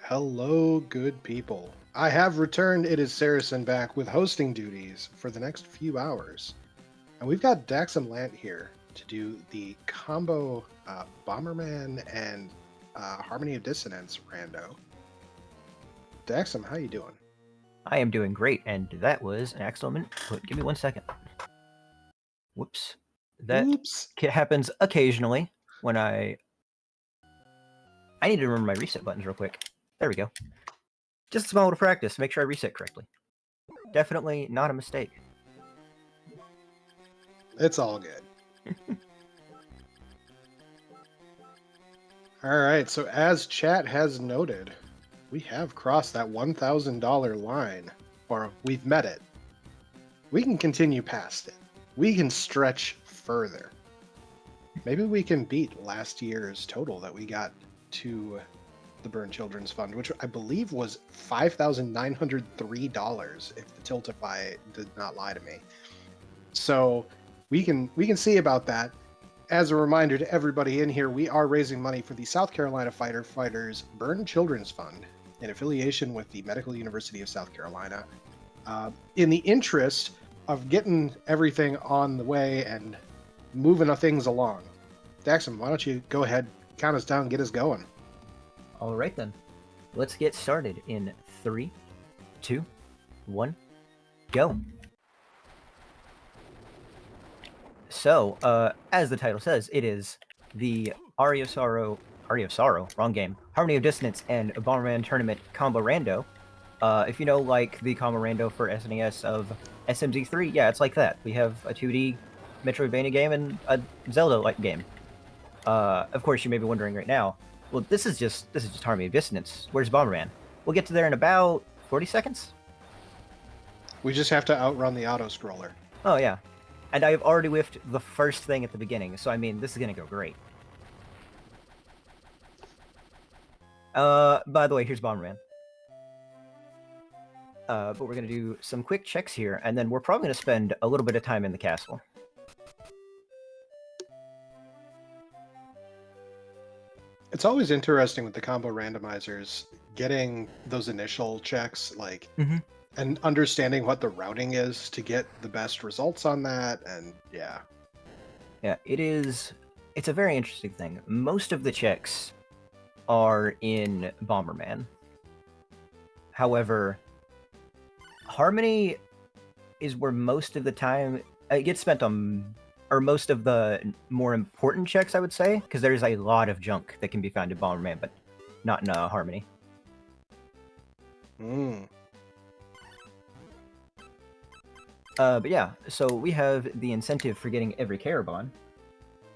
Hello, good people. I have returned. It is Saracen back with hosting duties for the next few hours. And we've got Dax and Lant here to do the combo Bomberman and Harmony of Dissonance rando. Daxum, how you doing? I am doing great, and that was an excellent input. Give me 1 second. Whoops. That Oops. happens occasionally when I need to remember my reset buttons real quick. There we go. Just a small little practice to make sure I reset correctly. Definitely not a mistake. It's all good. All right, so as chat has noted, we have crossed that $1,000 line, or we've met it. We can continue past it. We can stretch further. Maybe we can beat last year's total that we got to the Burn Children's Fund, which I believe was $5,903 if the Tiltify did not lie to me. So we can see about that. As a reminder to everybody in here, we are raising money for the South Carolina Fighters Burn Children's Fund in affiliation with the Medical University of South Carolina. In the interest of getting everything on the way and moving things along. Daxon, why don't you go ahead, count us down, get us going. All right, then. Let's get started in 3, 2, 1, go. So, as the title says, it is the Aria of Sorrow, wrong game, Harmony of Dissonance and Bomberman Tournament Combo Rando. If you know, like, the Combo Rando for SNES of SMZ3, yeah, it's like that. We have a 2D Metroidvania game and a Zelda-like game. Of course, you may be wondering right now, well, this is just Harmony of Dissonance. Where's Bomberman? We'll get to there in about 40 seconds. We just have to outrun the auto-scroller. Oh, yeah. And I have already whiffed the first thing at the beginning, so I mean, this is gonna go great. By the way, here's Bomberman. But we're gonna do some quick checks here, and then we're probably gonna spend a little bit of time in the castle. It's always interesting with the combo randomizers, getting those initial checks, like, and understanding what the routing is to get the best results on that, and yeah. Yeah, it's a very interesting thing. Most of the checks are in Bomberman. However, Harmony is where most of the time it gets spent on, or most of the more important checks, I would say, because there's a lot of junk that can be found in Bomberman, but not in Harmony. But yeah, so we have the incentive for getting every Carabon,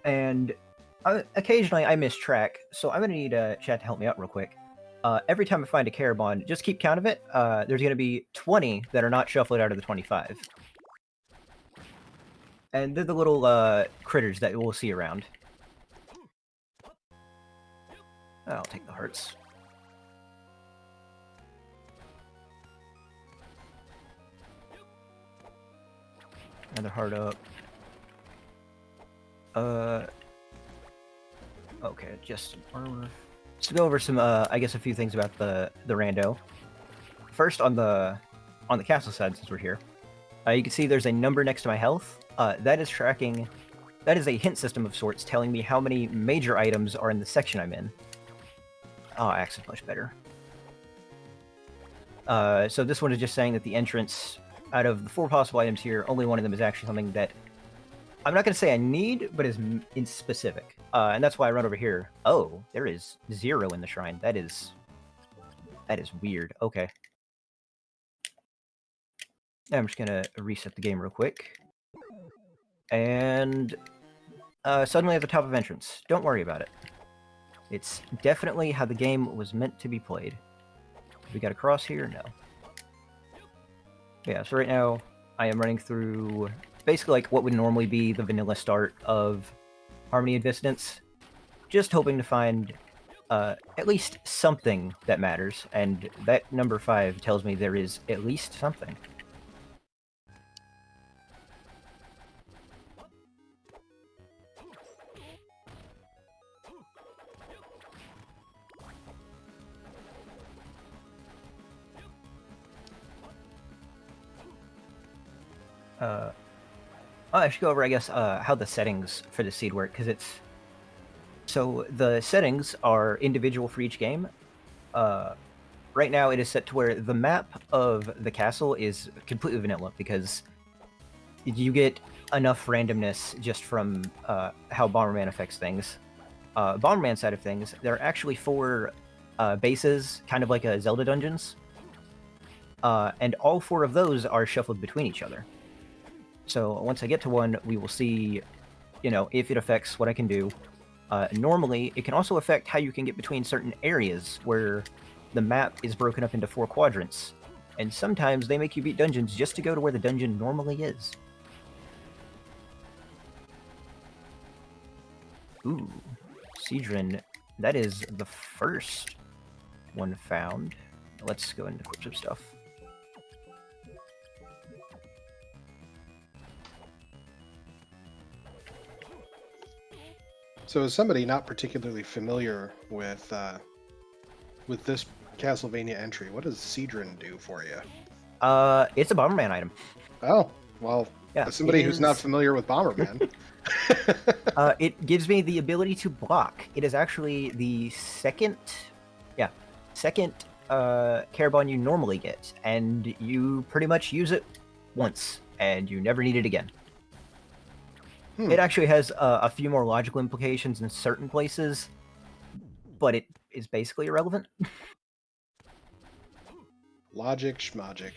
and occasionally I miss track, so I'm going to need chat to help me out real quick. Every time I find a Carabon, just keep count of it. There's going to be 20 that are not shuffled out of the 25. And they're the little critters that we'll see around. I'll take the hearts. Another heart up. Okay, just armor. Just to go over some, I guess, a few things about the rando. First, on the castle side, since we're here, you can see there's a number next to my health. That is tracking. That is a hint system of sorts, telling me how many major items are in the section I'm in. Oh, Axe is much better. So this one is just saying that the entrance, out of the 4 possible items here, only one of them is actually something that I'm not going to say I need, but is specific. And that's why I run over here. Oh, there is 0 in the shrine. That is weird. Okay. I'm just going to reset the game real quick. And suddenly at the top of entrance. Don't worry about it. It's definitely how the game was meant to be played. We got a cross here? No. Yeah, so right now I am running through basically like what would normally be the vanilla start of Harmony of Dissonance. Just hoping to find at least something that matters, and that number 5 tells me there is at least something. I should go over, I guess, how the settings for the seed work, because it's... So the settings are individual for each game. Right now it is set to where the map of the castle is completely vanilla, because you get enough randomness just from how Bomberman affects things. Bomberman side of things, there are actually 4 bases, kind of like a Zelda dungeons, and all 4 of those are shuffled between each other. So once I get to one, we will see, if it affects what I can do. Normally, it can also affect how you can get between certain areas where the map is broken up into 4 quadrants, and sometimes they make you beat dungeons just to go to where the dungeon normally is. Ooh, Cedron, that is the first one found. Let's go into equip some stuff. So, as somebody not particularly familiar with this Castlevania entry, what does Cedron do for you? It's a Bomberman item. Oh, well, Yeah, as somebody who's not is- familiar with Bomberman. It gives me the ability to block. It is actually the second care bond you normally get, and you pretty much use it once, and you never need it again. It actually has a few more logical implications in certain places, but it is basically irrelevant. Logic schmogic.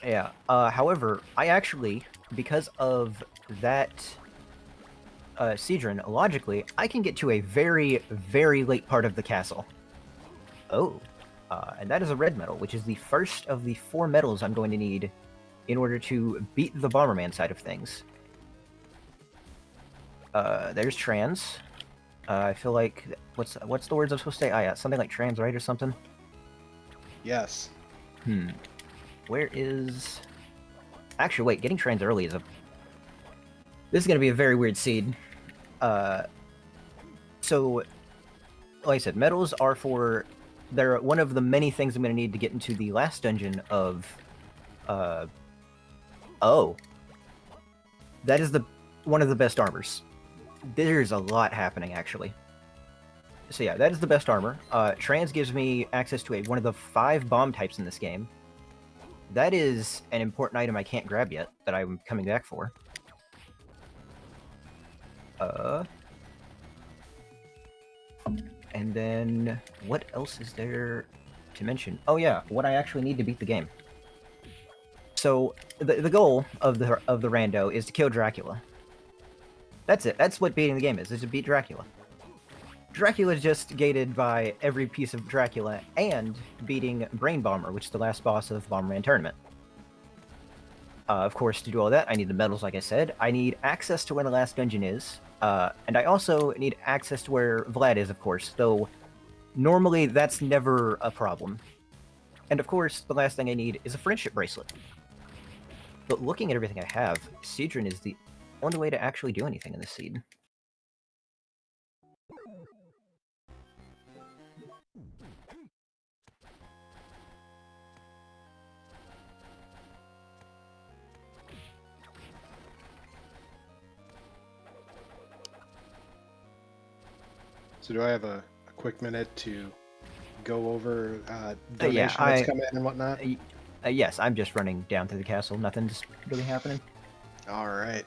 Yeah. However, I actually, because of that Cedron, logically, I can get to a very, very late part of the castle. Oh. And that is a red medal, which is the first of the 4 medals I'm going to need in order to beat the Bomberman side of things. There's trans. I feel like what's the words I'm supposed to say? Yeah, something like trans, right, or something. Yes. Where is? Actually, wait. Getting trans early is a. This is gonna be a very weird seed. So, like I said, medals are for. They're one of the many things I'm gonna need to get into the last dungeon of. Oh. That is one of the best armors. There's a lot happening, actually. So yeah, that is the best armor. Trans gives me access to one of the 5 bomb types in this game. That is an important item I can't grab yet, that I'm coming back for. And then, what else is there to mention? Oh yeah, what I actually need to beat the game. So, the goal of the Rando is to kill Dracula. That's it. That's what beating the game is to beat Dracula. Dracula is just gated by every piece of Dracula and beating Brain Bomber, which is the last boss of Bomberman Tournament. Of course, to do all that, I need the medals, like I said. I need access to where the last dungeon is. And I also need access to where Vlad is, of course, though normally that's never a problem. And of course, the last thing I need is a friendship bracelet. But looking at everything I have, Cedron is the only way to actually do anything in this seed. So do I have a quick minute to go over donation that's come in and whatnot? Yes, I'm just running down through the castle. Nothing's really happening. All right.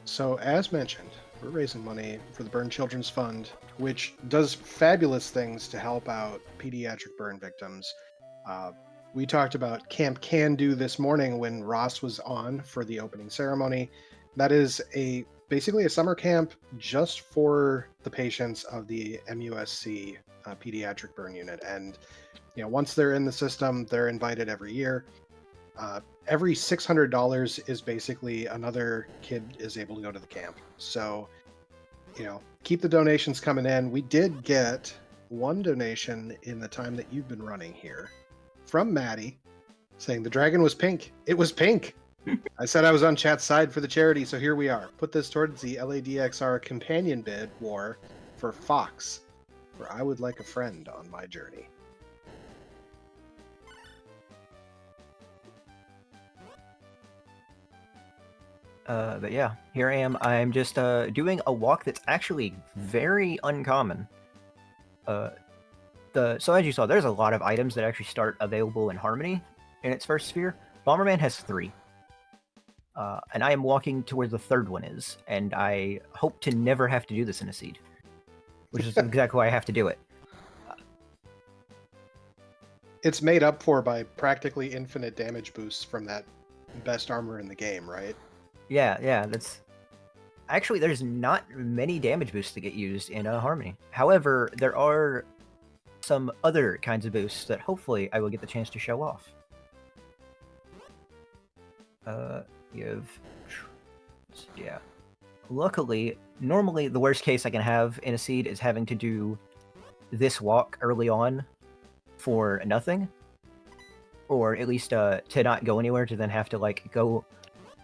So as mentioned, we're raising money for the Burn Children's Fund, which does fabulous things to help out pediatric burn victims. We talked about Camp Can Do this morning when Ross was on for the opening ceremony. That is basically a summer camp just for the patients of the MUSC pediatric burn unit. And once they're in the system, they're invited every year. Every $600 is basically another kid is able to go to the camp. So, keep the donations coming in. We did get one donation in the time that you've been running here from Maddie saying the dragon was pink. It was pink. I said I was on chat's side for the charity, so here we are. Put this towards the LADXR companion bid war for Fox, for I would like a friend on my journey. But yeah, here I am. I'm just doing a walk that's actually very uncommon. So as you saw, there's a lot of items that actually start available in Harmony in its first sphere. Bomberman has 3. And I am walking to where the 3rd one is, and I hope to never have to do this in a seed, which is exactly why I have to do it. It's made up for by practically infinite damage boosts from that best armor in the game, right? Yeah, that's... Actually, there's not many damage boosts that get used in Harmony. However, there are some other kinds of boosts that hopefully I will get the chance to show off. You have... Yeah. Luckily, normally the worst case I can have in a seed is having to do this walk early on for nothing. Or at least to not go anywhere, to then have to like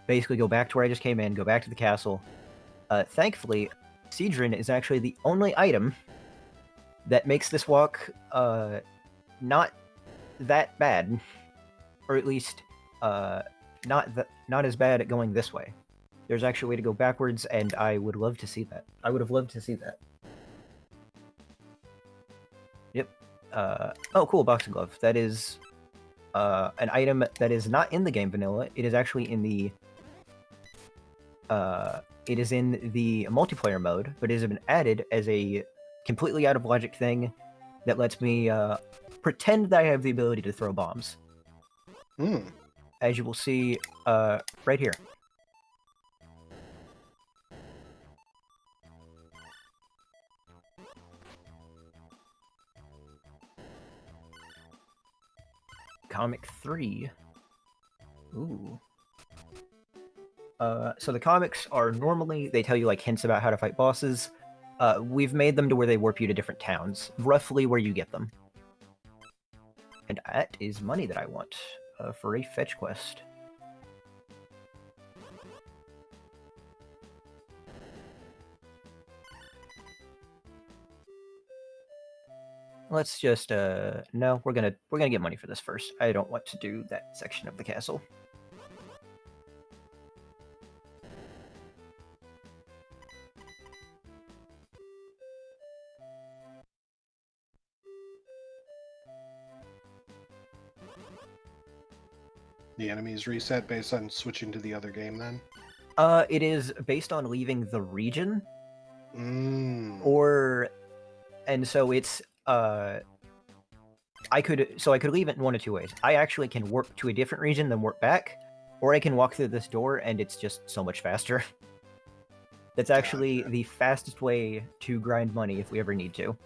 basically go back to where I just came in, go back to the castle. Thankfully, Seedrin is actually the only item that makes this walk not that bad, or at least not as bad at going this way. There's actually a way to go backwards, and I would love to see that. I would have loved to see that. Yep. Oh, cool, boxing glove. That is an item that is not in the game vanilla. It is actually in the multiplayer mode, but it has been added as a completely out of logic thing that lets me pretend that I have the ability to throw bombs. As you will see right here. Comic 3. Ooh. So the comics are normally, they tell you like hints about how to fight bosses. We've made them to where they warp you to different towns, roughly where you get them. And that is money that I want for a fetch quest. Let's just no, we're gonna get money for this first. I don't want to do that section of the castle. The enemies reset based on switching to the other game then? It is based on leaving the region. And so it's I could leave it in one of 2 ways. I actually can warp to a different region, then warp back, or I can walk through this door and it's just so much faster. That's actually the fastest way to grind money if we ever need to.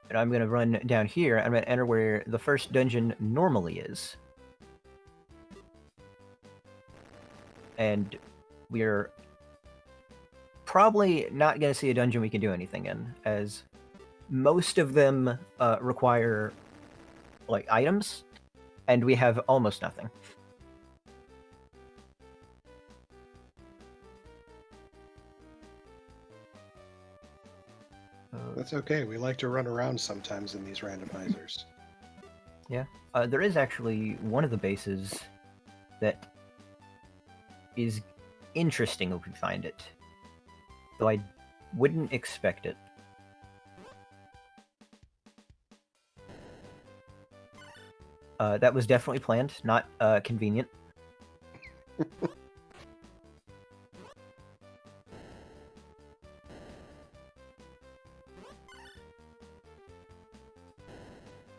And I'm going to run down here. I'm going to enter where the first dungeon normally is. And we're probably not going to see a dungeon we can do anything in, as most of them require like items, and we have almost nothing. That's okay. We like to run around sometimes in these randomizers. Yeah. There is actually one of the bases that is interesting if we find it. Though I wouldn't expect it. That was definitely planned, not convenient.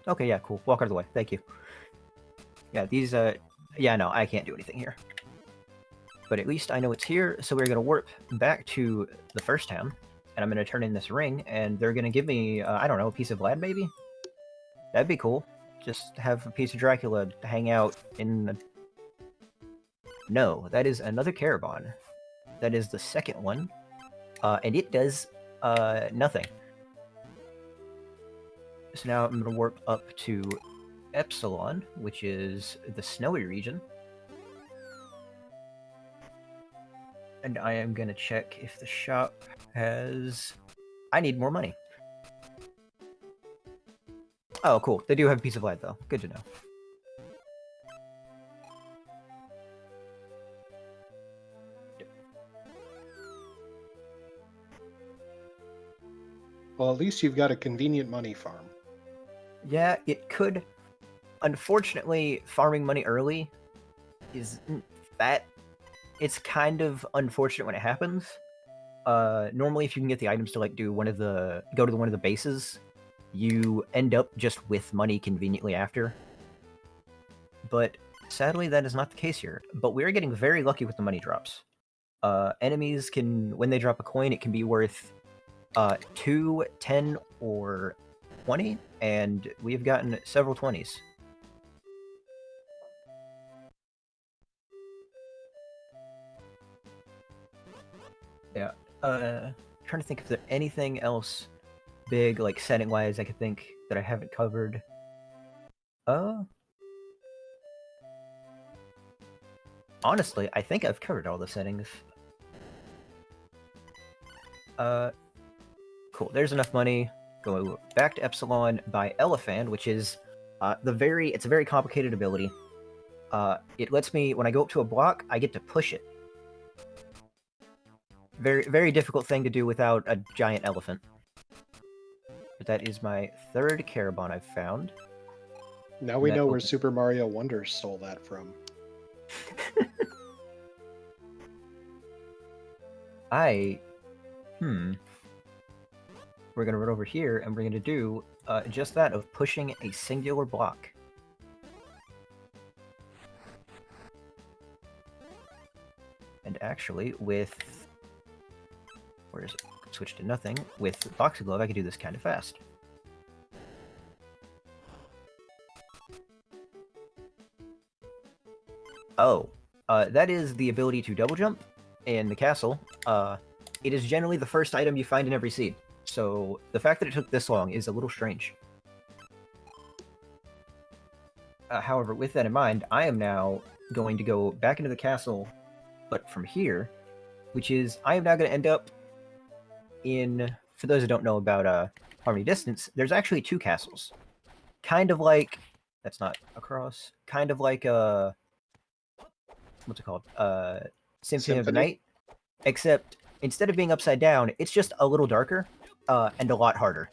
Okay, yeah, cool. Walk out of the way. Thank you. Yeah, these, yeah, no, I can't do anything here. But at least I know it's here, so we're going to warp back to the first town, and I'm going to turn in this ring, and they're going to give me, I don't know, a piece of Vlad, maybe? That'd be cool. Just have a piece of Dracula to hang out in the... No, that is another Caravan. That is the second one, and it does nothing. So now I'm going to warp up to Epsilon, which is the snowy region. And I am going to check if the shop has... I need more money. Oh, cool. They do have a piece of land, though. Good to know. Well, at least you've got a convenient money farm. Yeah, it could. Unfortunately, farming money early is that. It's kind of unfortunate when it happens. Normally, if you can get the items to like do one of the one of the bases, you end up just with money conveniently after. But sadly, that is not the case here. But we are getting very lucky with the money drops. Enemies can, when they drop a coin, it can be worth 2, 10, or 20, and we have gotten several 20s. Yeah. Trying to think if there's anything else big, like setting-wise, I could think that I haven't covered. Honestly, I think I've covered all the settings. Cool. There's enough money. Go back to Epsilon, buy Elephant, which is it's a very complicated ability. It lets me, when I go up to a block, I get to push it. Very, very difficult thing to do without a giant elephant. But that is my third Carabon I've found. Now we know where Super Mario Wonder stole that from. We're gonna run over here and we're gonna do just that of pushing a singular block. And actually, with where is it? Switch to nothing. With Boxing Glove, I could do this kind of fast. Oh, that is the ability to double jump in the castle. It is generally the first item you find in every seed, so the fact that it took this long is a little strange. However, with that in mind, I am now going to go back into the castle, but from here, which is, I am now going to end up in, for those who don't know about Harmony Distance, there's actually 2 castles. Kind of like, that's not across, kind of like, what's it called? Symphony of the Night. Except, instead of being upside down, it's just a little darker, and a lot harder.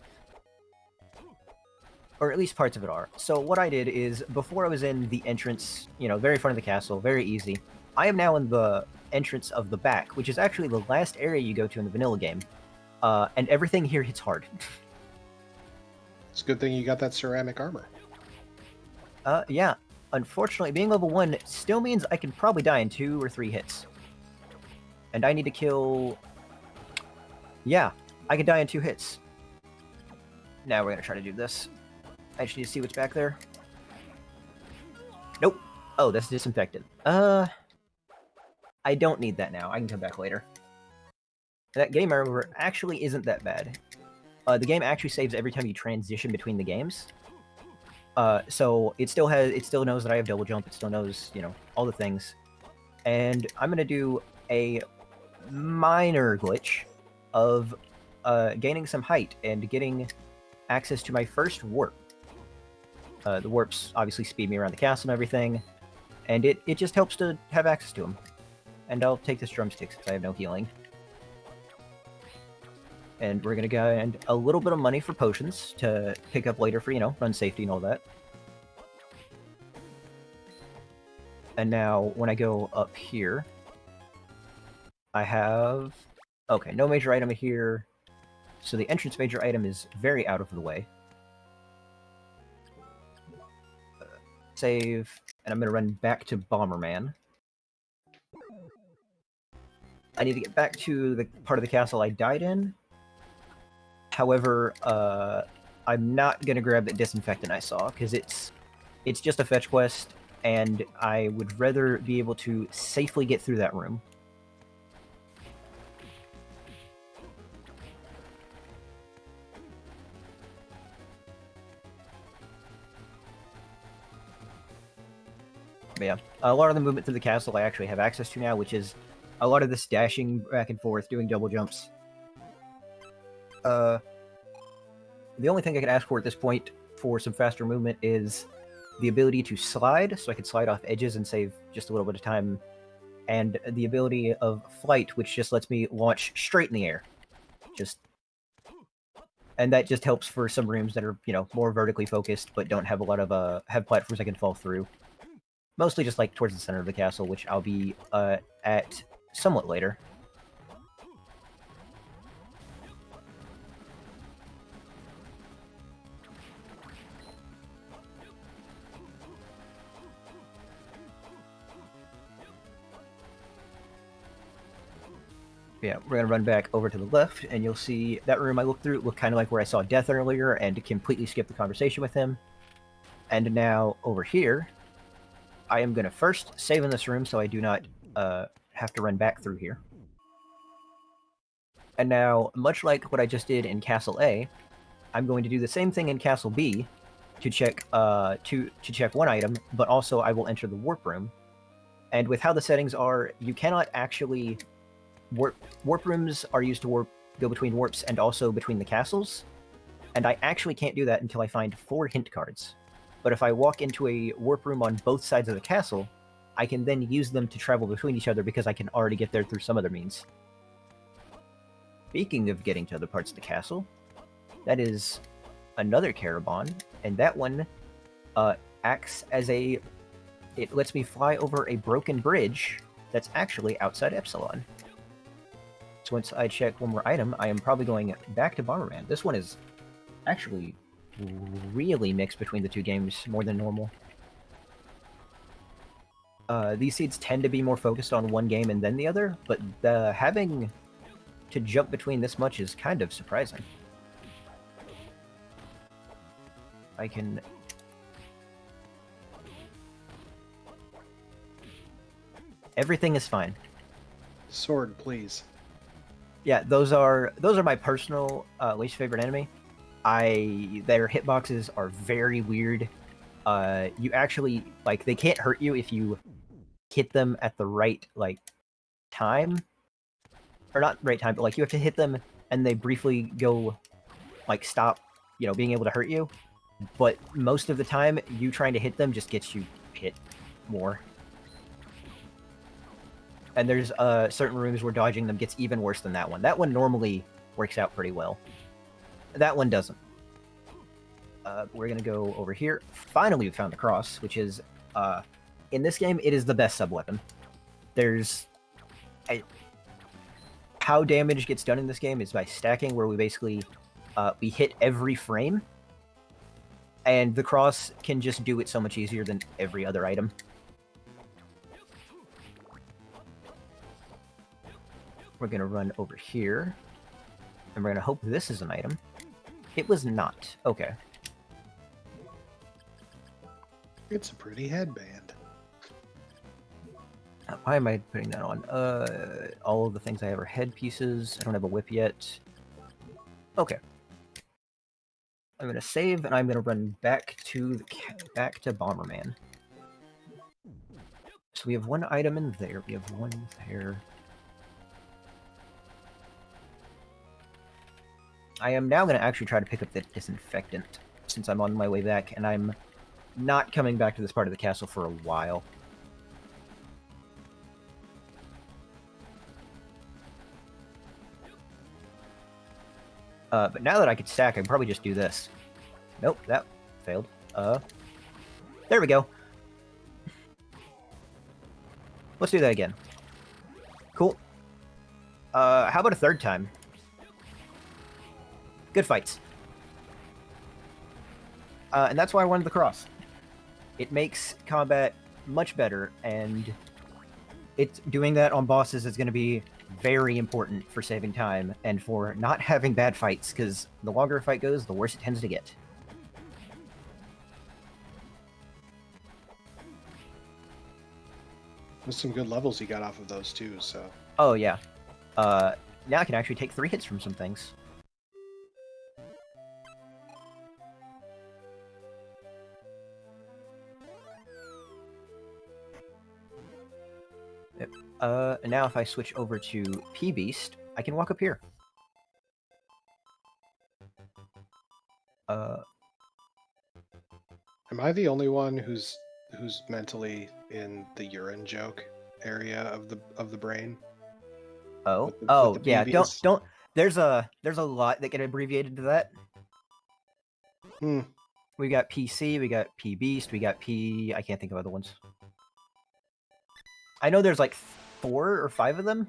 Or at least parts of it are. So what I did is, before I was in the entrance, very front of the castle, very easy, I am now in the entrance of the back, which is actually the last area you go to in the vanilla game. And everything here hits hard. It's a good thing you got that ceramic armor. Yeah. Unfortunately, being level 1 still means I can probably die in 2 or 3 hits. And I need to kill... Yeah, I could die in 2 hits. Now we're gonna try to do this. I just need to see what's back there. Nope. Oh, that's disinfectant. I don't need that now. I can come back later. That game error actually isn't that bad. The game actually saves every time you transition between the games. So it still knows that I have double jump. It still knows, all the things. And I'm gonna do a minor glitch of gaining some height and getting access to my first warp. The warps obviously speed me around the castle and everything, and it just helps to have access to them. And I'll take this drumstick since I have no healing. And we're gonna go and a little bit of money for potions to pick up later for, run safety and all that. And now, when I go up here, I have... Okay, no major item here. So the entrance major item is very out of the way. Save, and I'm going to run back to Bomberman. I need to get back to the part of the castle I died in. However, I'm not going to grab that disinfectant I saw, because it's just a fetch quest, and I would rather be able to safely get through that room. But yeah, a lot of the movement through the castle I actually have access to now, which is a lot of this dashing back and forth, doing double jumps. The only thing I can ask for at this point for some faster movement is the ability to slide, so I can slide off edges and save just a little bit of time, and the ability of flight, which just lets me launch straight in the air. And that just helps for some rooms that are, you know, more vertically focused, but don't have a lot of, have platforms I can fall through. Mostly just, like, towards the center of the castle, which I'll be, at somewhat later. Yeah, we're gonna run back over to the left, and you'll see that room I looked through looked kind of like where I saw Death earlier, and completely skipped the conversation with him. And now, over here, I am gonna first save in this room so I do not have to run back through here. And now, much like what I just did in Castle A, I'm going to do the same thing in Castle B to check to check one item, but also I will enter the warp room. And with how the settings are, you cannot actually warp rooms are used to go between warps and also between the castles. And I actually can't do that until I find 4 hint cards. But if I walk into a warp room on both sides of the castle, I can then use them to travel between each other because I can already get there through some other means. Speaking of getting to other parts of the castle, that is another Caravan, and that one acts as it lets me fly over a broken bridge that's actually outside Epsilon. So once I check one more item, I am probably going back to Bomberman. This one is actually really mixed between the two games more than normal. These seeds tend to be more focused on one game and then the other, but having to jump between this much is kind of surprising. I can... Everything is fine. Sword, please. Yeah, those are my personal least favorite enemy. Their hitboxes are very weird. You actually, like, they can't hurt you if you hit them at the right, like, time. Or not right time, but, like, you have to hit them and they briefly go, like, stop, you know, being able to hurt you. But most of the time, you trying to hit them just gets you hit more. And there's certain rooms where dodging them gets even worse than that one. That one normally works out pretty well. That one doesn't. We're going to go over here. Finally, we found the cross, which is, in this game, it is the best sub-weapon. How damage gets done in this game is by stacking, where we basically, we hit every frame, and the cross can just do it so much easier than every other item. We're going to run over here, and we're going to hope this is an item. It was not. Okay. It's a pretty headband. Why am I putting that on? All of the things I have are headpieces. I don't have a whip yet. Okay. I'm going to save, and I'm going to run back to Bomberman. So we have one item in there. We have one there. I am now going to actually try to pick up the disinfectant, since I'm on my way back, and I'm not coming back to this part of the castle for a while. But now that I could stack, I can probably just do this. Nope, that failed. There we go. Let's do that again. Cool. How about a third time? Good fights. And that's why I wanted the cross. It makes combat much better, and doing that on bosses is going to be very important for saving time and for not having bad fights, because the longer a fight goes, the worse it tends to get. There's some good levels you got off of those too, so... Oh, yeah. Now I can actually take 3 hits from some things. Yep. And now if I switch over to P-Beast, I can walk up here. I the only one who's mentally in the urine joke area of the brain? Oh, With oh the yeah. BBs? Don't. There's a lot that get abbreviated to that. Hmm. We got PC, we got P Beast, we got P. I can't think of other ones. I know there's like 4 or 5 of them.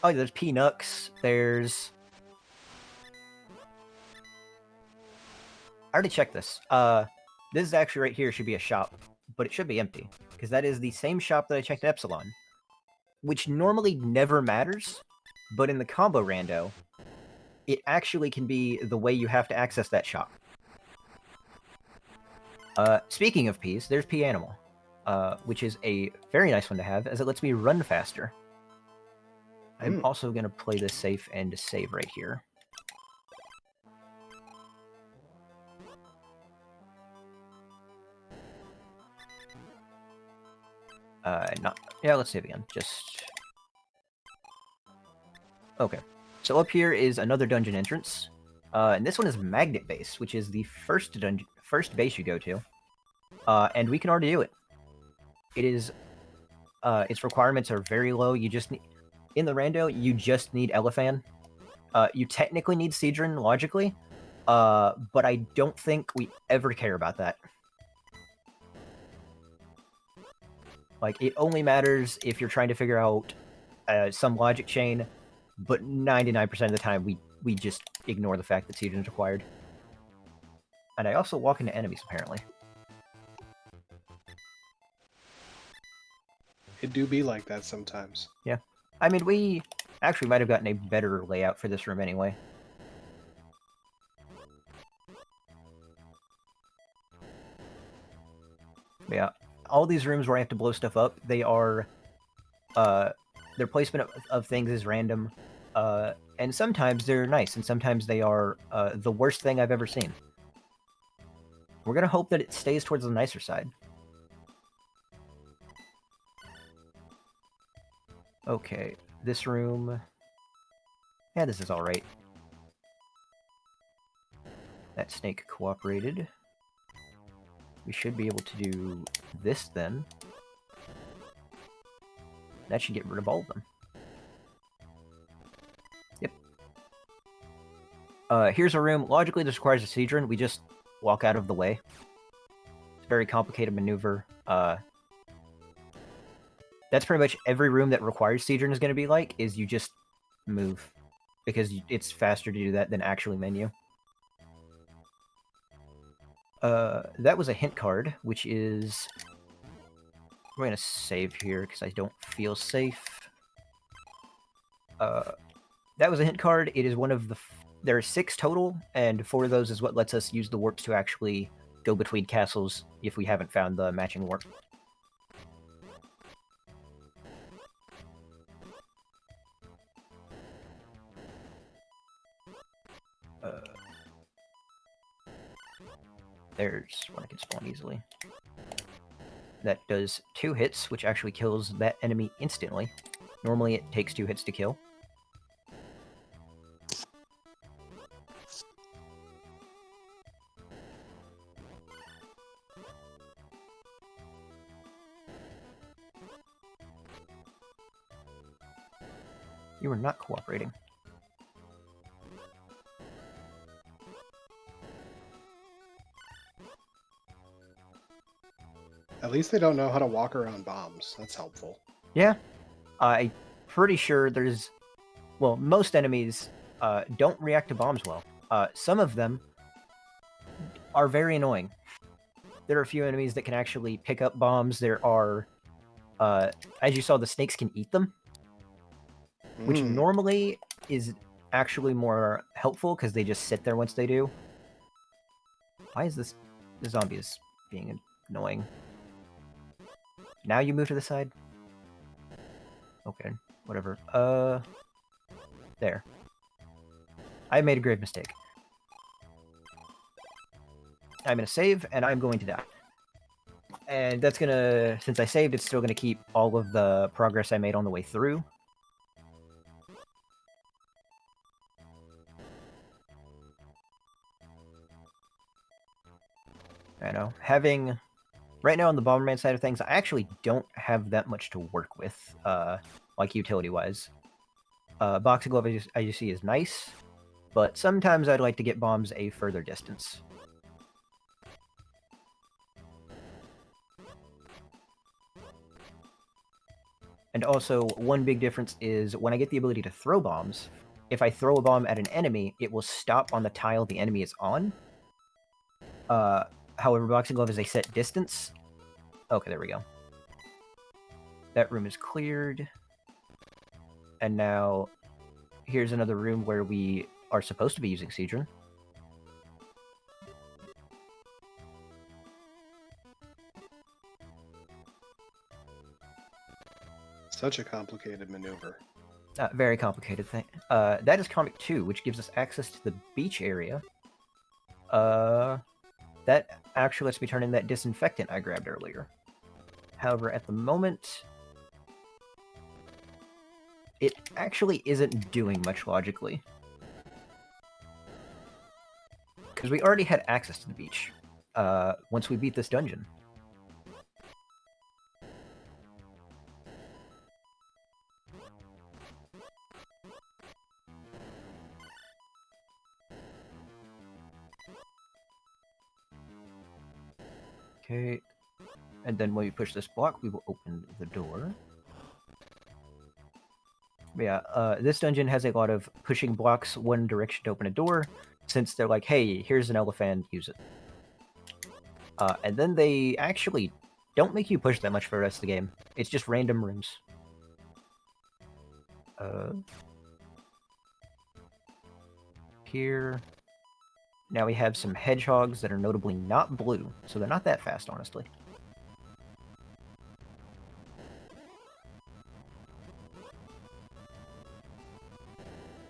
Oh, there's P Nux. There's. I already checked this. This is actually right here should be a shop, but it should be empty because that is the same shop that I checked Epsilon, which normally never matters, but in the combo rando, it actually can be the way you have to access that shop. Speaking of P's, there's P Animal, which is a very nice one to have as it lets me run faster. I'm also going to play this safe and save right here. Yeah, let's save again. Just... Okay. So up here is another dungeon entrance. And this one is Magnet Base, which is the first base you go to. And we can already do it. It is... its requirements are very low. You just need... In the rando, you just need Elefan. You technically need Seedrin, logically. But I don't think we ever care about that. Like, it only matters if you're trying to figure out some logic chain, but 99% of the time we just ignore the fact that Seedrin is required. And I also walk into enemies, apparently. It do be like that sometimes. Yeah. I mean, we actually might have gotten a better layout for this room anyway. Yeah. All these rooms where I have to blow stuff up, they are... their placement of things is random. And sometimes they're nice, and sometimes they are the worst thing I've ever seen. We're gonna hope that it stays towards the nicer side. Okay, this room... Yeah, this is alright. That snake cooperated. We should be able to do this then. That should get rid of all of them. Yep. Here's a room. Logically, this requires a Seedrin. We just walk out of the way. It's a very complicated maneuver. That's pretty much every room that requires Seedrin is going to be like, is you just move. Because it's faster to do that than actually menu. That was a hint card, which is... I'm going to save here because I don't feel safe. That was a hint card. It is one of the... There are 6 total, and 4 of those is what lets us use the warps to actually go between castles if we haven't found the matching warp. There's one I can spawn easily. That does 2 hits, which actually kills that enemy instantly. Normally it takes 2 hits to kill. You are not cooperating. At least they don't know how to walk around bombs. That's helpful. Yeah. I'm pretty sure there's... Well, most enemies don't react to bombs well. Some of them are very annoying. There are a few enemies that can actually pick up bombs. There are... as you saw, the snakes can eat them. Which normally is actually more helpful, because they just sit there once they do. Why is this... The zombie is being annoying. Now you move to the side? Okay, whatever. There. I made a grave mistake. I'm gonna save, and I'm going to die. And that's gonna... Since I saved, it's still gonna keep all of the progress I made on the way through. I know. Having right now on the Bomberman side of things, I actually don't have that much to work with, like utility-wise. Boxing glove, as you see, is nice, but sometimes I'd like to get bombs a further distance. And also, one big difference is when I get the ability to throw bombs, if I throw a bomb at an enemy, it will stop on the tile the enemy is on. However, boxing glove is a set distance. Okay, there we go. That room is cleared. And now, here's another room where we are supposed to be using Seedron. Such a complicated maneuver. Very complicated thing. That is Comic 2, which gives us access to the beach area. That actually lets me turn in that disinfectant I grabbed earlier. However, at the moment, it actually isn't doing much logically. Because we already had access to the beach once we beat this dungeon. Okay, and then when we push this block, we will open the door. Yeah, this dungeon has a lot of pushing blocks one direction to open a door, since they're like, hey, here's an elephant, use it. And then they actually don't make you push that much for the rest of the game. It's just random rooms. Here. Now we have some hedgehogs that are notably not blue, so they're not that fast, honestly.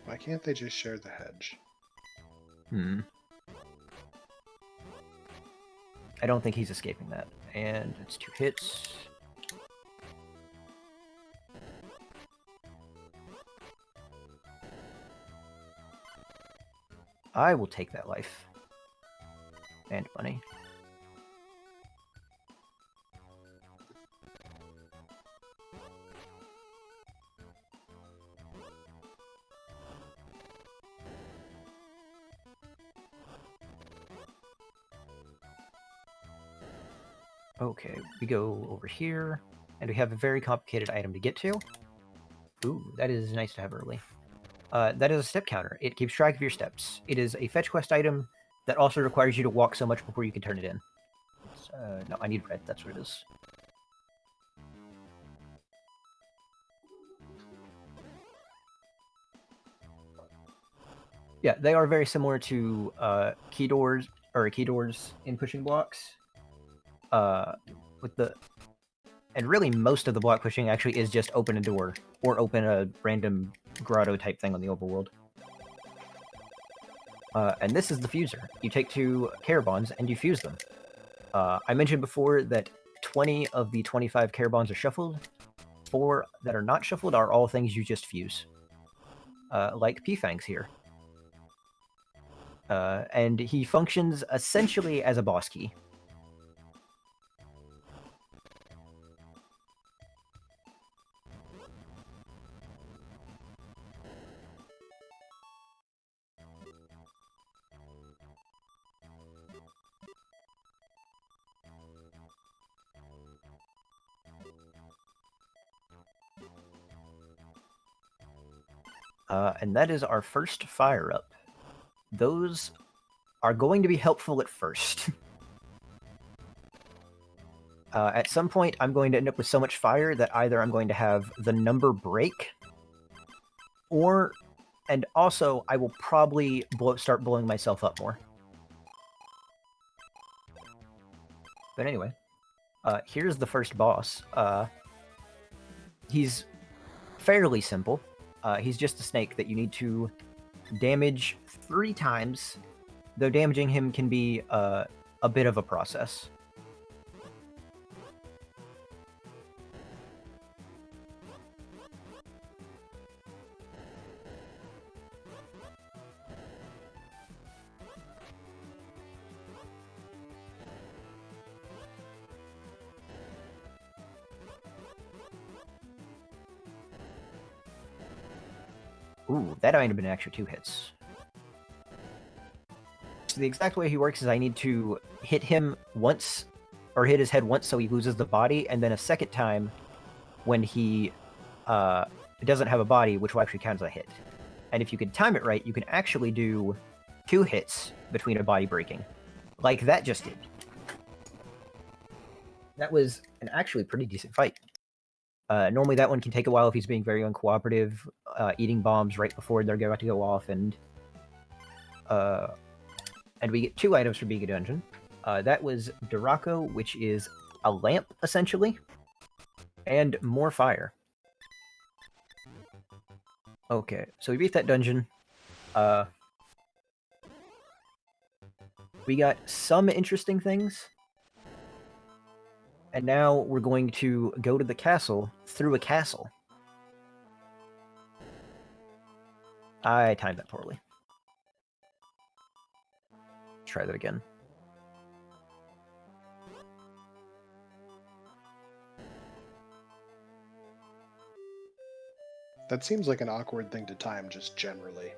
Why can't they just share the hedge? I don't think he's escaping that. And it's 2 hits. I will take that life. And money. Okay, we go over here, and we have a very complicated item to get to. Ooh, that is nice to have early. That is a step counter. It keeps track of your steps. It is a fetch quest item that also requires you to walk so much before you can turn it in. No, I need red, that's what it is. Yeah, they are very similar to key doors in pushing blocks. And really most of the block pushing actually is just open a door or open a random grotto type thing on the overworld. And this is the fuser. You take 2 care bonds and you fuse them. I mentioned before that 20 of the 25 care bonds are shuffled. 4 that are not shuffled are all things you just fuse. Like P-Fangs here. And he functions essentially as a boss key. And that is our first fire-up. Those are going to be helpful at first. At some point, I'm going to end up with so much fire that either I'm going to have the number break, and also I will probably start blowing myself up more. But anyway, here's the first boss. He's fairly simple. He's just a snake that you need to damage 3 times, though damaging him can be a bit of a process. Ooh, that might have been an extra 2 hits. So the exact way he works is I need to hit him once, or hit his head once so he loses the body, and then a second time when he doesn't have a body, which will actually count as a hit. And if you can time it right, you can actually do 2 hits between a body breaking. Like that just did. That was an actually pretty decent fight. Normally that one can take a while if he's being very uncooperative, eating bombs right before they're about to go off, and we get 2 items for being a dungeon. That was Durako, which is a lamp, essentially, and more fire. Okay, so we beat that dungeon. We got some interesting things. And now we're going to go to the castle through a castle. I timed that poorly. Try that again. That seems like an awkward thing to time, just generally.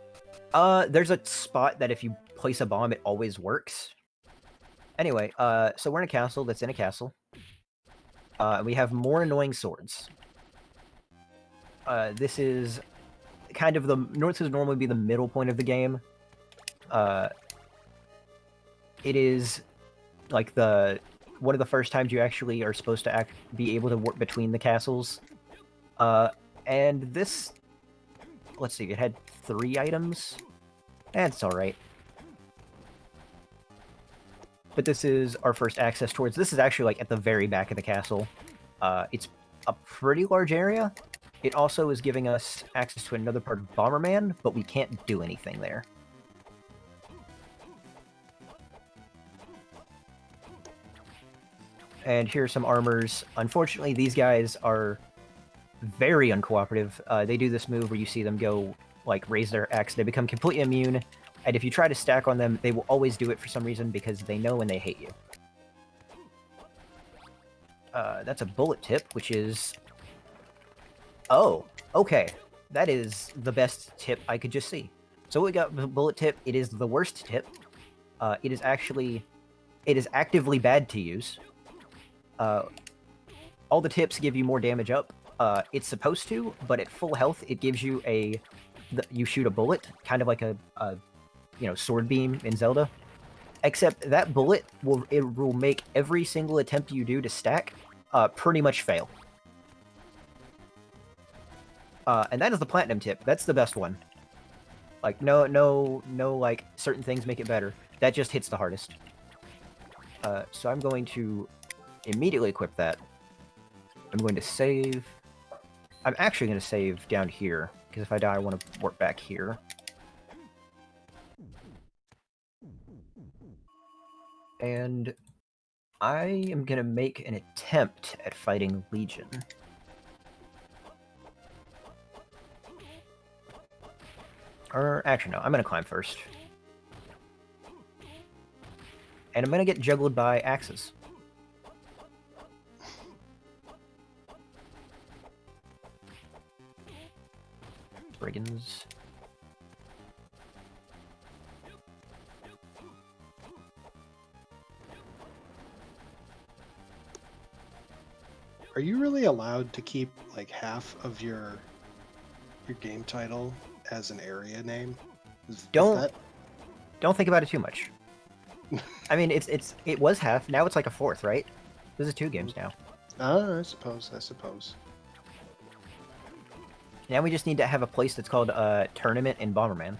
There's a spot that if you place a bomb, it always works. Anyway, so we're in a castle that's in a castle. We have more annoying swords. This is kind of North would normally be the middle point of the game. It is like one of the first times you actually are supposed to be able to work between the castles. And this, let's see, it had 3 items. That's alright. But this is our first access towards... This is actually like at the very back of the castle. It's a pretty large area. It also is giving us access to another part of Bomberman, but we can't do anything there. And here are some armors. Unfortunately, these guys are very uncooperative. They do this move where you see them go, like, raise their axe. They become completely immune. And if you try to stack on them, they will always do it for some reason because they know and they hate you. That's a bullet tip, which is... Oh, okay. That is the best tip I could just see. So we got bullet tip. It is the worst tip. It is actively bad to use. All the tips give you more damage up. It's supposed to, but at full health, it gives you you shoot a bullet, kind of like a sword beam in Zelda. Except that bullet will make every single attempt you do to stack pretty much fail. And that is the platinum tip. That's the best one. Like no, like certain things make it better. That just hits the hardest. So I'm going to immediately equip that. I'm going to save. I'm actually going to save down here because if I die, I want to work back here. And I am going to make an attempt at fighting Legion. Or, actually, no. I'm going to climb first. And I'm going to get juggled by axes. Brigands. Are you really allowed to keep like half of your game title as an area name? Don't think about it too much. I mean, it was half. Now it's like a fourth, right? This is 2 games now. I suppose. Now we just need to have a place that's called Tournament in Bomberman.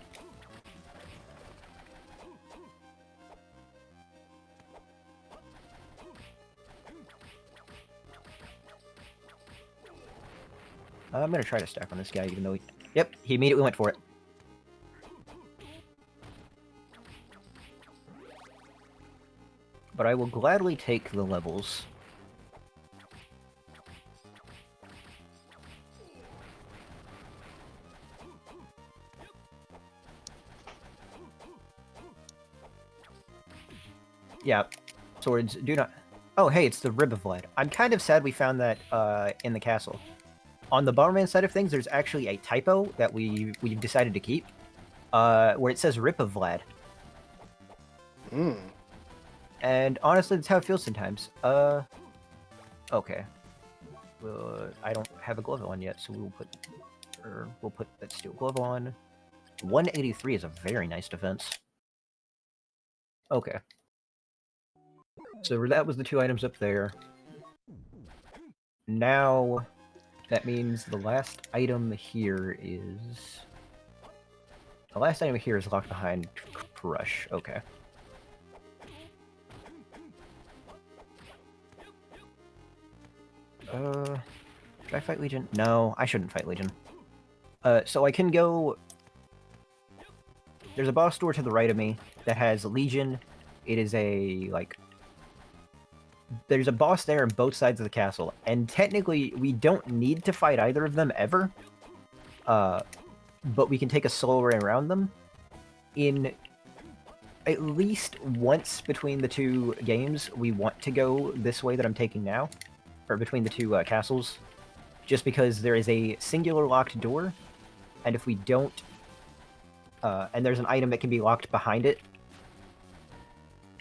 I'm gonna try to stack on this guy, even though yep, he immediately went for it. But I will gladly take the levels. Yeah, swords do not... Oh, hey, it's the Rib of Vlad. I'm kind of sad we found that in the castle. On the Bomberman side of things, there's actually a typo that we've decided to keep, where it says "Rip of Vlad." And honestly, that's how it feels sometimes. Okay. I don't have a glove on yet, so we'll put that steel glove on. 183 is a very nice defense. Okay. So that was the 2 items up there. Now, that means the last item here is... The last item here is locked behind Crush. Okay. Should I fight Legion? No, I shouldn't fight Legion. So I can go... There's a boss door to the right of me that has Legion. It is a, like... There's a boss there on both sides of the castle, and technically we don't need to fight either of them ever. But we can take a solo run around them. In at least once between the 2 games, we want to go this way that I'm taking now. Or between the 2 castles. Just because there is a singular locked door, and if we don't... and there's an item that can be locked behind it,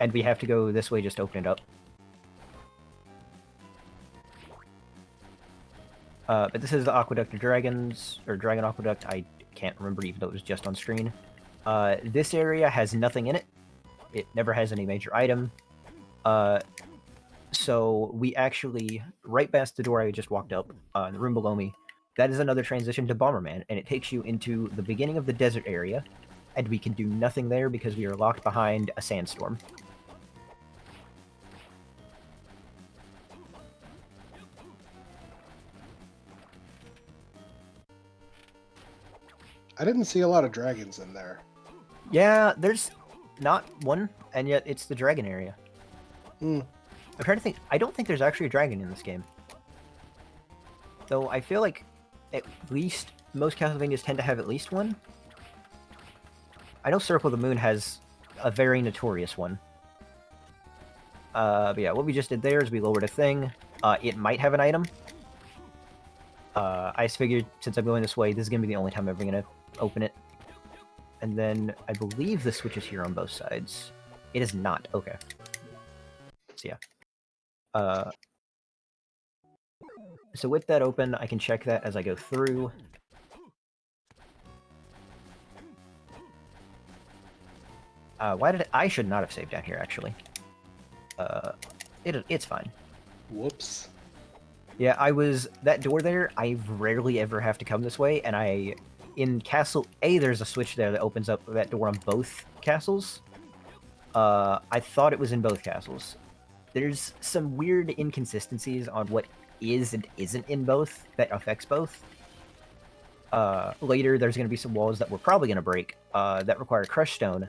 and we have to go this way just to open it up. But this is the Aqueduct of Dragons, or Dragon Aqueduct, I can't remember even though it was just on screen. This area has nothing in it. It never has any major item. So we actually, right past the door I just walked up, in the room below me, that is another transition to Bomberman, and it takes you into the beginning of the desert area, and we can do nothing there because we are locked behind a sandstorm. I didn't see a lot of dragons in there. Yeah, there's not one, and yet it's the dragon area. Hmm. I'm trying to think. I don't think there's actually a dragon in this game. Though I feel like at least most Castlevanias tend to have at least one. I know Circle of the Moon has a very notorious one. But yeah, what we just did there is we lowered a thing. It might have an item. I just figured since I'm going this way, this is going to be the only time I'm ever going to open it. And then I believe the switch is here on both sides. It is not. Okay. So yeah. So with that open, I can check that as I go through. Why did I should not have saved down here, actually. It's fine. Whoops. Yeah, that door there, I rarely ever have to come this way, and in Castle A, there's a switch there that opens up that door on both castles. I thought it was in both castles. There's some weird inconsistencies on what is and isn't in both that affects both. Later, there's going to be some walls that we're probably going to break that require Crush Stone,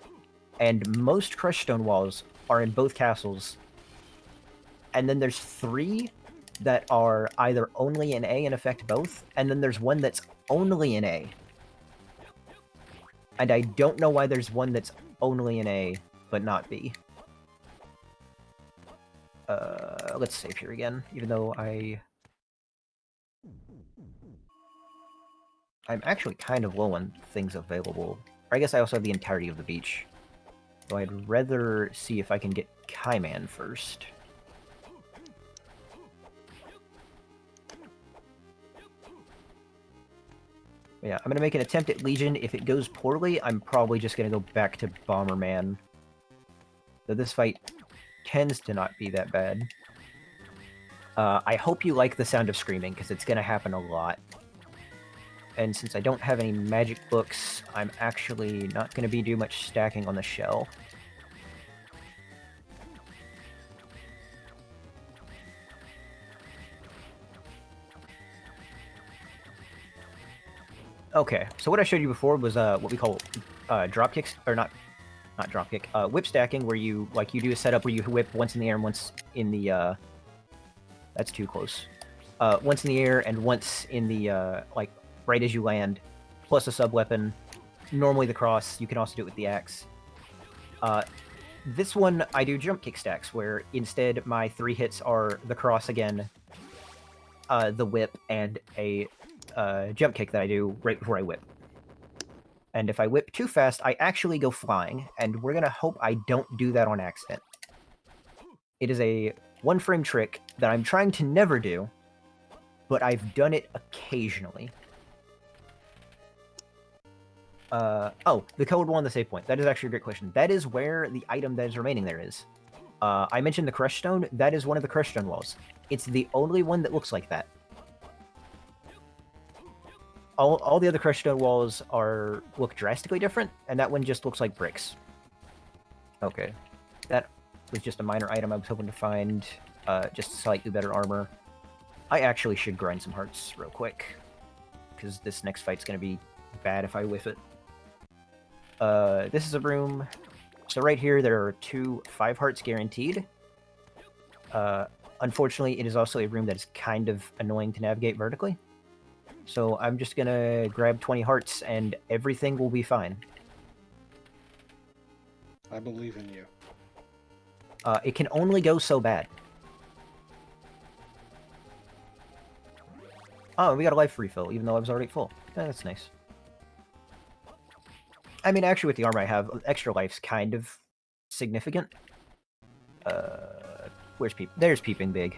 and most Crush Stone walls are in both castles. And then there's 3 that are either only in A and affect both, and then there's one that's only in A. And I don't know why there's one that's only in A, but not B. Let's save here again, even though I'm actually kind of low on things available. Or I guess I also have the entirety of the beach. So I'd rather see if I can get Kaiman first. Yeah, I'm going to make an attempt at Legion. If it goes poorly, I'm probably just going to go back to Bomberman. Though this fight tends to not be that bad. I hope you like the sound of screaming, because it's going to happen a lot. And since I don't have any magic books, I'm actually not going to be doing much stacking on the shell. Okay, so what I showed you before was what we call drop kicks, or not drop kick, whip stacking, where you do a setup where you whip once in the air and once in the that's too close. Once in the air and once in the right as you land, plus a sub weapon. Normally the cross. You can also do it with the axe. This one I do jump kick stacks, where instead my 3 hits are the cross again, the whip, and a jump kick that I do right before I whip. And if I whip too fast, I actually go flying, and we're gonna hope I don't do that on accident. It is a one-frame trick that I'm trying to never do, but I've done it occasionally. Oh, the code one, the save point. That is actually a great question. That is where the item that is remaining there is. I mentioned the crush stone. That is one of the crush stone walls. It's the only one that looks like that. All the other crush stone walls look drastically different, and that one just looks like bricks. Okay. That was just a minor item I was hoping to find. Just slightly better armor. I actually should grind some hearts real quick, because this next fight's going to be bad if I whiff it. This is a room. So right here, there are 2 5 hearts guaranteed. Unfortunately, it is also a room that is kind of annoying to navigate vertically. So I'm just gonna grab 20 hearts and everything will be fine. I believe in you. It can only go so bad. Oh, we got a life refill, even though I was already full. That's nice. I mean, actually, with the armor I have, extra life's kind of significant. Where's Peep? There's Peeping Big.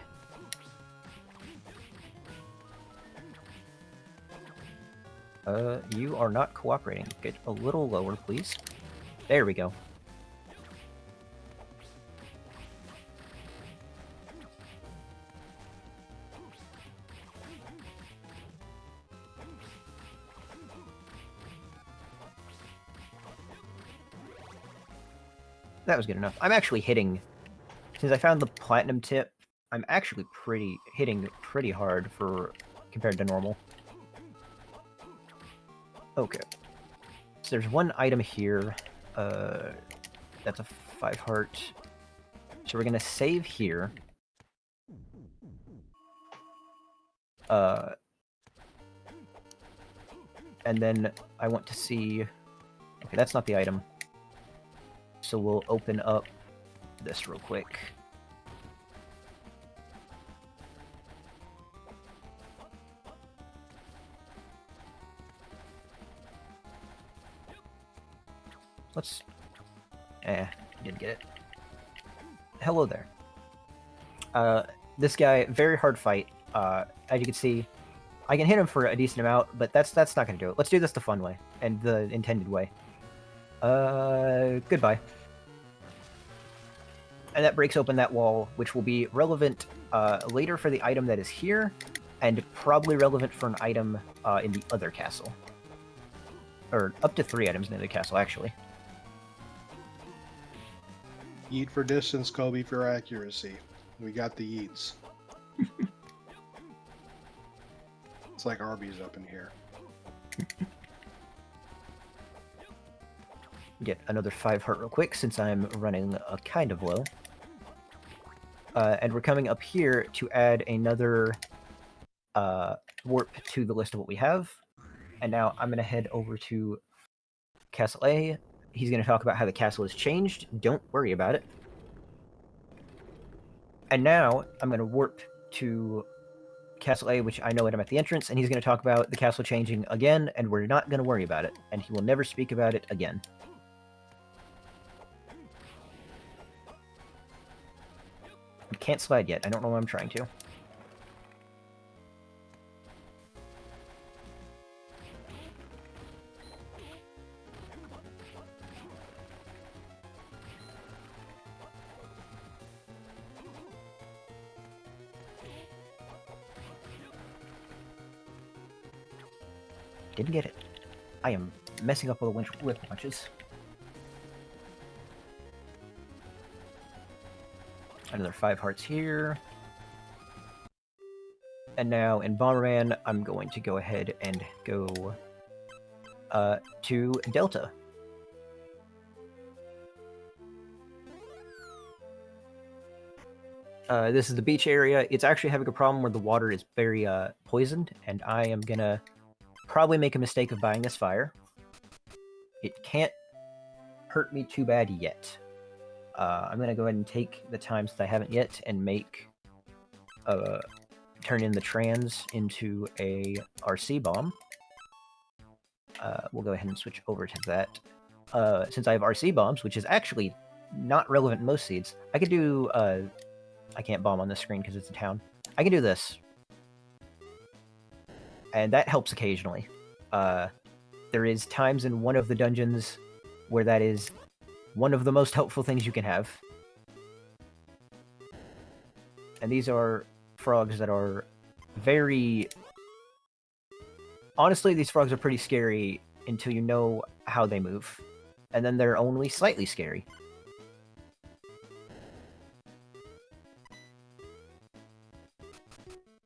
You are not cooperating. Get a little lower, please. There we go. That was good enough. I'm actually hitting... Since I found the platinum tip, I'm actually hitting pretty hard for compared to normal. Okay. So there's one item here. That's a 5 heart. So we're gonna save here. And then I want to see... Okay, that's not the item. So we'll open up this real quick. Let's... didn't get it. Hello there. This guy, very hard fight. As you can see, I can hit him for a decent amount, but that's not going to do it. Let's do this the fun way, and the intended way. Goodbye. And that breaks open that wall, which will be relevant later for the item that is here, and probably relevant for an item in the other castle. Or up to 3 items in the other castle, actually. Yeet for distance, Kobe for accuracy. We got the yeets. It's like Arby's up in here. Get another 5 heart real quick, since I'm running kind of low. And we're coming up here to add another warp to the list of what we have. And now I'm going to head over to Castle A. He's going to talk about how the castle has changed. Don't worry about it. And now I'm going to warp to Castle A, which I know I'm at the entrance, and he's going to talk about the castle changing again, and we're not going to worry about it. And he will never speak about it again. I can't slide yet. I don't know why I'm trying to. Didn't get it. I am messing up with the whip punches. Another 5 hearts here. And now in Bomberman, I'm going to go ahead and go to Delta. This is the beach area. It's actually having a problem where the water is very poisoned, and I am gonna probably make a mistake of buying this fire. It can't hurt me too bad yet. I'm gonna go ahead and take the times that I haven't yet and make turn in the trans into a RC bomb. We'll go ahead and switch over to that. Since I have RC bombs, which is actually not relevant in most seeds, I could do... I can't bomb on this screen because it's a town. I can do this. And that helps occasionally. There is times in one of the dungeons where that is one of the most helpful things you can have. And these are frogs that are very... Honestly, these frogs are pretty scary until you know how they move. And then they're only slightly scary.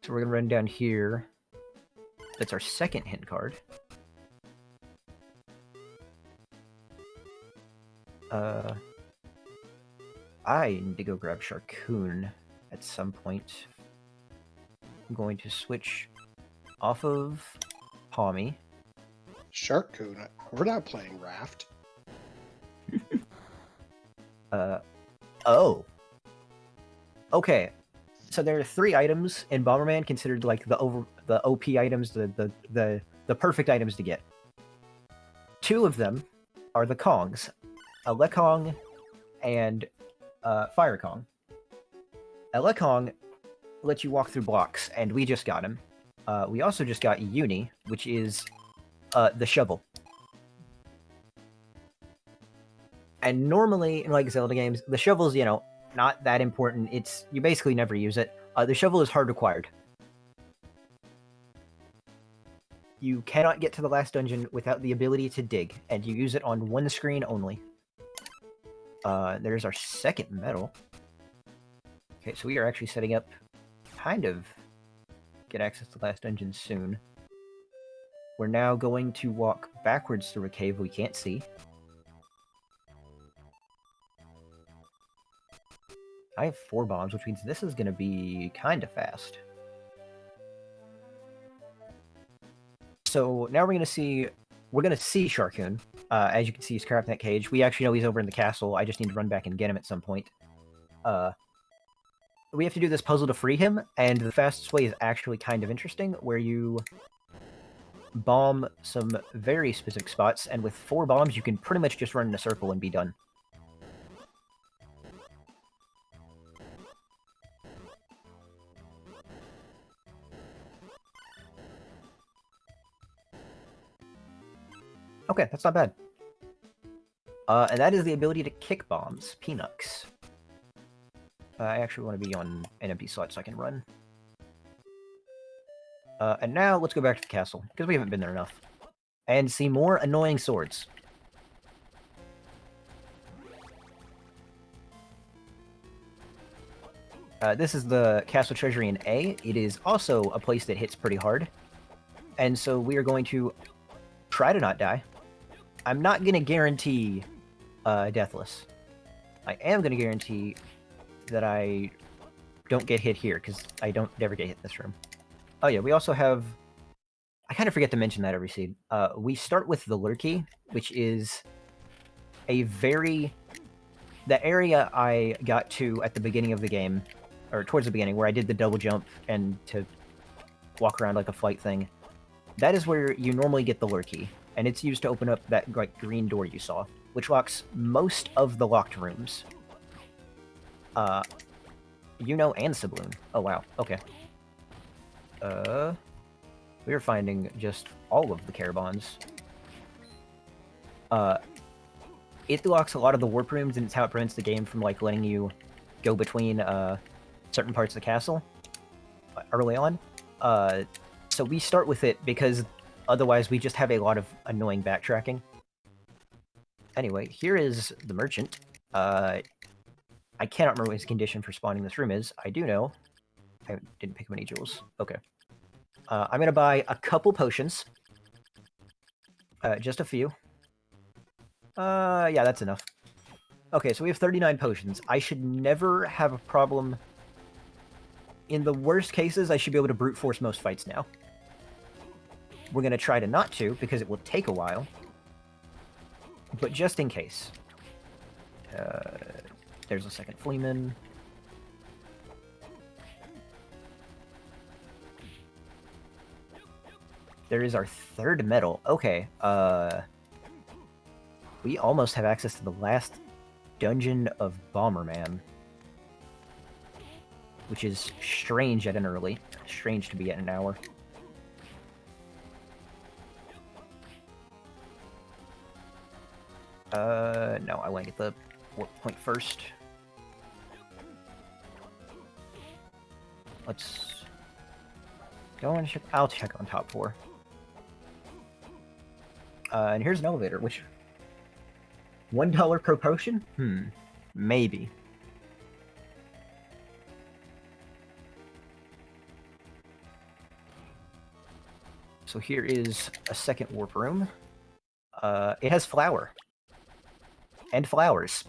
So we're going to run down here. That's our second hint card. I need to go grab Sharkoon at some point. I'm going to switch off of Palmy. Sharkoon. We're not playing Raft. Oh. Okay. So there are 3 items in Bomberman considered like the OP items, the perfect items to get. 2 of them are the Kongs, a Lekong and Fire Kong. A Lekong lets you walk through blocks, and we just got him. We also just got Uni, which is the shovel. And normally in like Zelda games, the shovel's, you know, not that important. You basically never use it. The shovel is hard required. You cannot get to the last dungeon without the ability to dig, and you use it on one screen only. There's our second medal. Okay, so we are actually setting up kind of get access to the last dungeon soon. We're now going to walk backwards through a cave we can't see. I have 4 bombs, which means this is going to be kind of fast. So now we're going to see Sharkoon. As you can see, he's trapped in that cage. We actually know he's over in the castle. I just need to run back and get him at some point. We have to do this puzzle to free him, and the fastest way is actually kind of interesting, where you bomb some very specific spots, and with 4 bombs, you can pretty much just run in a circle and be done. Okay, that's not bad. And that is the ability to kick bombs, Peanuts. I actually want to be on an empty slot so I can run. And now let's go back to the castle, because we haven't been there enough. And see more annoying swords. This is the Castle Treasury in A. It is also a place that hits pretty hard. And so we are going to try to not die. I'm not going to guarantee Deathless. I am going to guarantee that I don't get hit here, because I don't ever get hit in this room. Oh yeah, we also have... I kind of forget to mention that every seed. We start with the Lurkey, which is a very... The area I got to at the beginning of the game, or towards the beginning, where I did the double jump and to walk around like a flight thing, that is where you normally get the Lurkey, and it's used to open up that like green door you saw, which locks most of the locked rooms. You know, and Sibloon. Oh wow, okay. We are finding just all of the Carabons. It locks a lot of the warp rooms, and it's how it prevents the game from like letting you go between certain parts of the castle early on. So we start with it because otherwise we just have a lot of annoying backtracking. Anyway, here is the merchant. I cannot remember what his condition for spawning this room is. I do know. I didn't pick up any jewels. Okay. I'm going to buy a couple potions. Just a few. Yeah, that's enough. Okay, so we have 39 potions. I should never have a problem. In the worst cases, I should be able to brute force most fights now. We're going to try to not to, because it will take a while. But just in case. There's a second Fleeman. There is our third medal. Okay, we almost have access to the last dungeon of Bomberman. Which is strange at an early. Strange to be at an hour. No, I want to get the warp point first. Let's go and check. I'll check on top 4. And here's an elevator, which $1 per potion? Maybe. So here is a second warp room. It has flour. And flowers.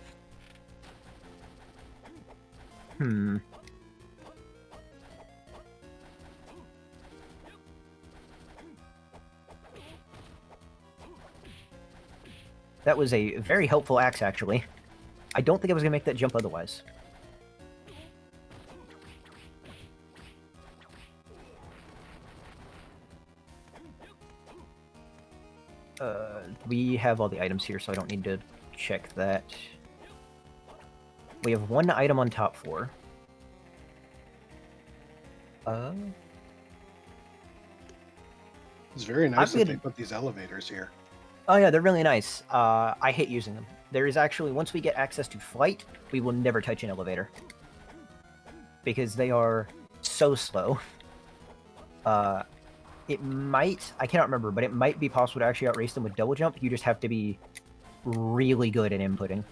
That was a very helpful axe, actually. I don't think I was going to make that jump otherwise. We have all the items here, so I don't need to check that. We have 1 item on top 4. It's very nice that they put these elevators here. Oh yeah, they're really nice. I hate using them. There is actually, once we get access to flight, we will never touch an elevator. Because they are so slow. It might, I cannot remember, but it might be possible to actually outrace them with double jump. You just have to be really good at inputting.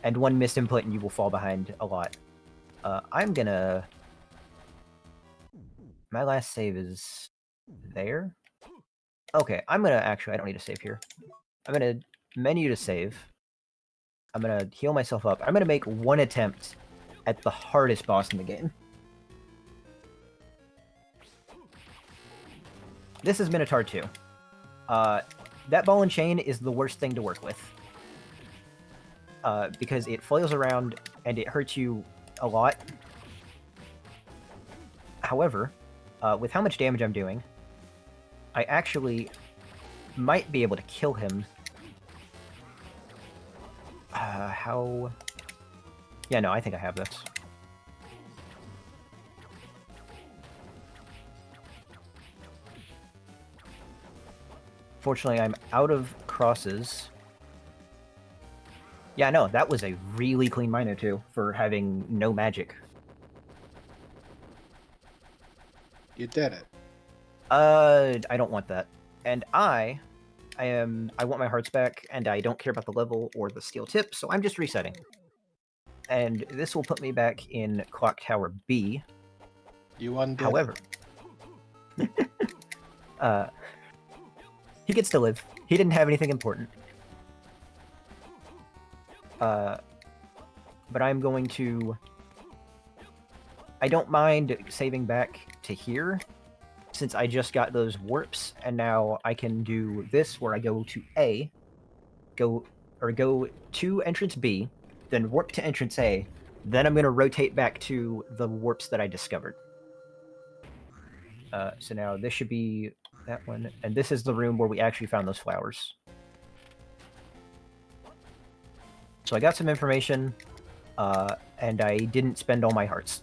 And one missed input and you will fall behind a lot. I'm gonna... My last save is there? Okay, I'm gonna actually, I don't need to save here. I'm gonna menu to save. I'm gonna heal myself up. I'm gonna make 1 attempt at the hardest boss in the game. This is Minotaur 2. That ball and chain is the worst thing to work with. Because it flails around and it hurts you a lot. However, with how much damage I'm doing, I actually might be able to kill him. How... Yeah, no, I think I have this. Fortunately, I'm out of crosses. Yeah, no, that was a really clean Mino, too, for having no magic. You did it. I don't want that. And I want my hearts back, and I don't care about the level or the skill tip, so I'm just resetting. And this will put me back in Clock Tower B. You undid However, he gets to live. He didn't have anything important. But I'm going to... I don't mind saving back to here, since I just got those warps, and now I can do this where I go to A, go to entrance B, then warp to entrance A, then I'm going to rotate back to the warps that I discovered. So now this should be that one, and this is the room where we actually found those flowers. So I got some information, and I didn't spend all my hearts.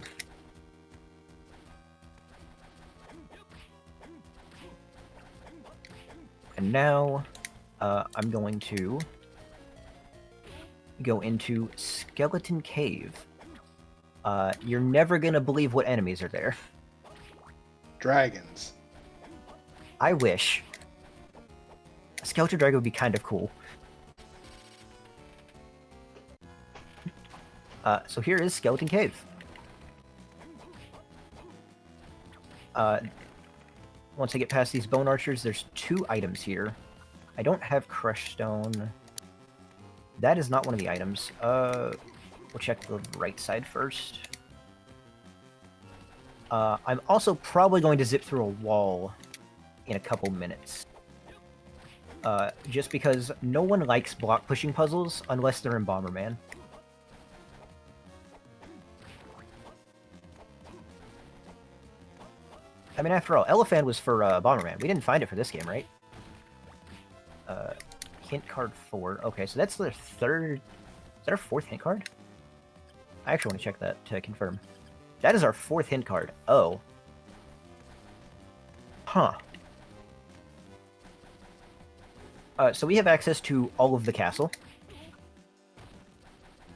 And now, I'm going to go into Skeleton Cave. You're never gonna believe what enemies are there. Dragons. I wish. A Skeleton Dragon would be kind of cool. So here is Skeleton Cave. Once I get past these bone archers, there's 2 items here. I don't have crushed stone. That is not one of the items. We'll check the right side first. I'm also probably going to zip through a wall in a couple minutes. Just because no one likes block pushing puzzles unless they're in Bomberman. I mean, after all, Elephant was for Bomberman. We didn't find it for this game, right? Hint card 4. Okay, so that's the third... Is that our 4th hint card? I actually want to check that to confirm. That is our 4th hint card. Oh. Huh. So we have access to all of the castle.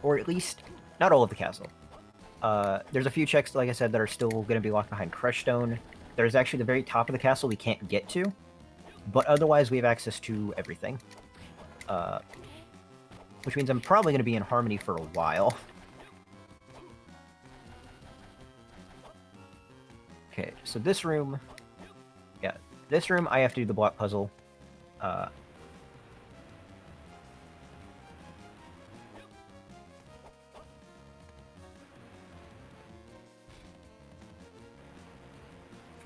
Or at least, not all of the castle. There's a few checks, like I said, that are still going to be locked behind Crush Stone. There's actually the very top of the castle we can't get to. But otherwise, we have access to everything. Which means I'm probably going to be in Harmony for a while. Okay, so this room... Yeah, this room, I have to do the block puzzle.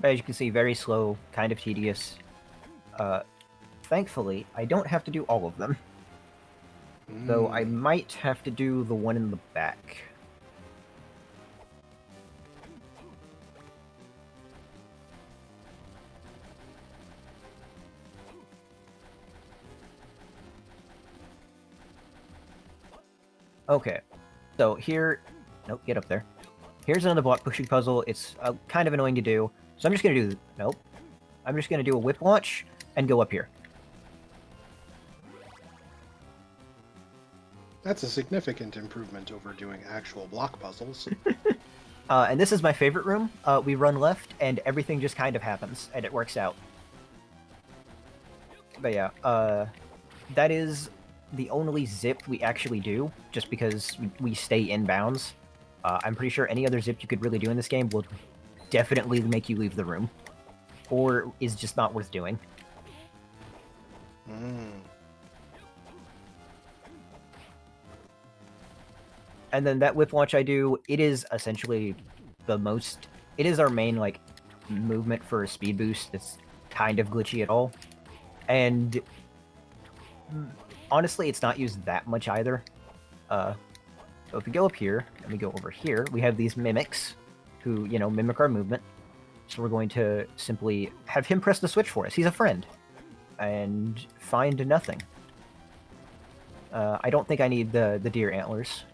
As you can see, very slow, kind of tedious. Thankfully, I don't have to do all of them. Though I might have to do the one in the back. Okay, so here... Nope, get up there. Here's another block pushing puzzle. It's kind of annoying to do. So I'm just going to do... Nope. I'm just going to do a whip launch and go up here. That's a significant improvement over doing actual block puzzles. And this is my favorite room. We run left, and everything just kind of happens, and it works out. But yeah, that is the only zip we actually do, just because we stay in bounds. I'm pretty sure any other zip you could really do in this game will definitely make you leave the room. Or is just not worth doing. And then that whip launch I do, it is essentially the most... It is our main, like, movement for a speed boost that's kind of glitchy at all. And honestly, it's not used that much either. So if we go up here, and we go over here, we have these mimics who, you know, mimic our movement. So we're going to simply have him press the switch for us. He's a friend. And find nothing. I don't think I need the deer antlers.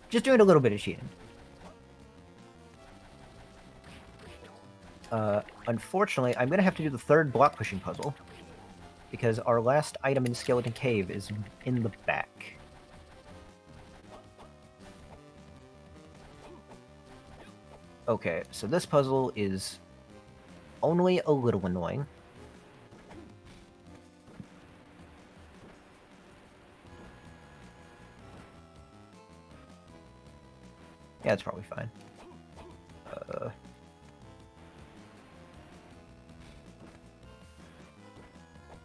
Just doing a little bit of cheating. Unfortunately, I'm going to have to do the third block pushing puzzle. Because our last item in Skeleton Cave is in the back. Okay, so this puzzle is only a little annoying. Yeah, it's probably fine.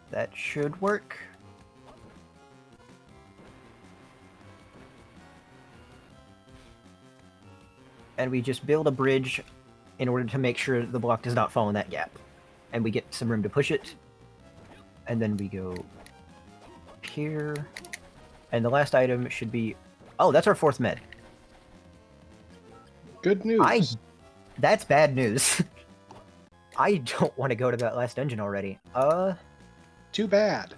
That should work. And we just build a bridge in order to make sure the block does not fall in that gap. And we get some room to push it. And then we go here. And the last item should be... Oh, that's our 4th med. Good news. That's bad news. I don't want to go to that last dungeon already. Too bad.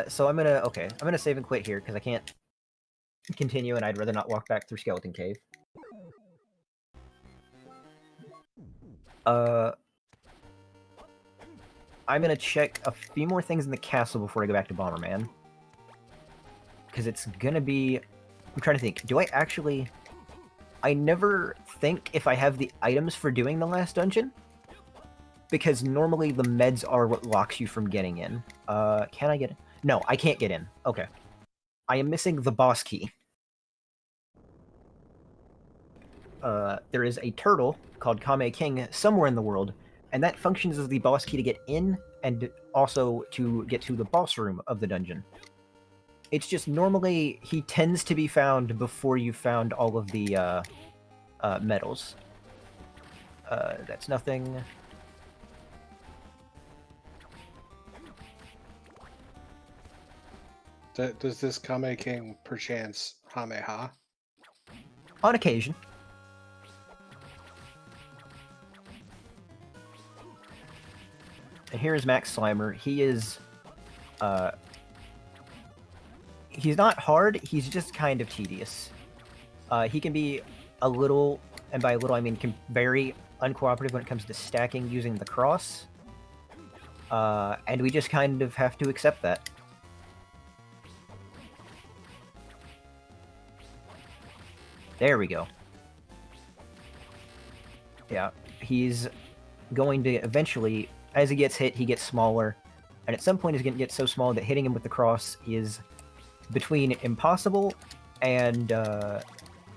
So I'm gonna save and quit here, because I can't continue, and I'd rather not walk back through Skeleton Cave. I'm gonna check a few more things in the castle before I go back to Bomberman. Because it's gonna be... I'm trying to think. Do I actually... I never think if I have the items for doing the last dungeon. Because normally the meds are what locks you from getting in. Can I get in? No, I can't get in. Okay. I am missing the boss key. There is a turtle called Kame King somewhere in the world, and that functions as the boss key to get in, and also to get to the boss room of the dungeon. It's just normally he tends to be found before you've found all of the medals. That's nothing. Does this Kame King perchance Hameha? On occasion. And here's Max Slimer. He is, he's not hard, he's just kind of tedious. He can be a little, and by a little I mean very uncooperative when it comes to stacking using the cross. And we just kind of have to accept that. There we go. Yeah, he's going to eventually, as he gets hit, he gets smaller. And at some point he's going to get so small that hitting him with the cross is between impossible and, yeah,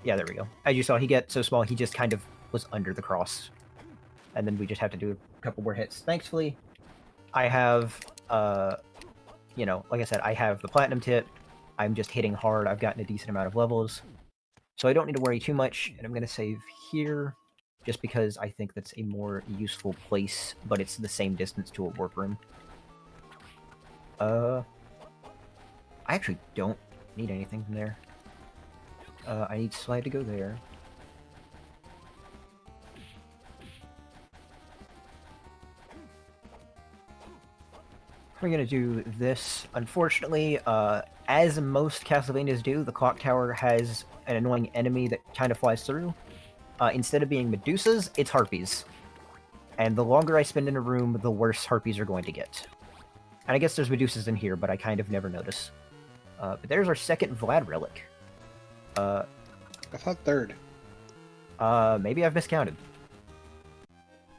there we go. As you saw, he gets so small, he just kind of was under the cross. And then we just have to do a couple more hits. Thankfully, I have, you know, like I said, I have the platinum tip. I'm just hitting hard. I've gotten a decent amount of levels. So I don't need to worry too much, and I'm going to save here, just because I think that's a more useful place, but it's the same distance to a warp room. I actually don't need anything from there. I need slide to go there. We're gonna do this. Unfortunately, as most Castlevanias do, the clock tower has an annoying enemy that kind of flies through. Instead of being Medusas, it's Harpies. And the longer I spend in a room, the worse Harpies are going to get. And I guess there's Medusas in here, but I kind of never notice. But there's our second Vlad relic. I thought third. Maybe I've miscounted.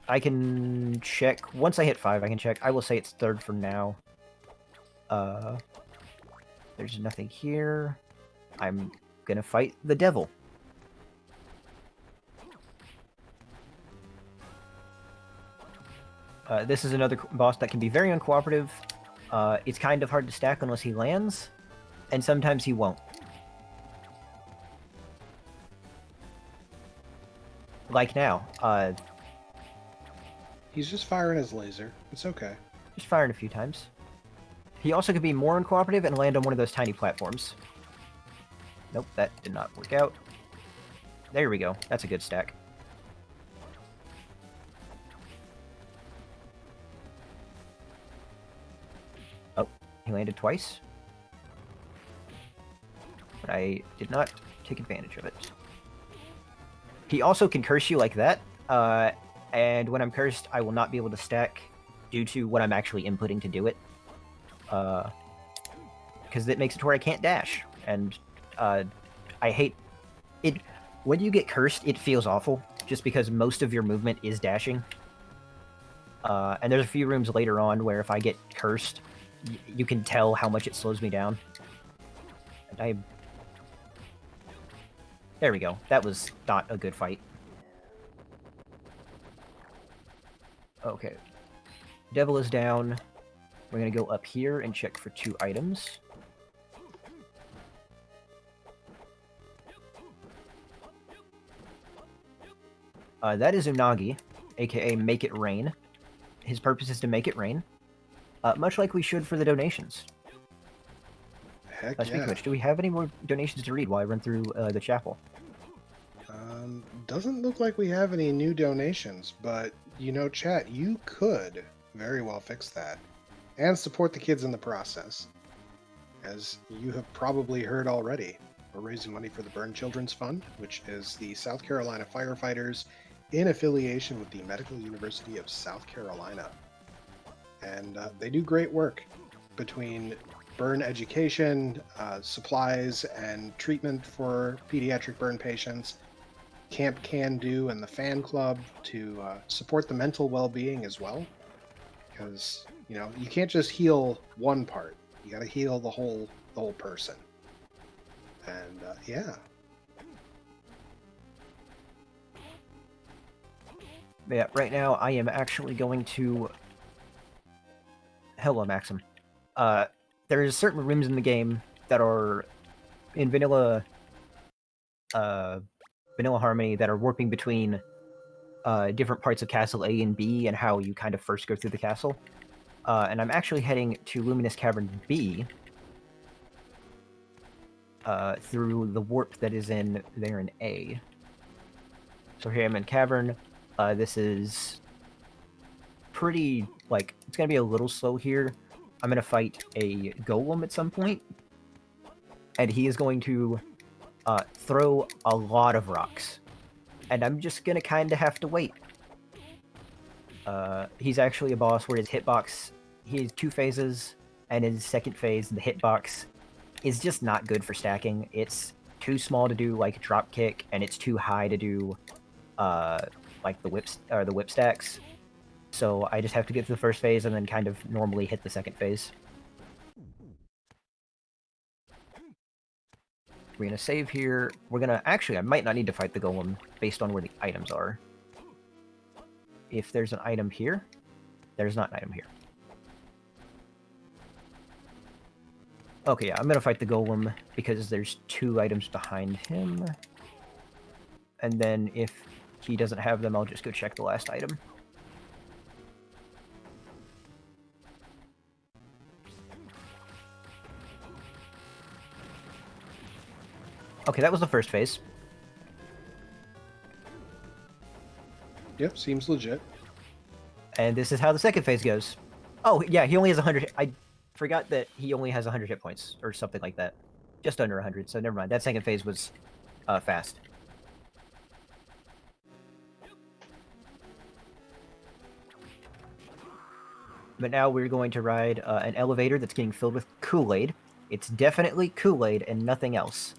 I can check. Once I hit 5, I can check. I will say it's third for now. There's nothing here. I'm gonna fight the devil. This is another boss that can be very uncooperative. It's kind of hard to stack unless he lands, and sometimes he won't. Like now. He's just firing his laser. It's okay. Just firing a few times. He also could be more uncooperative and land on one of those tiny platforms. Nope, that did not work out. There we go. That's a good stack. Oh, he landed twice. But I did not take advantage of it. He also can curse you like that, and when I'm cursed, I will not be able to stack due to what I'm actually inputting to do it. Because it makes it to where I can't dash, and I hate it. When you get cursed, it feels awful, just because most of your movement is dashing. And there's a few rooms later on where if I get cursed, you can tell how much it slows me down. And there we go. That was not a good fight. Okay. Devil is down. We're gonna go up here and check for 2 items. That is Unagi, aka Make It Rain. His purpose is to make it rain. Much like we should for the donations. Heck Speaking yeah. of which, do we have any more donations to read while I run through the chapel? Doesn't look like we have any new donations, but you know, chat, you could very well fix that and support the kids in the process. As you have probably heard already, we're raising money for the Burn Children's Fund, which is the South Carolina firefighters in affiliation with the Medical University of South Carolina. And they do great work between burn education, supplies, and treatment for pediatric burn patients. Camp Can Do and the fan club to support the mental well-being as well, because you know you can't just heal one part; you got to heal the whole person. And yeah, Right now I am actually going to. Hello, Maxim. There's certain rooms in the game that are in vanilla Harmony that are warping between different parts of Castle A and B and how you kind of first go through the castle. And I'm actually heading to Luminous Cavern B through the warp that is in there in A. So here I'm in Cavern. This is pretty, like, it's going to be a little slow here. I'm going to fight a golem at some point, and he is going to throw a lot of rocks. And I'm just going to kind of have to wait. He's actually a boss where his hitbox, he has 2 phases, and his second phase, the hitbox, is just not good for stacking. It's too small to do like drop kick, and it's too high to do like the whip stacks. So I just have to get through the first phase and then kind of normally hit the second phase. We're gonna save here. We're gonna actually, I might not need to fight the golem based on where the items are. If there's an item here, there's not an item here. Okay, yeah, I'm gonna fight the golem because there's 2 items behind him. And then if he doesn't have them, I'll just go check the last item. Okay, that was the first phase. Yep, seems legit. And this is how the second phase goes. Oh, yeah, he only has 100... I forgot that he only has 100 hit points, or something like that. Just under 100, so never mind. That second phase was fast. But now we're going to ride an elevator that's getting filled with Kool-Aid. It's definitely Kool-Aid and nothing else.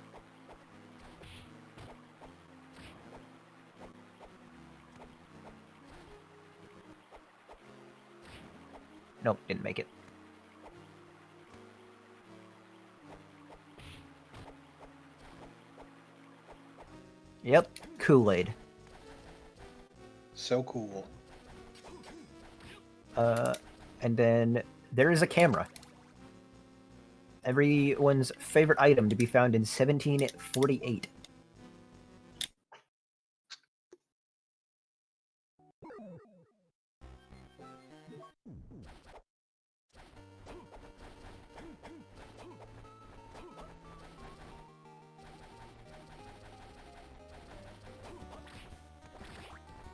Nope, didn't make it. Yep, Kool-Aid. So cool. And then there is a camera. Everyone's favorite item to be found in 1748.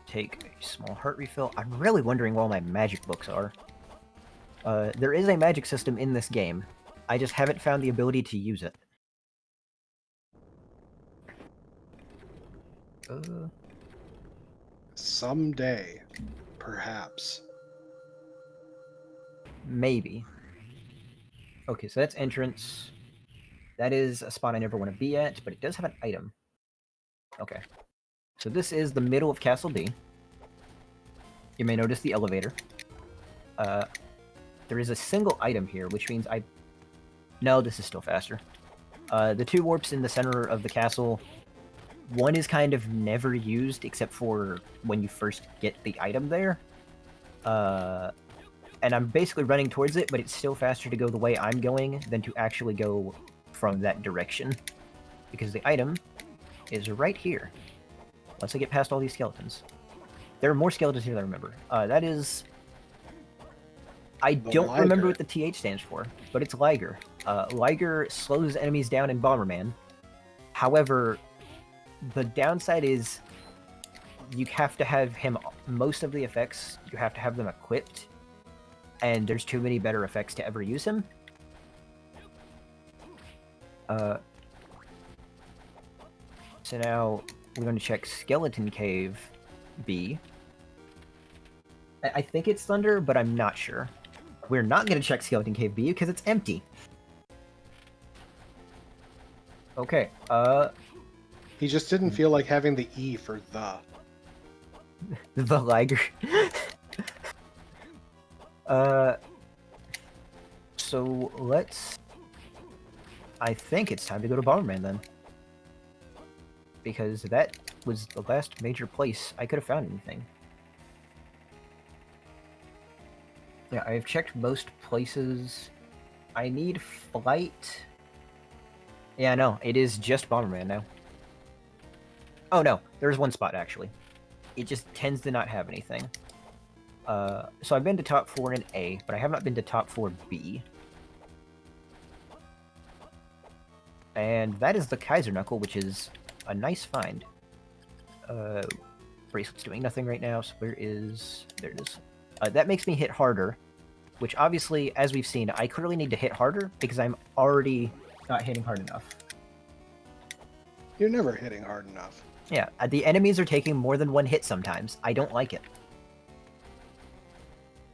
Take a small heart refill. I'm really wondering where all my magic books are. There is a magic system in this game. I just haven't found the ability to use it. Someday, perhaps. Maybe. Okay, so that's entrance. That is a spot I never want to be at, but it does have an item. Okay. So this is the middle of Castle D. You may notice the elevator. There is a single item here, which means I... No, this is still faster. The 2 warps in the center of the castle, one is kind of never used except for when you first get the item there. And I'm basically running towards it, but it's still faster to go the way I'm going than to actually go from that direction. Because the item is right here. Once I get past all these skeletons. There are more skeletons here than I remember. That is... I don't remember what the TH stands for, but it's Liger. Liger slows enemies down in Bomberman. However, the downside is you have to have him... Most of the effects, you have to have them equipped. And there's too many better effects to ever use him. So now we're going to check Skeleton Cave B. I think it's Thunder, but I'm not sure. We're not going to check Skeleton Cave B because it's empty. Okay, He just didn't feel like having the E for the. The Liger. So let's... I think it's time to go to Bomberman then. Because that was the last major place I could have found anything. Yeah, I've checked most places. I need flight. Yeah, no, it is just Bomberman now. Oh no, there's one spot actually. It just tends to not have anything. So I've been to top 4 in A, but I have not been to top 4 B. And that is the Kaiser Knuckle, which is a nice find. Bracelet's doing nothing right now, so where is... There it is. That makes me hit harder, which obviously, as we've seen, I clearly need to hit harder because I'm already not hitting hard enough. You're never hitting hard enough. Yeah, the enemies are taking more than one hit sometimes. I don't like it.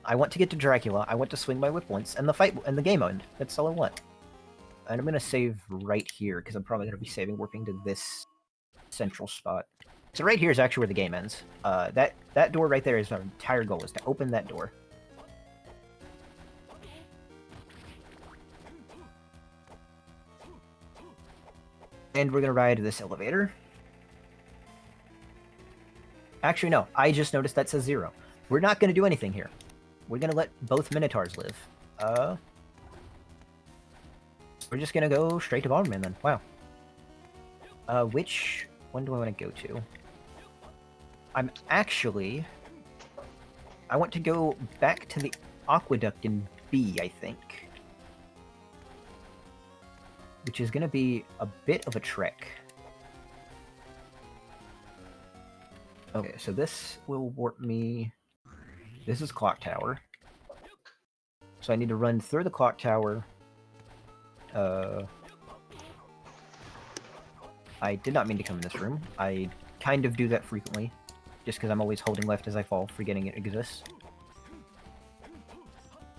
I want to get to Dracula, I want to swing my whip once, and the game end. That's all I want. And I'm going to save right here, because I'm probably going to be saving warping to this central spot. So right here is actually where the game ends. That door right there is our entire goal, is to open that door. And we're going to ride this elevator. Actually, no. I just noticed that says 0. We're not going to do anything here. We're going to let both Minotaurs live. We're just going to go straight to Bomberman then. Wow. Which one do I want to go to? I want to go back to the Aqueduct in B, I think. Which is going to be a bit of a trek. Okay, so this will warp me... This is Clock Tower. So I need to run through the Clock Tower. I did not mean to come in this room. I kind of do that frequently. Just because I'm always holding left as I fall, forgetting it exists.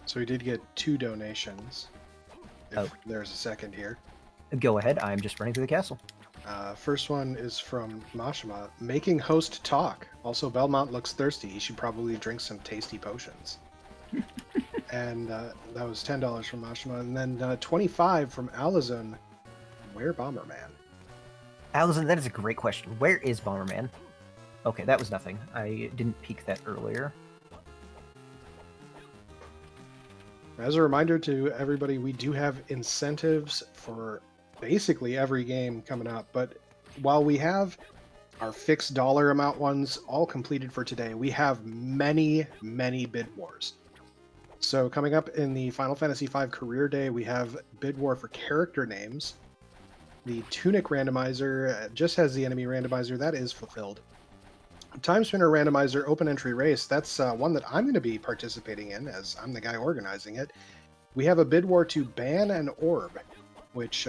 So we did get 2 donations. If there's a second here. Go ahead, I'm just running through the castle. First one is from Mashima. Making host talk. Also, Belmont looks thirsty. He should probably drink some tasty potions. And that was $10 from Mashima. And then 25 from Alizon. Where Bomberman? Alizon, that is a great question. Where is Bomberman? Okay, that was nothing. I didn't peek that earlier. As a reminder to everybody, we do have incentives for basically every game coming up, but while we have our fixed dollar amount ones all completed for today, we have many bid wars. So coming up in the Final Fantasy V Career Day, we have bid war for character names. The Tunic Randomizer just has the enemy randomizer. That is fulfilled. Time Spinner Randomizer Open Entry Race, that's one that I'm going to be participating in, as I'm the guy organizing it. We have a bid war to ban an orb, which,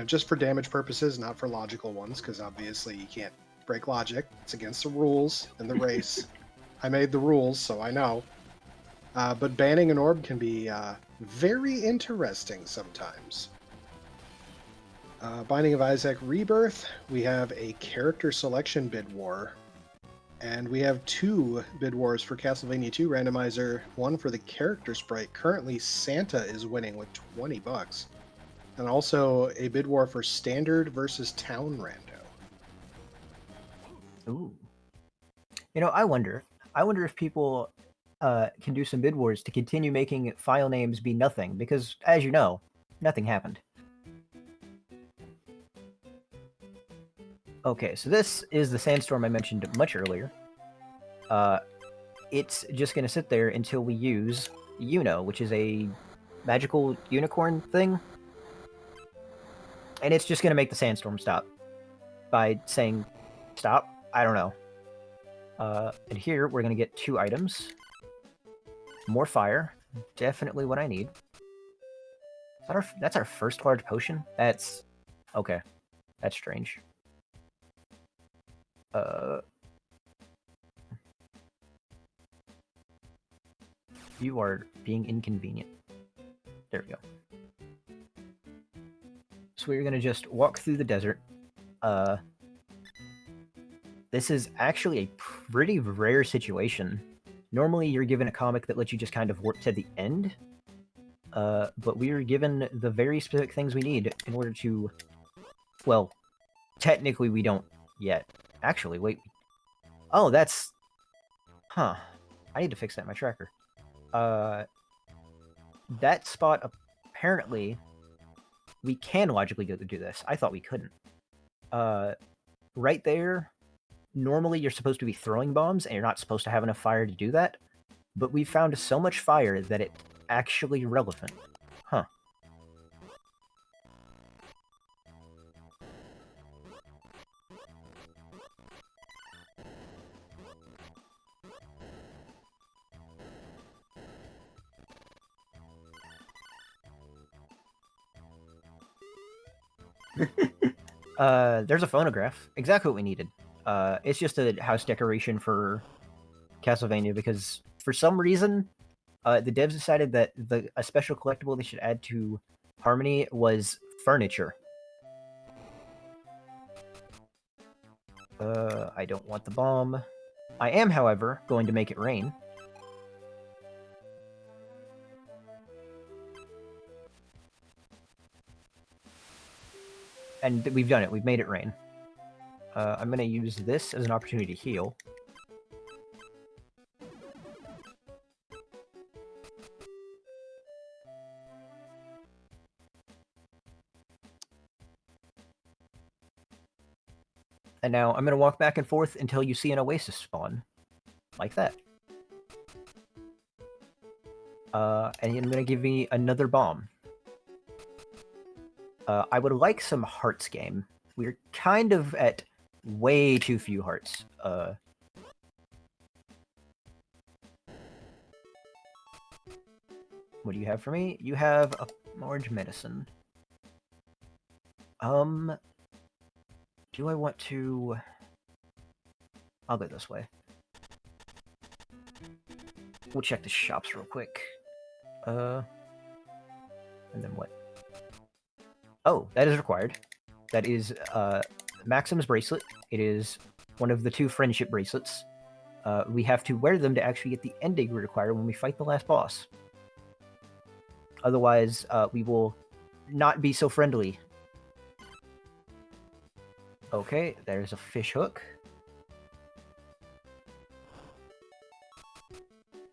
just for damage purposes, not for logical ones, because obviously you can't break logic. It's against the rules in the race. I made the rules, so I know. But banning an orb can be very interesting sometimes. Binding of Isaac Rebirth, we have a character selection bid war. And we have 2 bid wars for Castlevania 2 Randomizer, one for the character sprite. Currently, Santa is winning with $20. And also a bid war for Standard versus Town Rando. Ooh. I wonder if people can do some bid wars to continue making file names be nothing, because, as you know, nothing happened. Okay, so this is the sandstorm I mentioned much earlier. It's just going to sit there until we use Uno, which is a magical unicorn thing. And it's just going to make the sandstorm stop by saying stop. I don't know. And here we're going to get 2 items. More fire. Definitely what I need. That's our first large potion? That's... Okay. That's strange. You are being inconvenient. There we go. So we're gonna just walk through the desert. This is actually a pretty rare situation. Normally you're given a comic that lets you just kind of warp to the end. But we are given the very specific things we need in order to... Well, technically we don't yet. Actually, wait. Oh, that's... Huh. I need to fix that in my tracker. That spot, apparently, we can logically go to do this. I thought we couldn't. Right there, normally you're supposed to be throwing bombs, and you're not supposed to have enough fire to do that. But we found so much fire that it's actually relevant. Huh. There's a phonograph. Exactly what we needed. It's just a house decoration for Castlevania because for some reason, the devs decided that a special collectible they should add to Harmony was furniture. I don't want the bomb. I am, however, going to make it rain. And we've done it. We've made it rain. I'm going to use this as an opportunity to heal. And now I'm going to walk back and forth until you see an oasis spawn. Like that. And I'm going to give me another bomb. I would like some hearts game. We're kind of at way too few hearts. What do you have for me? You have a orange medicine. Do I want to... I'll go this way. We'll check the shops real quick. And then what? Oh, that is required. That is Maxim's bracelet. It is one of the 2 friendship bracelets. We have to wear them to actually get the ending we require when we fight the last boss. Otherwise, we will not be so friendly. Okay, there's a fish hook.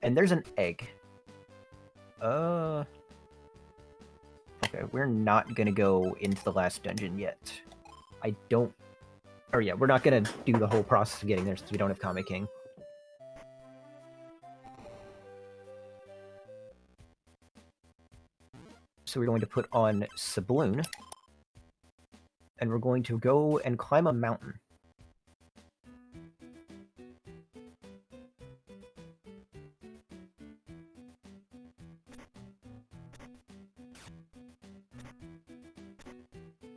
And there's an egg. Okay, we're not gonna go into the last dungeon yet. I don't... Oh yeah, we're not gonna do the whole process of getting there since we don't have Kame King. So we're going to put on Sabloon. And we're going to go and climb a mountain.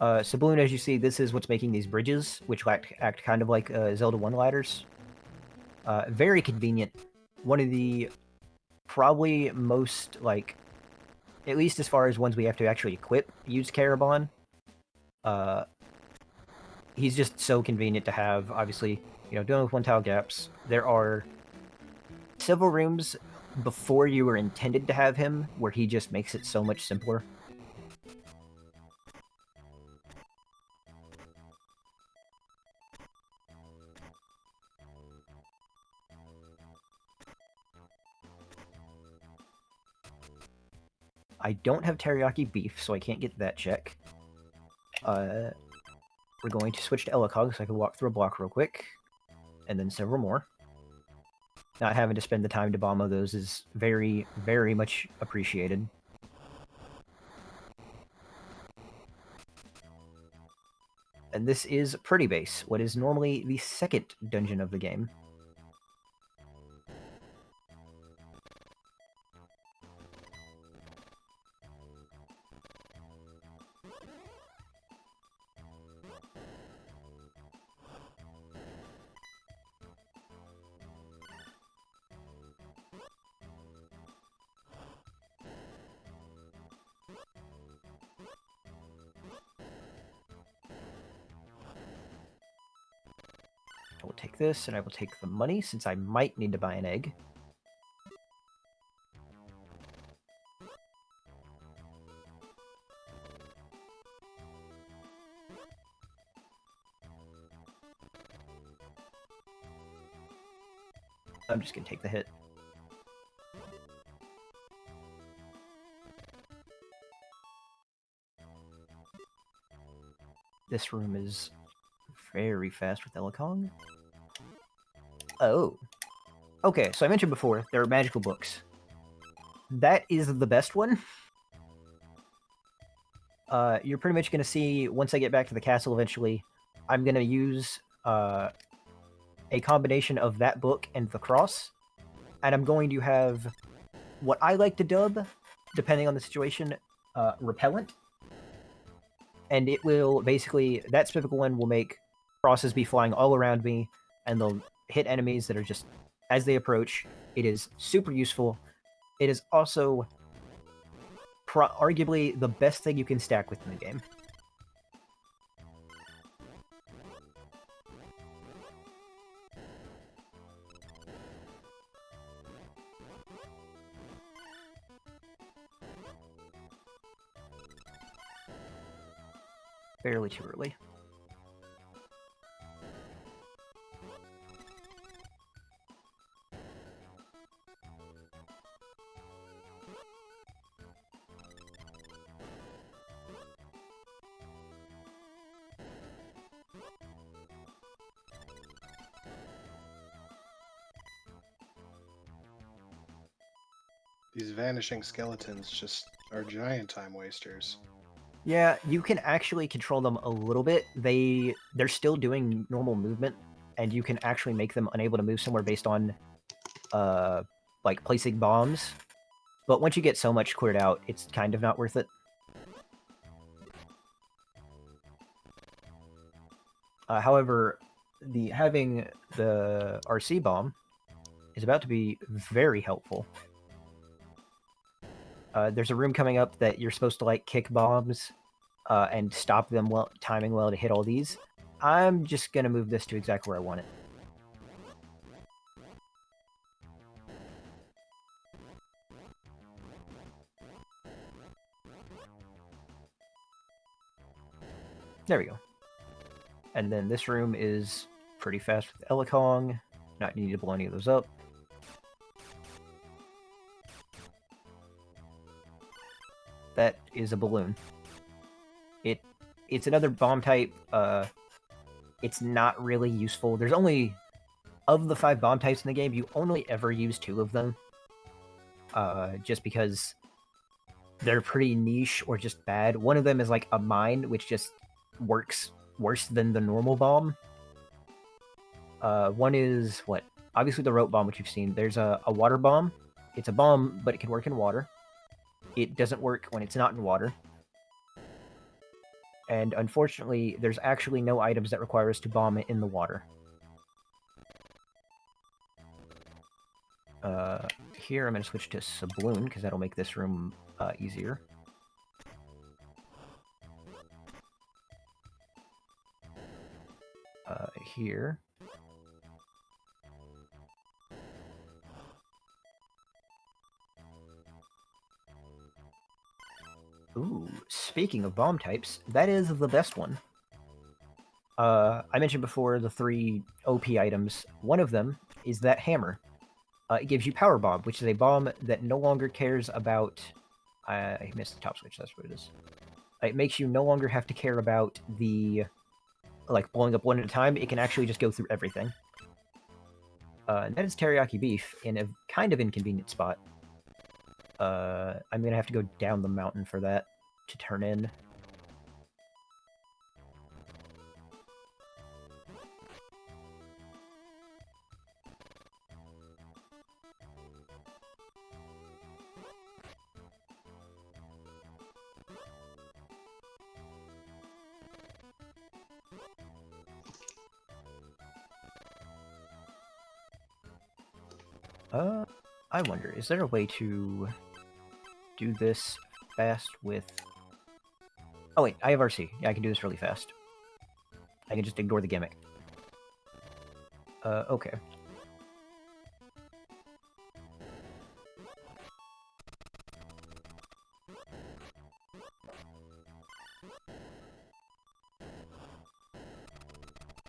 Sabloon, as you see, this is what's making these bridges, which act kind of like Zelda 1 ladders. Very convenient. One of the probably most, like, at least as far as ones we have to actually equip, use Carabon. He's just so convenient to have, obviously, you know, dealing with 1-tile gaps. There are several rooms before you were intended to have him where he just makes it so much simpler. I don't have teriyaki beef, so I can't get that check. We're going to switch to Elicog so I can walk through a block real quick. And then several more. Not having to spend the time to bomb those is very, very much appreciated. And this is Pretty Base, what is normally the second dungeon of the game. I will take this, and I will take the money, since I might need to buy an egg. I'm just gonna take the hit. This room is very fast with Elikong. Oh. Okay, so I mentioned before, there are magical books. That is the best one. You're pretty much going to see, once I get back to the castle eventually, I'm going to use a combination of that book and the cross. And I'm going to have what I like to dub, depending on the situation, repellent. and it will basically, that specific one will make crosses be flying all around me, and they'll hit enemies that are just, as they approach. It is super useful. It is also arguably the best thing you can stack within the game. Barely too early. These vanishing skeletons just are giant time wasters. Yeah, you can actually control them a little bit. They're still doing normal movement, and you can actually make them unable to move somewhere based on like placing bombs. But once you get so much cleared out, it's kind of not worth it. However, having the RC bomb is about to be very helpful. There's a room coming up that you're supposed to like kick bombs and stop them timing well to hit all these. I'm just gonna move this to exactly where I want it. There we go. And then this room is pretty fast with Elekong. Not needing to blow any of those up. That is a balloon. It's another bomb type. It's not really useful. There's only, of the 5 bomb types in the game, you only ever use 2 of them. Just because they're pretty niche or just bad. One of them is like a mine, which just works worse than the normal bomb. One is, what? Obviously the rope bomb, which you've seen. There's a water bomb. It's a bomb, but it can work in water. It doesn't work when it's not in water. And unfortunately, there's actually no items that require us to bomb it in the water. Here I'm going to switch to Subloon, because that'll make this room easier. Here. Ooh, speaking of bomb types, that is the best one. I mentioned before the 3 OP items. One of them is that hammer. It gives you Power Bomb, which is a bomb that no longer cares about... I missed the top switch, that's what it is. It makes you no longer have to care about the... like, blowing up one at a time. It can actually just go through everything. And that is teriyaki beef in a kind of inconvenient spot. I'm gonna have to go down the mountain for that to turn in. I wonder, is there a way to do this fast with... Oh wait, I have RC. Yeah, I can do this really fast. I can just ignore the gimmick. Okay.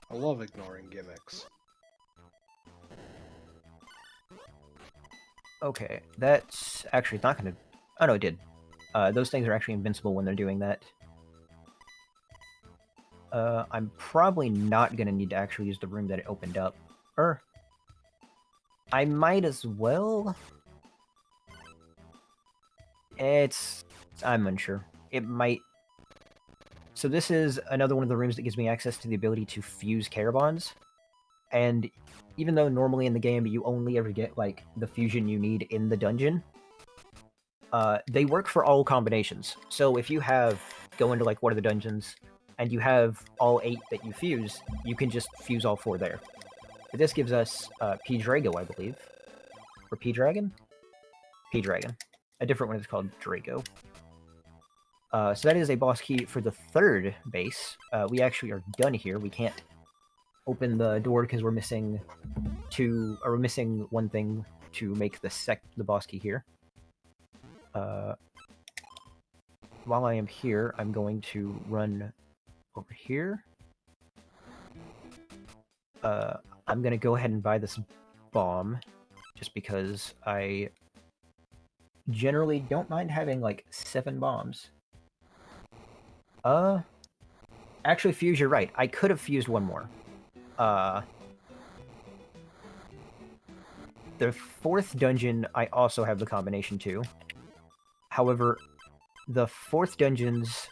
I love ignoring gimmicks. Okay, that's actually not gonna... Oh no, it did. Those things are actually invincible when they're doing that. I'm probably not gonna need to actually use the room that it opened up. I might as well... I'm unsure. It might... So this is another one of the rooms that gives me access to the ability to fuse Carabons. And even though normally in the game you only ever get, like, the fusion you need in the dungeon, they work for all combinations. So if you have go into like one of the dungeons, and you have all 8 that you fuse, you can just fuse all 4 there. But this gives us P-Drago, I believe. Or P-Dragon? P-Dragon. A different one is called Drago. So that is a boss key for the 3rd base. We actually are done here. We can't open the door because we're missing we're missing one thing to make the boss key here. While I am here, I'm going to run over here. I'm going to go ahead and buy this bomb, just because I generally don't mind having, like, 7 bombs. Actually, Fuse, you're right. I could have fused one more. The 4th dungeon, I also have the combination to. However, the 4th dungeon's,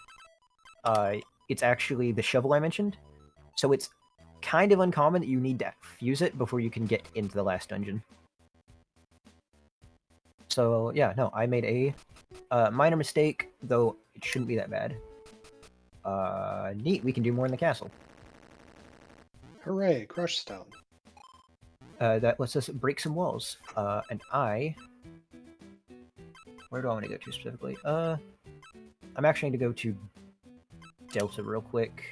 it's actually the shovel I mentioned. So it's kind of uncommon that you need to fuse it before you can get into the last dungeon. So, yeah, no, I made a minor mistake, though it shouldn't be that bad. Neat, we can do more in the castle. Hooray, crush stone. That lets us break some walls. And where do I want to go to specifically? I'm actually going to go to Delta real quick.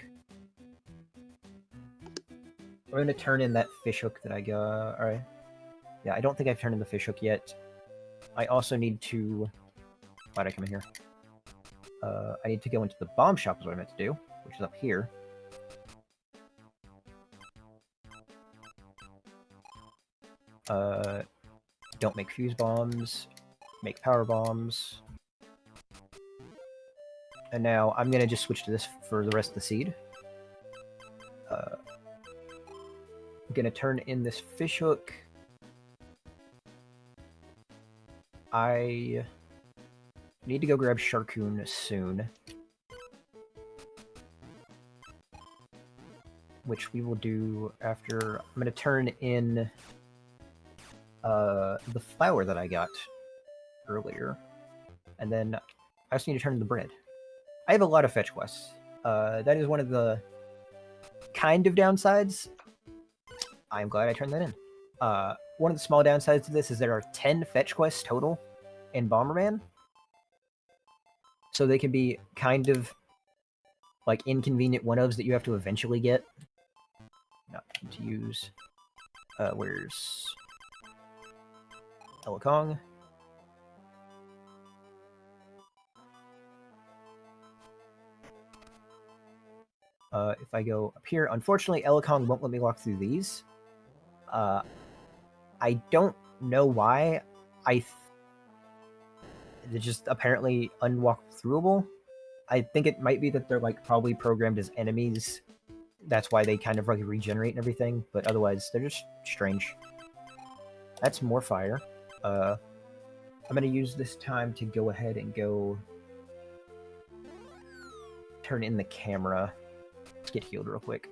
We're going to turn in that fishhook that I got. Alright. Yeah, I don't think I've turned in the fishhook yet. I also need to... Why'd I come in here? I need to go into the bomb shop is what I meant to do, which is up here. Don't make fuse bombs. Make power bombs. And now I'm going to just switch to this for the rest of the seed. I'm going to turn in this fishhook. I need to go grab Sharkoon soon. Which we will do after... I'm going to turn in the flower that I got earlier. And then I also need to turn in the bread. I have a lot of fetch quests. That is one of the kind of downsides. I'm glad I turned that in. One of the small downsides to this is there are 10 fetch quests total in Bomberman. So they can be kind of like inconvenient one-ofs that you have to eventually get. Not to use. Where's Elakong? If I go up here, unfortunately, Elakong won't let me walk through these. I don't know why. They're just apparently unwalk-throughable. I think it might be that they're like probably programmed as enemies. That's why they kind of like regenerate and everything. But otherwise, they're just strange. That's more fire. I'm gonna use this time to go ahead and go turn in the camera. Let's get healed real quick.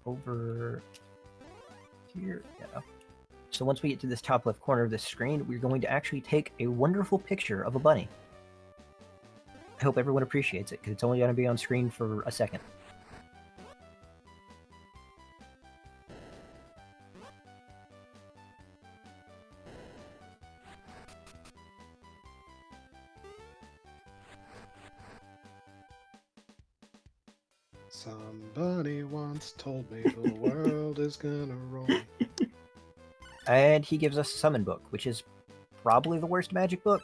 Over here, yeah. So once we get to this top left corner of the screen, we're going to actually take a wonderful picture of a bunny. I hope everyone appreciates it, because it's only going to be on screen for a second. Somebody once told me the world is gonna roll. And he gives us a summon book, which is probably the worst magic book.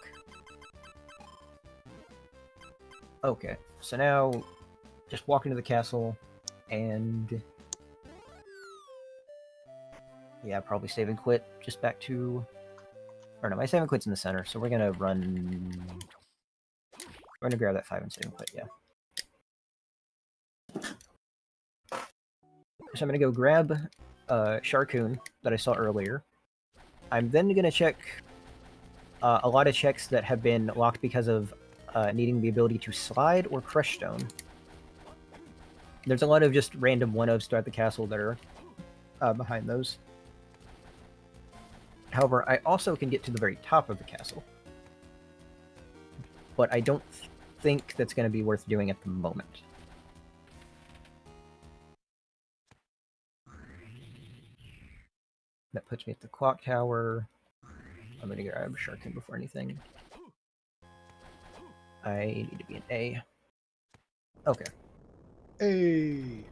Okay, so now just walk into the castle and yeah, probably save and quit just back to, or no, my save and quit's in the center, so we're gonna grab that 5 and save and quit, yeah. So I'm gonna go grab Sharkoon that I saw earlier. I'm then gonna check a lot of checks that have been locked because of needing the ability to slide or crush stone. There's a lot of just random one-ofs throughout the castle that are behind those. However, I also can get to the very top of the castle. But I don't think that's going to be worth doing at the moment. That puts me at the clock tower. I'm going to grab Sharkin before anything. I need to be an A. Okay. Hey.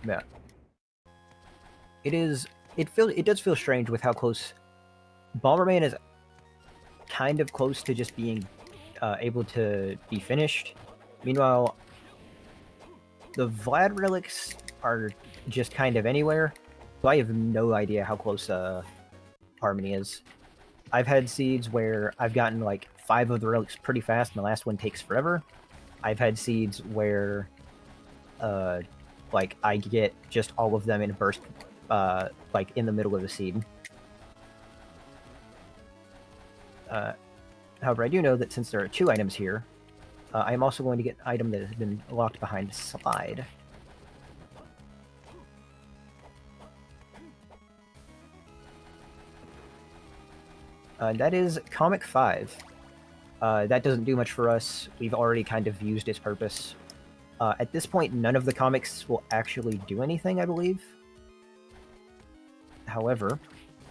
Yeah. It does feel strange with how close Bomberman is kind of close to just being able to be finished. Meanwhile, the Vlad relics are just kind of anywhere, so I have no idea how close Harmony is. I've had seeds where I've gotten like 5 of the relics pretty fast, and the last one takes forever. I've had seeds where like I get just all of them in a burst, like in the middle of the seed. However, I do know that since there are 2 items here, I am also going to get an item that has been locked behind slide. That is Comic 5. That doesn't do much for us. We've already kind of used its purpose. At this point, none of the comics will actually do anything, I believe. However,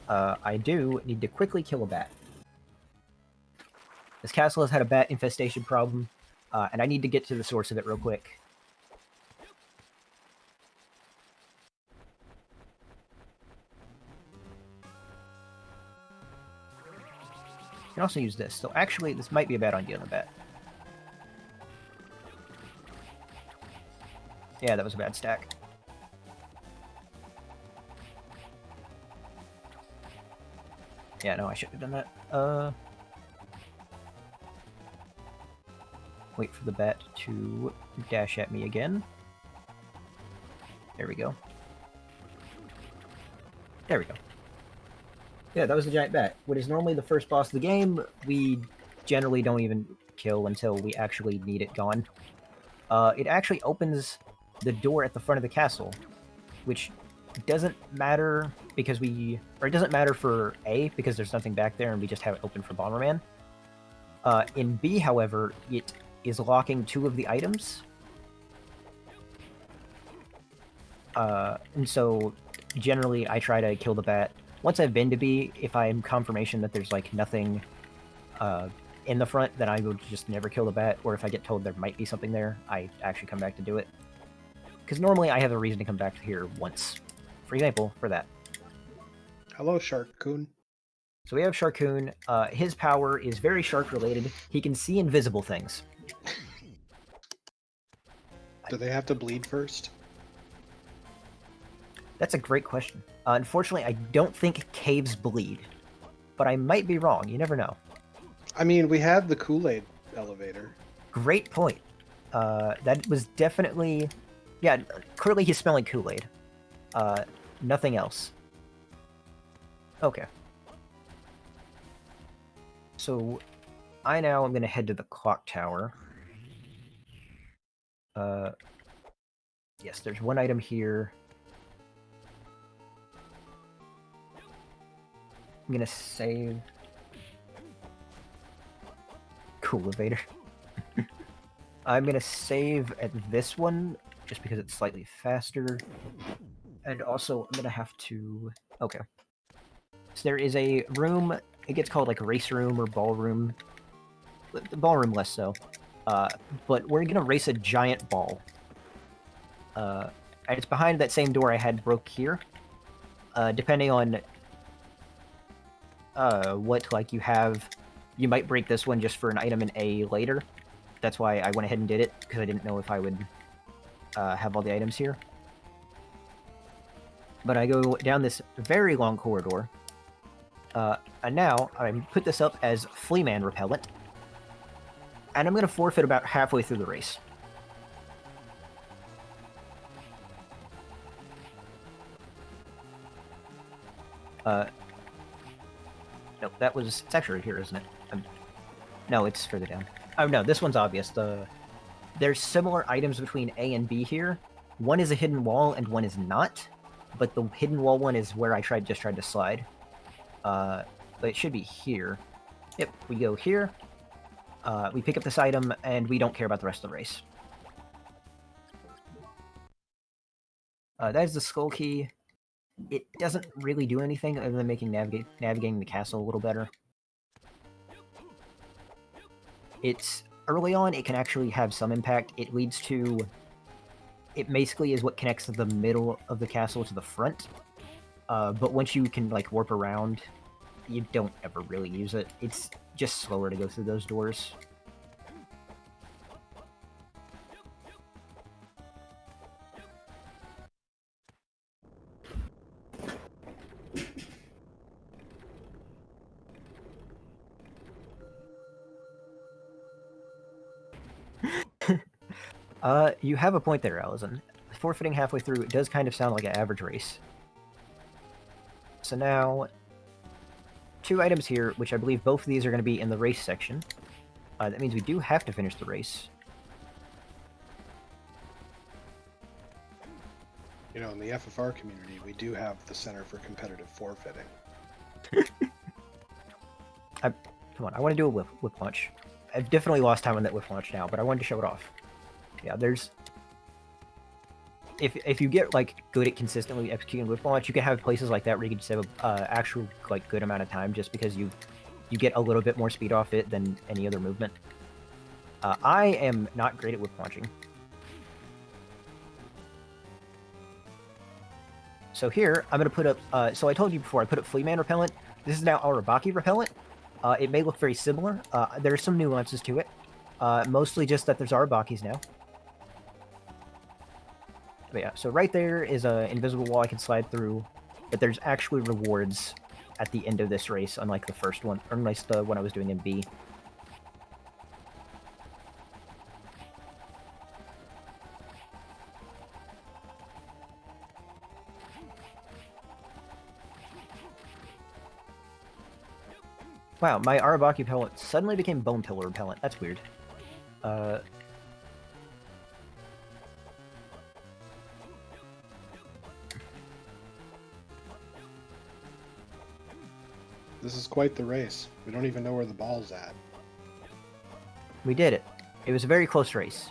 I do need to quickly kill a bat. This castle has had a bat infestation problem, and I need to get to the source of it real quick. You can also use this. So actually, this might be a bad idea on the bat. Yeah, that was a bad stack. Yeah, no, I shouldn't have done that. Wait for the bat to dash at me again. There we go. There we go. Yeah, that was the giant bat. What is normally the first boss of the game, we generally don't even kill until we actually need it gone. It actually opens the door at the front of the castle, which doesn't matter because it doesn't matter for A, because there's nothing back there and we just have it open for Bomberman. In B, however, it is locking 2 of the items. And so, generally, I try to kill the bat. Once I've been to B, if I'm confirmation that there's, like, nothing in the front, then I will just never kill the bat, or if I get told there might be something there, I actually come back to do it. Because normally I have a reason to come back here once. For example, for that. Hello, Sharkoon. So we have Sharkoon. His power is very shark-related. He can see invisible things. Do they have to bleed first? That's a great question. Unfortunately, I don't think caves bleed. But I might be wrong. You never know. I mean, we have the Kool-Aid elevator. Great point. That was definitely... Yeah, clearly he's smelling Kool-Aid. Nothing else. Okay. So, I now am going to head to the clock tower. Yes, there's one item here. I'm going to save... Cool elevator. I'm going to save at this one, just because it's slightly faster. And also, I'm going to have to... Okay. So there is a room, it gets called like race room or ballroom. The ballroom less so. But we're going to race a giant ball. And it's behind that same door I had broke here. Depending on what like you have, you might break this one just for an item in A later. That's why I went ahead and did it, because I didn't know if I would have all the items here. But I go down this very long corridor, and now I put this up as Fleaman Repellent, and I'm going to forfeit about halfway through the race. No, it's actually here, isn't it? No, it's further down. Oh no, this one's obvious. There's similar items between A and B here. One is a hidden wall and one is not, but the hidden wall one is where I just tried to slide. But it should be here. Yep, we go here. We pick up this item, and we don't care about the rest of the race. That is the skull key. It doesn't really do anything other than making navigating the castle a little better. It's early on, it can actually have some impact. It leads to... It basically is what connects the middle of the castle to the front. But once you can, like, warp around, you don't ever really use it. It's just slower to go through those doors. You have a point there, Allison. Forfeiting halfway through, it does kind of sound like an average race. So now, 2 items here, which I believe both of these are going to be in the race section. That means we do have to finish the race. You know, in the FFR community, we do have the Center for Competitive Forfeiting. Come on, I want to do a whip launch. I've definitely lost time on that whip launch now, but I wanted to show it off. Yeah, there's... If you get, like, good at consistently executing whip launch, you can have places like that where you can save a actual, like, good amount of time just because you get a little bit more speed off it than any other movement. I am not great at whip launching. So here, I'm going to put up... so I told you before, I put up Fleaman Repellent. This is now Arabaki Repellent. It may look very similar. There are some nuances to it. Mostly just that there's Arabakis now. But yeah, so right there is an invisible wall I can slide through, but there's actually rewards at the end of this race, unlike the first one, or unlike the one I was doing in B. Wow, my Arabaki repellent suddenly became Bone Pillar repellent. That's weird. This is quite the race. We don't even know where the ball's at. We did it. It was a very close race.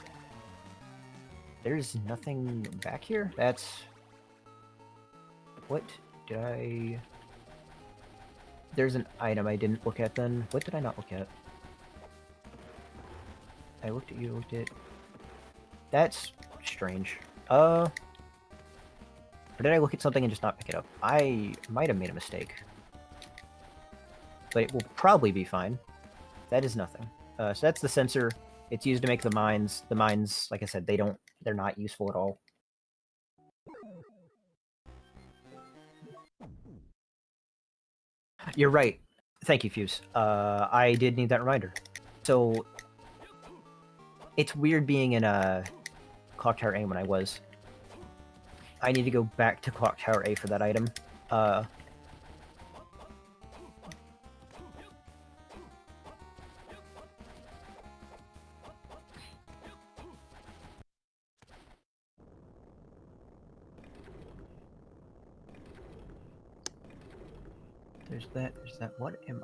There's nothing back here? That's... What did I... There's an item I didn't look at then. What did I not look at? I looked at you, looked at... That's strange. Or did I look at something and just not pick it up? I might have made a mistake. But it will probably be fine. That is nothing. So that's the sensor. It's used to make the mines. The mines, like I said, they're not useful at all. You're right. Thank you, Fuse. I did need that reminder. So, it's weird being in Clock Tower A when I was. I need to go back to Clock Tower A for that item. There's that. What am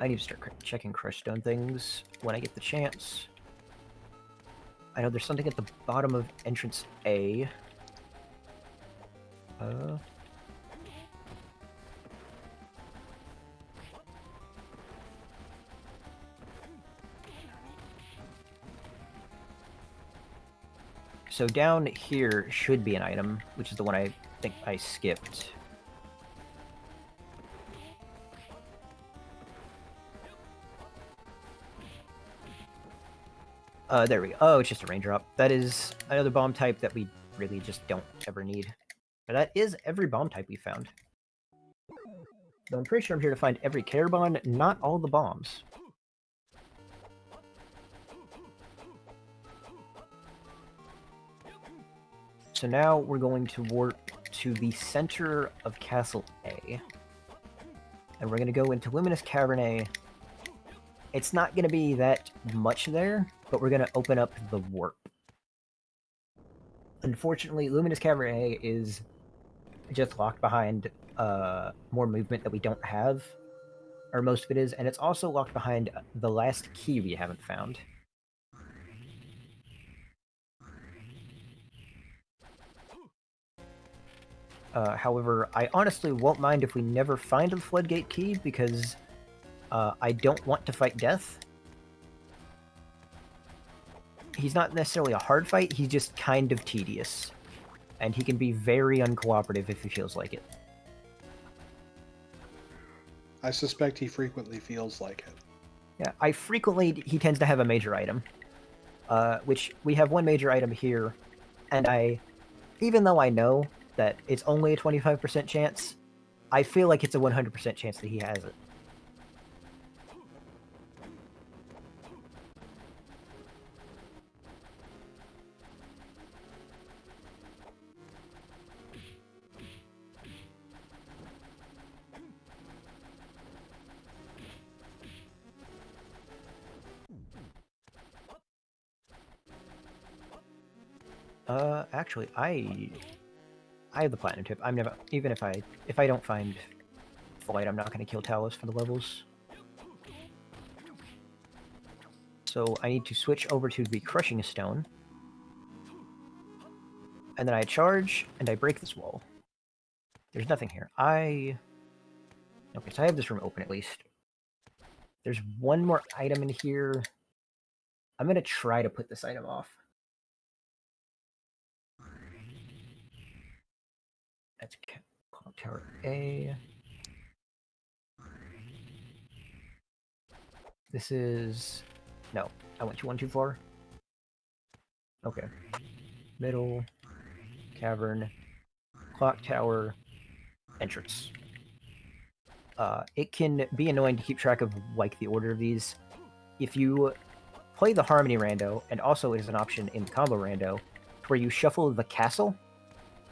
I need to start checking Crush Stone things when I get the chance. I know there's something at the bottom of entrance A. So down here should be an item, which is the one I think I skipped. There we go. Oh, it's just a raindrop. That is another bomb type that we really just don't ever need. But that is every bomb type we found. Though I'm pretty sure I'm here to find every care bond, not all the bombs. So now we're going to warp to the center of Castle A. And we're going to go into Luminous Cavern A. It's not going to be that much there, but we're going to open up the warp. Unfortunately, Luminous Cavern A is just locked behind more movement that we don't have, or most of it is, and it's also locked behind the last key we haven't found. However, I honestly won't mind if we never find the Floodgate key, because I don't want to fight Death. He's not necessarily a hard fight, he's just kind of tedious. And he can be very uncooperative if he feels like it. I suspect he frequently feels like it. Yeah, he tends to have a major item. Which, we have one major item here, and even though I know that it's only a 25% chance, I feel like it's a 100% chance that he has it. Actually, I have the platinum tip. I'm never, even if I don't find Flight, I'm not going to kill Talus for the levels. So I need to switch over to the Crushing Stone. And then I charge, and I break this wall. There's nothing here. Okay, so I have this room open at least. There's one more item in here. I'm going to try to put this item off. That's Clock Tower A. This is... No, I went to 1 too far. Okay. Middle, cavern, clock tower, entrance. It can be annoying to keep track of, like, the order of these. If you play the Harmony Rando, and also is an option in Combo Rando, where you shuffle the castle,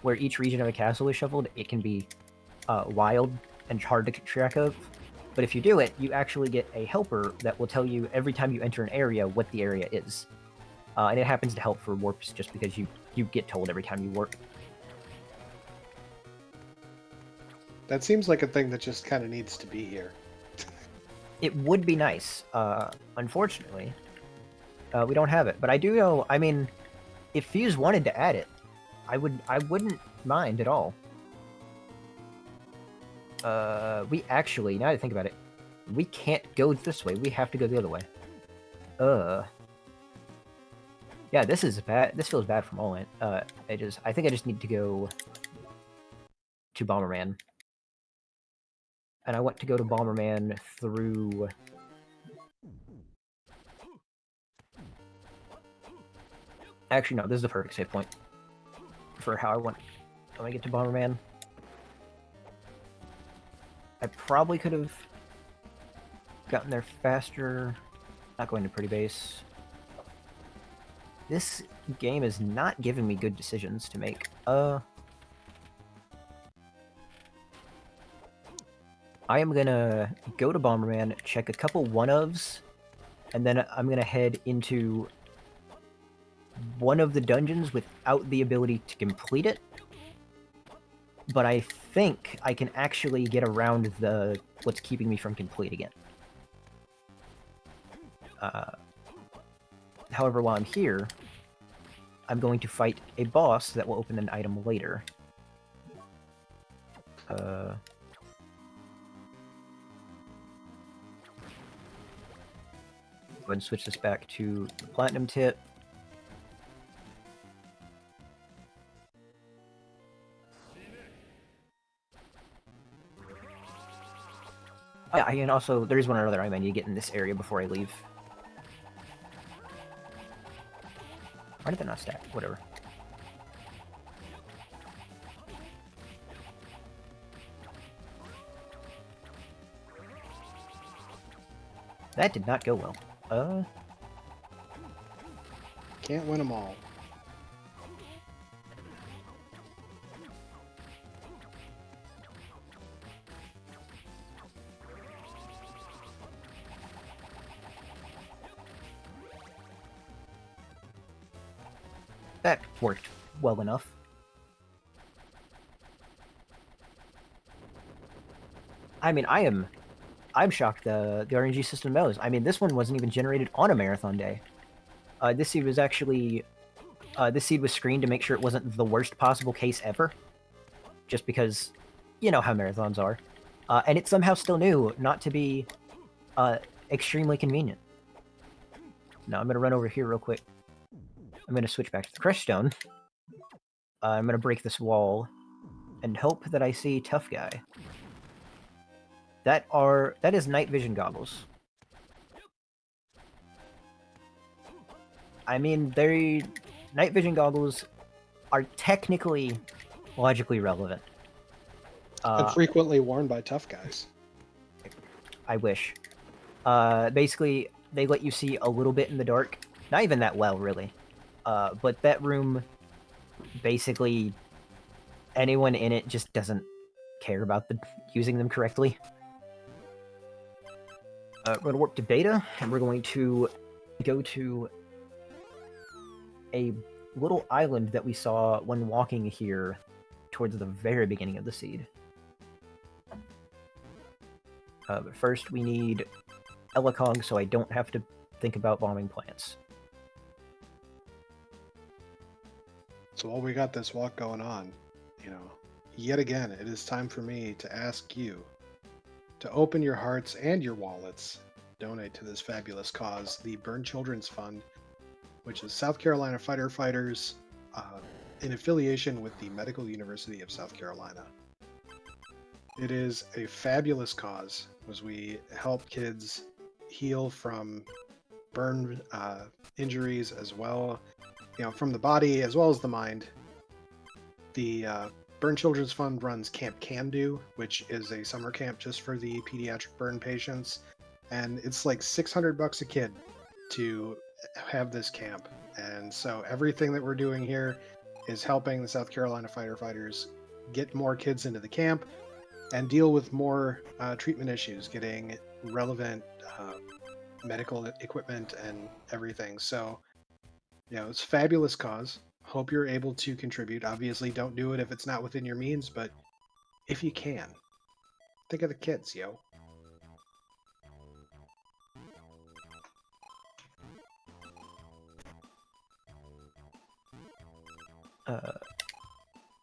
where each region of a castle is shuffled, it can be wild and hard to keep track of. But if you do it, you actually get a helper that will tell you every time you enter an area what the area is. And it happens to help for warps just because you get told every time you warp. That seems like a thing that just kind of needs to be here. It would be nice. Unfortunately, we don't have it. But I do know, I mean, if Fuse wanted to add it, I wouldn't mind at all. We actually, now that I think about it, we can't go this way. We have to go the other way. Yeah, this is bad. This feels bad from all in. I think I just need to go to Bomberman. And I want to go to Bomberman through... Actually, no, this is the perfect save point for how I want to get to Bomberman. I probably could have gotten there faster. Not going to Pretty Base. This game is not giving me good decisions to make. I am gonna go to Bomberman, check a couple one-ofs, and then I'm gonna head into one of the dungeons without the ability to complete it. But I think I can actually get around what's keeping me from completing it. However, while I'm here, I'm going to fight a boss that will open an item later. Go ahead and switch this back to the Platinum Tip. And also, there is one other item I need to get in this area before I leave. Why did that not stack? Whatever. That did not go well. Can't win them all. That worked well enough. I mean, I'm shocked the RNG system knows. I mean, this one wasn't even generated on a marathon day. This seed was actually, this seed was screened to make sure it wasn't the worst possible case ever. Just because, you know how marathons are. And it somehow still knew not to be extremely convenient. Now I'm going to run over here real quick. I'm going to switch back to the crush stone. I'm going to break this wall and hope that I see Tough Guy. That is night vision goggles. I mean, night vision goggles are technically logically relevant. And frequently worn by tough guys. I wish. Basically, they let you see a little bit in the dark. Not even that well, really. But that room, basically, anyone in it just doesn't care about using them correctly. We're going to warp to beta, and we're going to go to a little island that we saw when walking here towards the very beginning of the seed. But first, we need Elekong so I don't have to think about bombing plants. So while we got this walk going on, you know, yet again, it is time for me to ask you to open your hearts and your wallets, donate to this fabulous cause, the Burn Children's Fund, which is South Carolina fighter fighters in affiliation with the Medical University of South Carolina. It is a fabulous cause as we help kids heal from burn injuries as well, you know, from the body as well as the mind. The Burn Children's Fund runs Camp Can Do, which is a summer camp just for the pediatric burn patients, and it's like $600 a kid to have this camp. And so everything that we're doing here is helping the South Carolina fighter fighters get more kids into the camp and deal with more treatment issues, getting relevant medical equipment and everything. So, you know, it's a fabulous cause. Hope you're able to contribute. Obviously, don't do it if it's not within your means, but if you can, think of the kids, yo.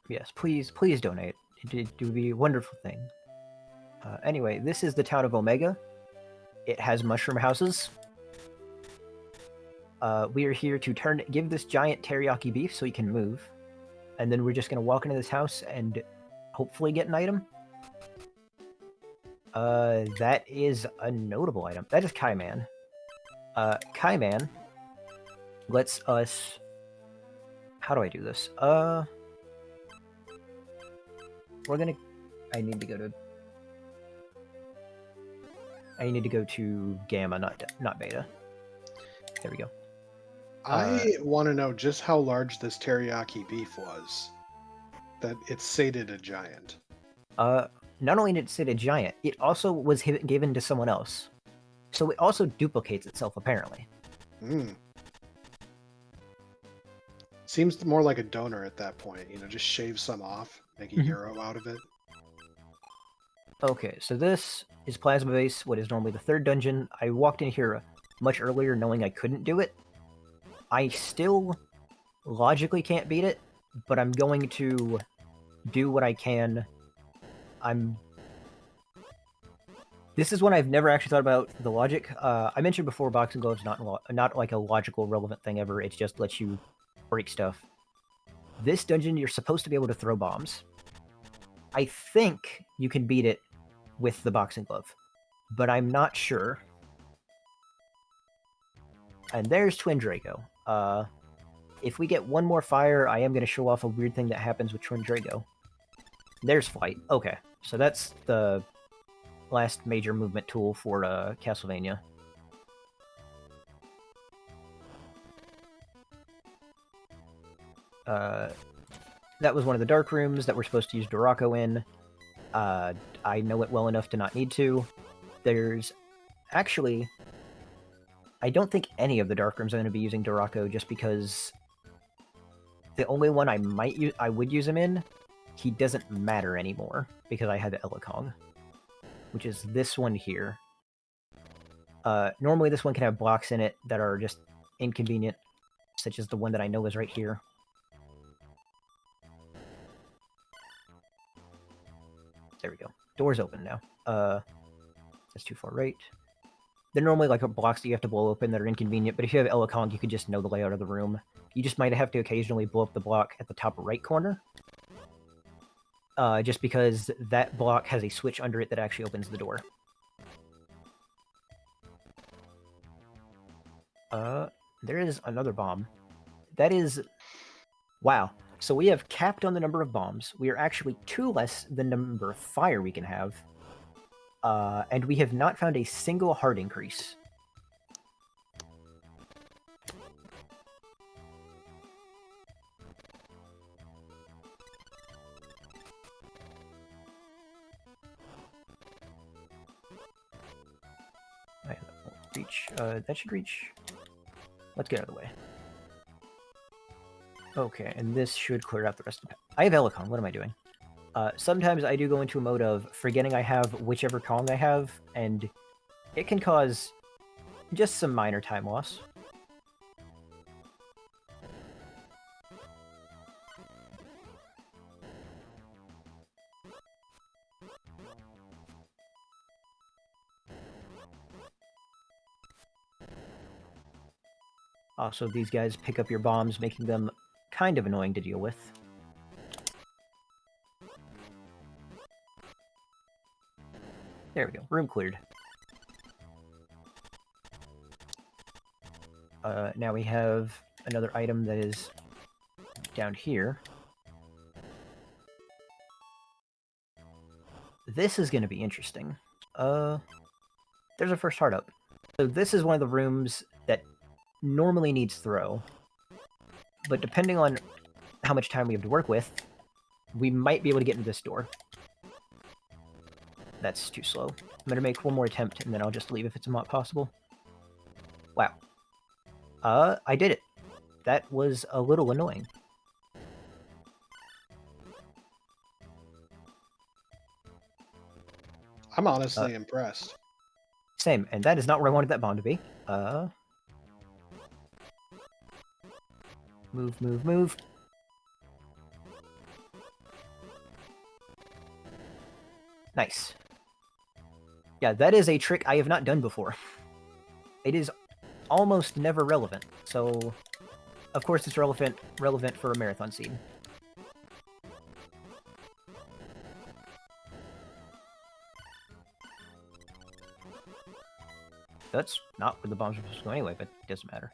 Yes, please donate. It would be a wonderful thing. Anyway, this is the town of Omega. It has mushroom houses. We are here to give this giant teriyaki beef so he can move. And then we're just going to walk into this house and hopefully get an item. That is a notable item. That is Kaiman. Kaiman lets us... How do I do this? We're gonna... I need to go to Gamma, not Beta. There we go. I want to know just how large this teriyaki beef was. That it sated a giant. Not only did it sate a giant, it also was given to someone else. So it also duplicates itself, apparently. Seems more like a donor at that point. You know, just shave some off, make a euro out of it. Okay, so this is Plasma Base, what is normally the third dungeon. I walked in here much earlier knowing I couldn't do it. I still logically can't beat it, but I'm going to do what I can. This is one I've never actually thought about the logic. I mentioned before, boxing gloves not like a logical relevant thing ever. It just lets you break stuff. This dungeon, you're supposed to be able to throw bombs. I think you can beat it with the boxing glove. but I'm not sure. And there's Twin Drago. If we get one more fire, I am going to show off a weird thing that happens with Twin Drago. There's flight. Okay, so that's the last major movement tool for Castlevania. That was one of the dark rooms that we're supposed to use Dorako in. I know it well enough to not need to. There's actually... I don't think any of the dark rooms I'm going to be using Dorako, just because the only one I would use him in, he doesn't matter anymore, because I have Elikong, which is this one here. Normally this one can have blocks in it that are just inconvenient, such as the one that I know is right here. There we go. Door's open now. That's too far right. They're normally like blocks that you have to blow open that are inconvenient, but if you have Elikong, you can just know the layout of the room. You just might have to occasionally blow up the block at the top right corner. Just because that block has a switch under it that actually opens the door. There is another bomb. That is... Wow. So we have capped on the number of bombs. We are actually 2 less than the number of fire we can have. And we have not found a single heart increase. That won't reach. That should reach. Let's get out of the way. Okay, and this should clear out the rest of the... I have Elikong. What am I doing? Sometimes I do go into a mode of forgetting I have whichever Kong I have, and it can cause just some minor time loss. Also, these guys pick up your bombs, making them kind of annoying to deal with. There we go. Room cleared. Now we have another item that is down here. This is going to be interesting. There's our first heart up. So this is one of the rooms that normally needs throw. But depending on how much time we have to work with, we might be able to get into this door. That's too slow. I'm going to make one more attempt, and then I'll just leave if it's not possible. Wow. I did it. That was a little annoying. I'm honestly impressed. Same, and that is not where I wanted that bomb to be. Move, move, move. Nice. Yeah, that is a trick I have not done before. It is almost never relevant, so of course it's relevant for a marathon scene. That's not where the bombs are supposed to go anyway, but it doesn't matter.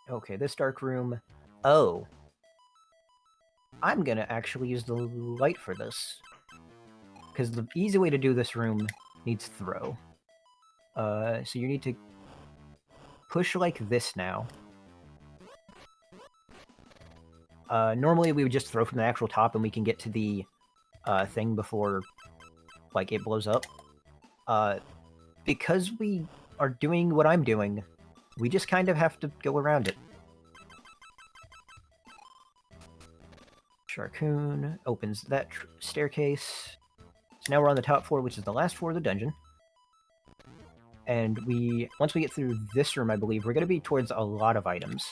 Okay, this dark room... Oh. I'm gonna actually use the light for this. Because the easy way to do this room needs throw. So you need to push like this now. Normally we would just throw from the actual top and we can get to the thing before like it blows up. Because we are doing what I'm doing, we just kind of have to go around it. Sharkoon opens that staircase. So now we're on the top floor, which is the last floor of the dungeon. And once we get through this room, I believe, we're going to be towards a lot of items.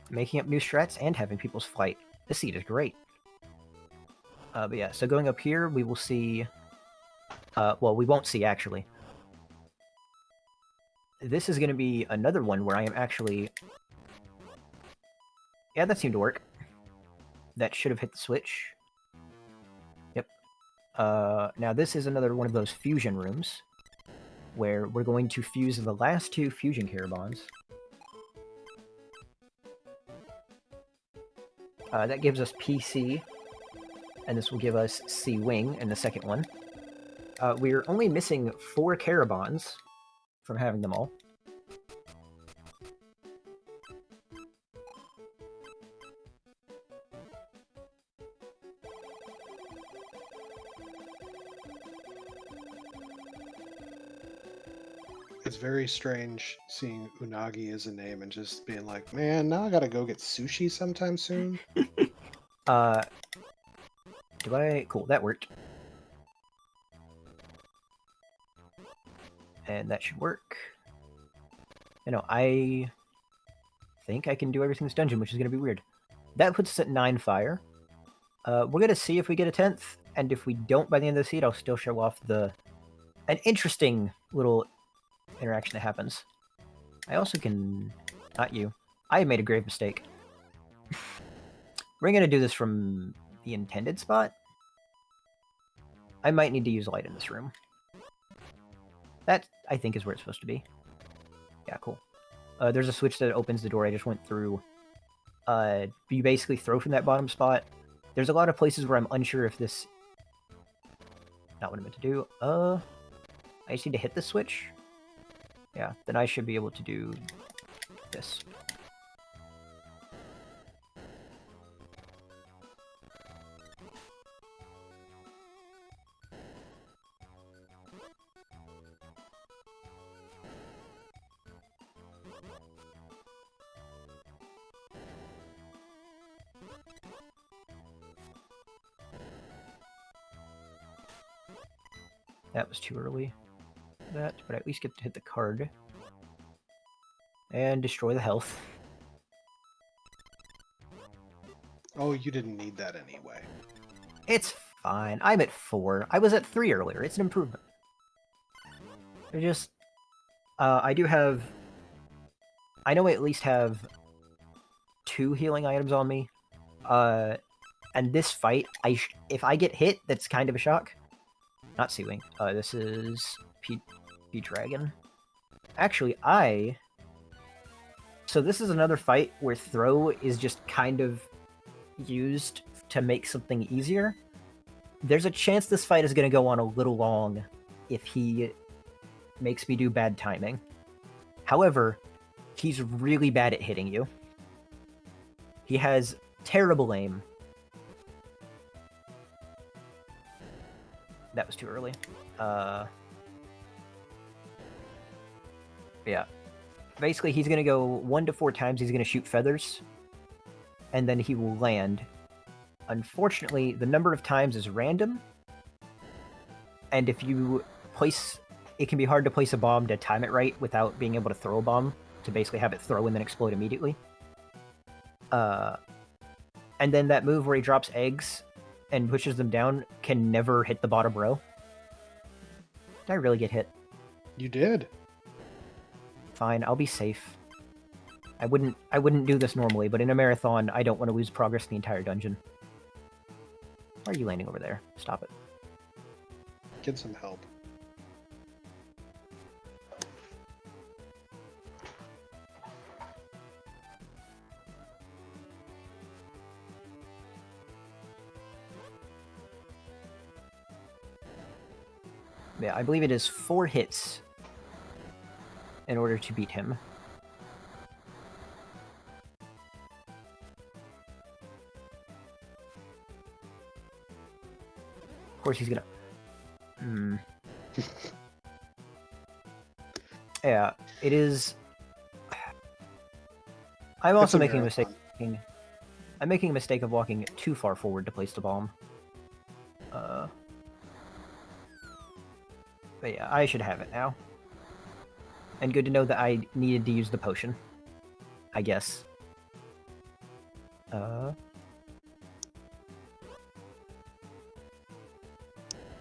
Making up new strats and having people's fight. This seed is great. But yeah, so going up here, we will see... well, we won't see, actually. This is going to be another one where I am actually... Yeah, that seemed to work. That should have hit the switch. Yep. Now this is another one of those fusion rooms, where we're going to fuse the last two fusion Carabons. That gives us PC, and this will give us C-Wing in the second one. We're only missing 4 Carabons from having them all. It's very strange seeing Unagi as a name and just being like, man, now I gotta go get sushi sometime soon. Cool, that worked. And that should work. I think I can do everything in this dungeon, which is going to be weird. That puts us at 9 fire. We're going to see if we get a 10th, and if we don't by the end of the seed, I'll still show off an interesting little interaction that happens. I also can... Not you. I made a grave mistake. We're going to do this from the intended spot. I might need to use light in this room. That, I think, is where it's supposed to be. Yeah, cool. There's a switch that opens the door I just went through. You basically throw from that bottom spot. There's a lot of places where I'm unsure if this... Not what I meant to do. I just need to hit the switch. Yeah, then I should be able to do this. That was too early. But I at least get to hit the card. And destroy the health. Oh, you didn't need that anyway. It's fine. I'm at 4. I was at 3 earlier. It's an improvement. I just... I do have... I know I at least have 2 healing items on me. And this fight, if I get hit, that's kind of a shock. Not C-Wing. This is P-Dragon. Actually, So this is another fight where throw is just kind of used to make something easier. There's a chance this fight is going to go on a little long if he makes me do bad timing. However, he's really bad at hitting you. He has terrible aim. That was too early. Yeah. Basically, he's going to go 1 to 4 times. He's going to shoot feathers. And then he will land. Unfortunately, the number of times is random. And if you place... It can be hard to place a bomb to time it right without being able to throw a bomb. To basically have it throw and then explode immediately. And then that move where he drops eggs and pushes them down can never hit the bottom row. Did I really get hit? You did. Fine, I'll be safe. I wouldn't do this normally, but in a marathon, I don't want to lose progress in the entire dungeon. Why are you landing over there? Stop it. Get some help. Yeah, I believe it is 4 hits in order to beat him. Of course he's gonna... Yeah, it is... I'm also making a mistake. I'm making a mistake of walking too far forward to place the bomb. But yeah, I should have it now. And good to know that I needed to use the potion. I guess.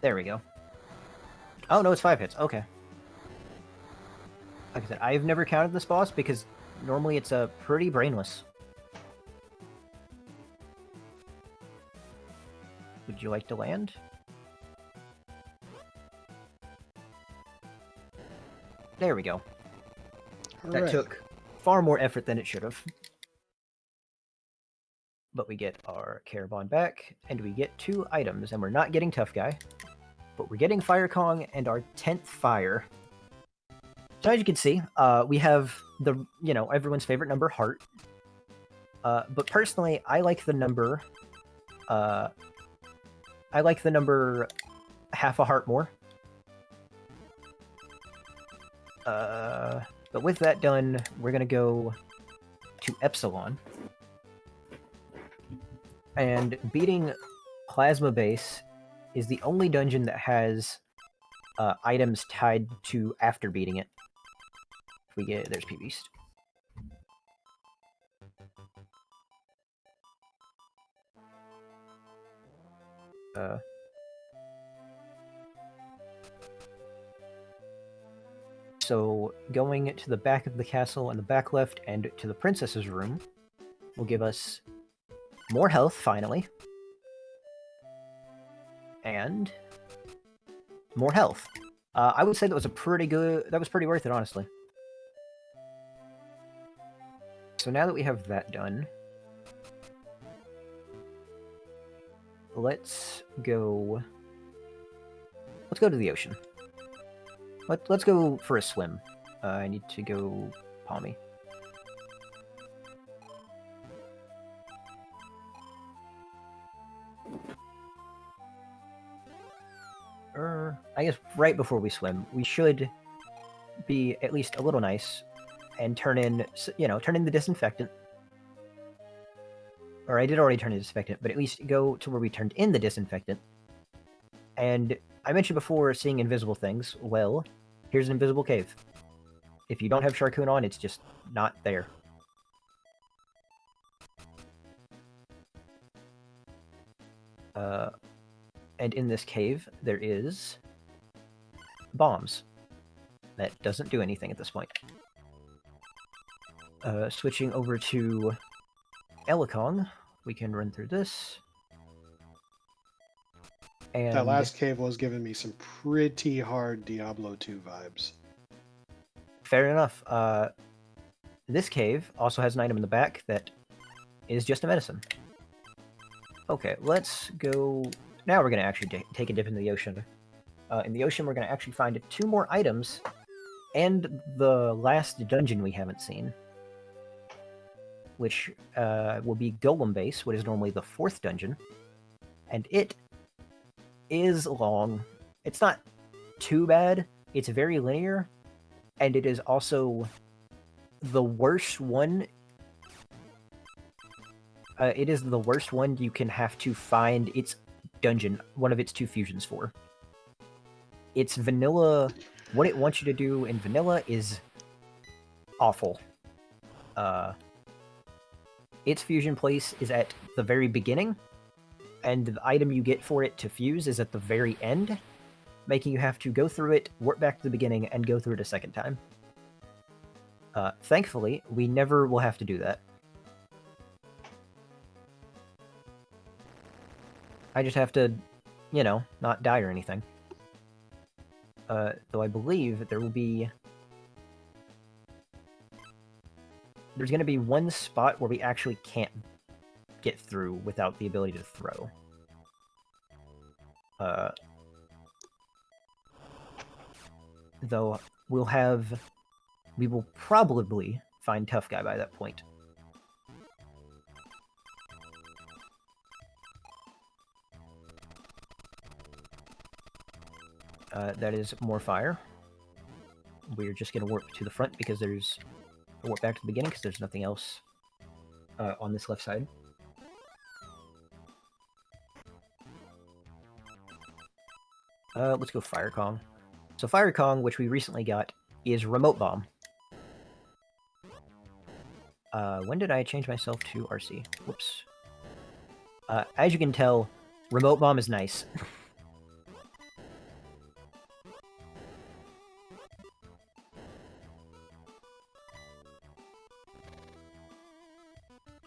There we go. Oh, no, it's 5 hits. Okay. Like I said, I've never counted this boss because normally it's pretty brainless. Would you like to land? There we go. That took far more effort than it should have. But we get our Caravan back, and we get 2 items, and we're not getting Tough Guy, but we're getting Fire Kong and our 10th Fire. So as you can see, we have the, everyone's favorite number, Heart. But personally, I like the number half a heart more. But with that done, we're gonna go to Epsilon. And beating Plasma Base is the only dungeon that has items tied to after beating it. If we get... there's P-Beast. So going to the back of the castle and the back left and to the princess's room will give us more health, finally. And more health. I would say that was pretty worth it, honestly. So now that we have that done, let's go to the ocean. Let's go for a swim. I need to go Palmy. I guess right before we swim, we should be at least a little nice and turn in the disinfectant. Or I did already turn in the disinfectant, but at least go to where we turned in the disinfectant. And I mentioned before seeing invisible things. Well, here's an invisible cave. If you don't have Sharkoon on, it's just not there. And in this cave, there is bombs. That doesn't do anything at this point. Switching over to Elikong, we can run through this. And that last cave was giving me some pretty hard Diablo 2 vibes. Fair enough. This cave also has an item in the back that is just a medicine. Okay, let's go... Now we're going to actually take a dip into the ocean. In the ocean, we're going to actually find 2 more items and the last dungeon we haven't seen, which will be Golem Base, what is normally the 4th dungeon. And it is long. It's not too bad. It's very linear, and it is also the worst one. It is the worst one you can have to find its dungeon, one of its 2 fusions for. It's vanilla. What it wants you to do in vanilla is awful. Its fusion place is at the very beginning, and the item you get for it to fuse is at the very end, making you have to go through it, warp back to the beginning, and go through it a second time. Thankfully, we never will have to do that. I just have to, not die or anything. Though I believe there will be... There's going to be one spot where we actually can't get through without the ability to throw. Though we will probably find Tough Guy by that point. That is more fire. We're just going to warp to the front because there's... warp back to the beginning because there's nothing else on this left side. Let's go Fire Kong. So Fire Kong, which we recently got, is Remote Bomb. When did I change myself to RC? Whoops. As you can tell, remote bomb is nice.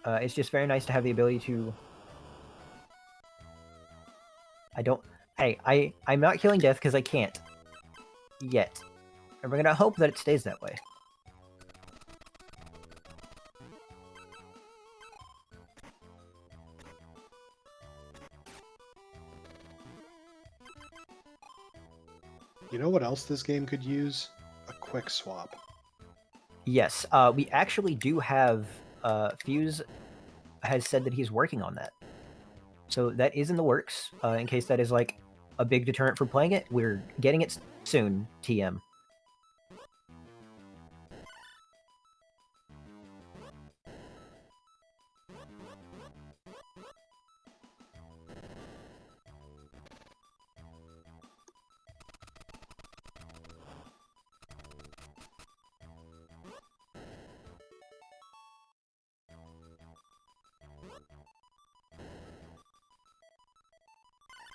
It's just very nice to have the ability to... I'm not killing death because I can't. Yet. And we're gonna hope that it stays that way. You know what else this game could use? A quick swap. Yes, we actually do have... Fuse has said that he's working on that. So that is in the works. In case that is like a big deterrent for playing it, we're getting it soon, TM.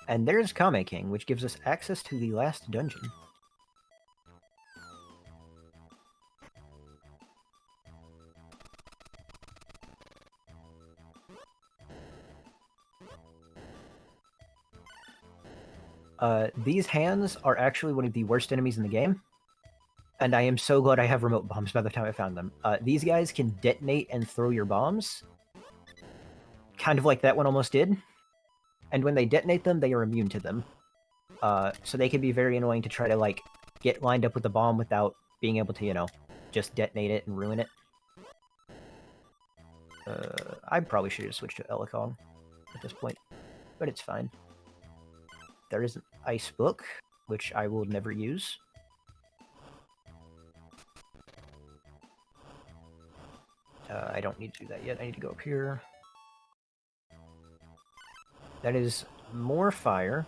And there's Kame King, which gives us access to the last dungeon. These hands are actually one of the worst enemies in the game. And I am so glad I have remote bombs by the time I found them. These guys can detonate and throw your bombs. Kind of like that one almost did. And when they detonate them, they are immune to them. So they can be very annoying to try to, like, get lined up with the bomb without being able to, you know, just detonate it and ruin it. I probably should have switched to Elikong at this point, but it's fine. There is an ice book, which I will never use. I don't need to do that yet. I need to go up here. That is more fire.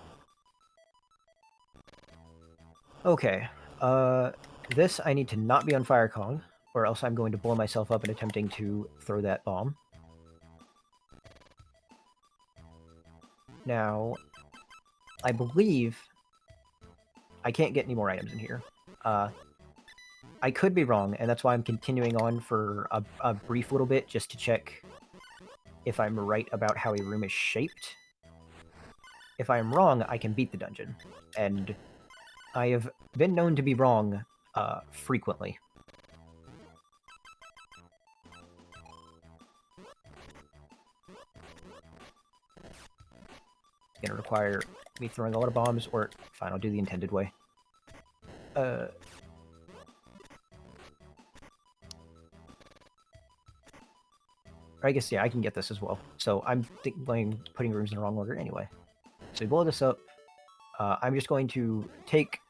Okay. This I need to not be on Fire Kong, or else I'm going to blow myself up in attempting to throw that bomb. Now, I believe I can't get any more items in here. I could be wrong, and that's why I'm continuing on for a brief little bit, just to check if I'm right about how a room is shaped. If I'm wrong, I can beat the dungeon, and I have been known to be wrong frequently. It's gonna require me throwing a lot of bombs, or fine, I'll do the intended way. I guess, yeah, I can get this as well. So I'm putting rooms in the wrong order anyway. So we blow this up. I'm just going to take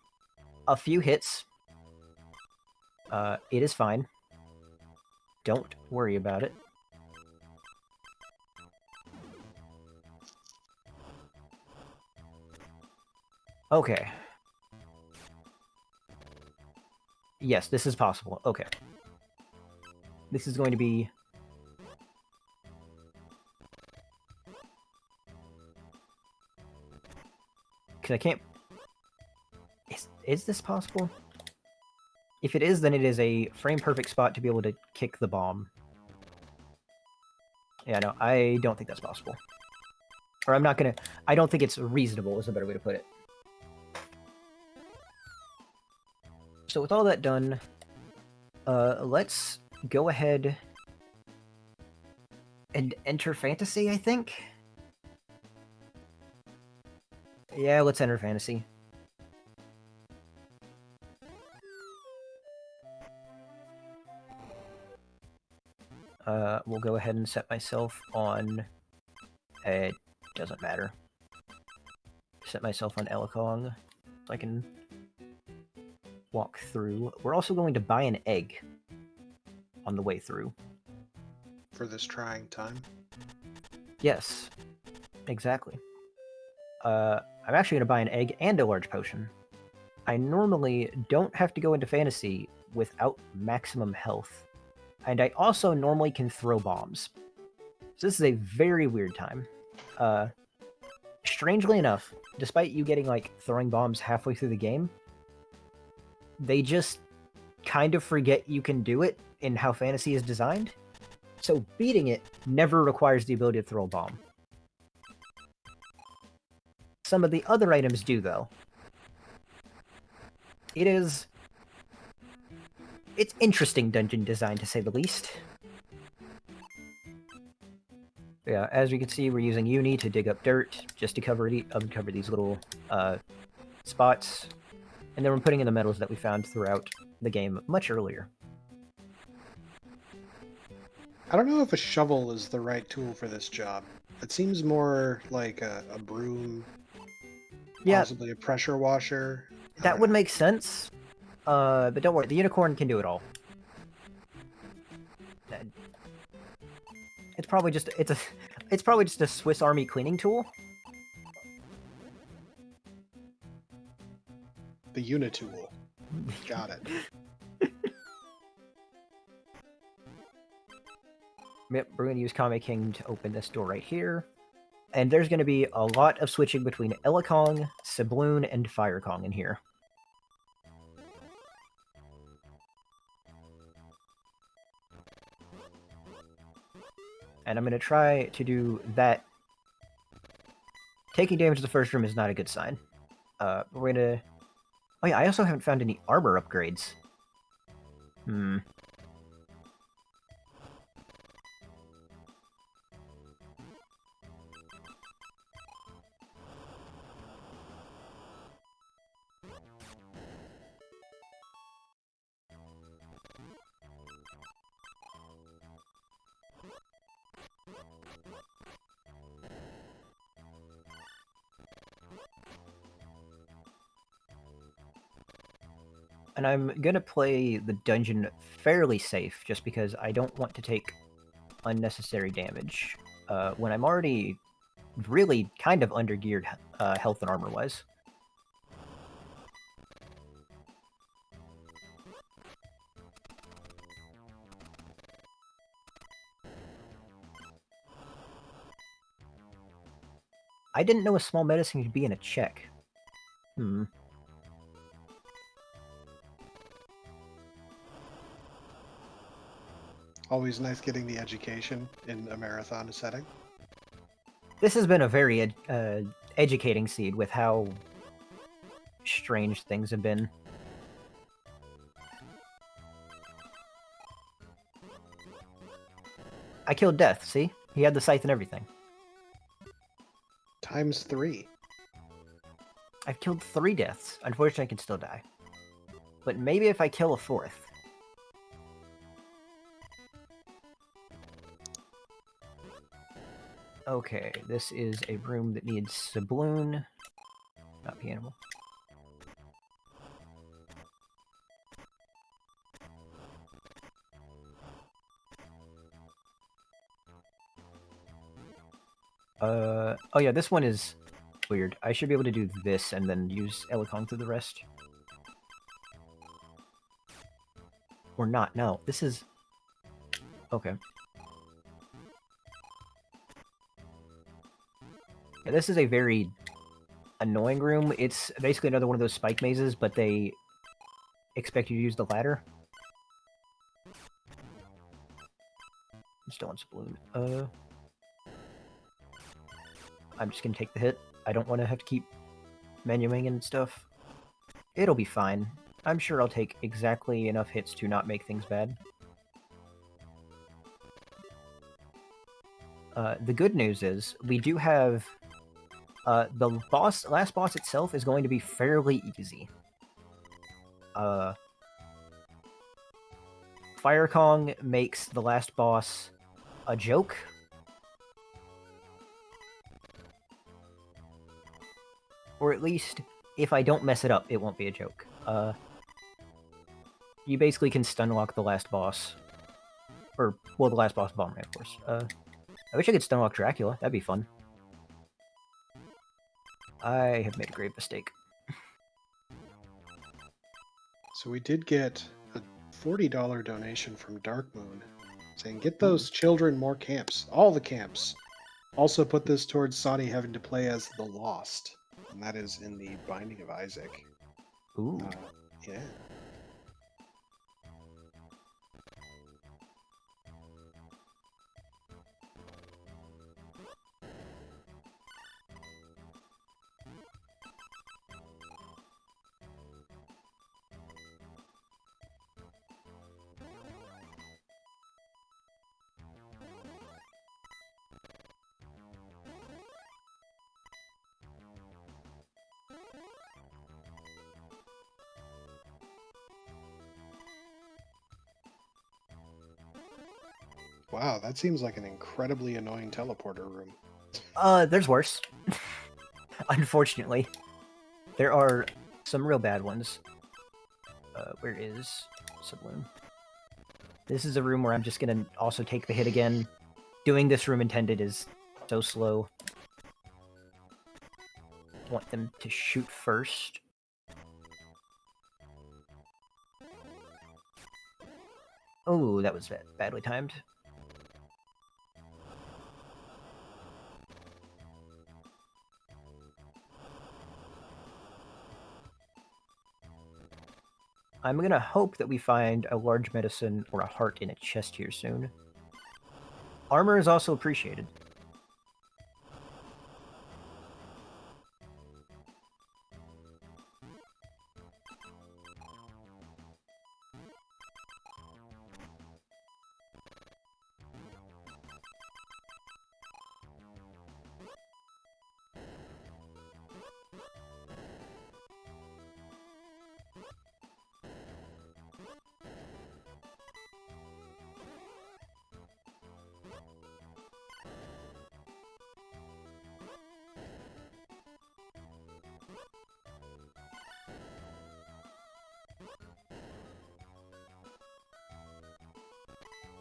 a few hits. It is fine. Don't worry about it. Okay. Yes, this is possible. Okay. This is going to be... Because I can't... Is this possible? If it is, then it is a frame-perfect spot to be able to kick the bomb. Yeah, no, I don't think that's possible. Or I'm not gonna... I don't think it's reasonable, is a better way to put it. So with all that done, let's go ahead and enter Fantasy, I think? Yeah, let's enter Fantasy. We'll go ahead and set myself on... It doesn't matter. Set myself on Elikong, so I can walk through. We're also going to buy an egg on the way through. For this trying time? Yes, exactly. I'm actually going to buy an egg and a large potion. I normally don't have to go into Fantasy without maximum health. And I also normally can throw bombs. So this is a very weird time. Strangely enough, despite you getting, like, throwing bombs halfway through the game, they just kind of forget you can do it in how Fantasy is designed. So beating it never requires the ability to throw a bomb. Some of the other items do, though. It's interesting dungeon design, to say the least. Yeah, as we can see, we're using Uni to dig up dirt, just to uncover these little spots. And then we're putting in the metals that we found throughout the game much earlier. I don't know if a shovel is the right tool for this job. It seems more like a broom, Yeah, possibly a pressure washer. that would make sense. But don't worry, the unicorn can do it all. It's probably just a Swiss Army cleaning tool. The Unitool. Got it. Yep, we're going to use Kame King to open this door right here. And there's going to be a lot of switching between Elikong, Sibloon, and Fire Kong in here. And I'm going to try to do that. Taking damage to the first room is not a good sign. We're going to... Oh yeah, I also haven't found any armor upgrades. And I'm going to play the dungeon fairly safe, just because I don't want to take unnecessary damage when I'm already really kind of undergeared health and armor-wise. I didn't know a small medicine could be in a check. Always nice getting the education in a marathon setting. This has been a very educating seed with how strange things have been. I killed Death, see? He had the scythe and everything. ×3. I've killed 3 deaths. Unfortunately, I can still die. But maybe if I kill a 4th. Okay, this is a room that needs Sibloon. Not the animal. Oh yeah, this one is weird. I should be able to do this and then use Elikong through the rest. Or not, no. This is... Okay. Yeah, this is a very annoying room. It's basically another one of those spike mazes, but they expect you to use the ladder. I'm still on Sibloon. I'm just gonna take the hit. I don't want to have to keep menuing and stuff. It'll be fine. I'm sure I'll take exactly enough hits to not make things bad. The good news is, we do have... the last boss itself is going to be fairly easy. Fire Kong makes the last boss a joke. Or at least, if I don't mess it up, it won't be a joke. You basically can stunlock the last boss. Or, well, the last boss, Bomberman, of course. I wish I could stunlock Dracula. That'd be fun. I have made a grave mistake. So we did get a $40 donation from Dark Moon. saying, get those children more camps. All the camps. Also put this towards Saudi having to play as the Lost. And that is in the Binding of Isaac. Ooh. Yeah. Wow, that seems like an incredibly annoying teleporter room. There's worse. Unfortunately. There are some real bad ones. Where is Saloon? This is a room where I'm just gonna also take the hit again. Doing this room intended is so slow. Want them to shoot first. Oh, that was badly timed. I'm gonna hope that we find a large medicine or a heart in a chest here soon. Armor is also appreciated.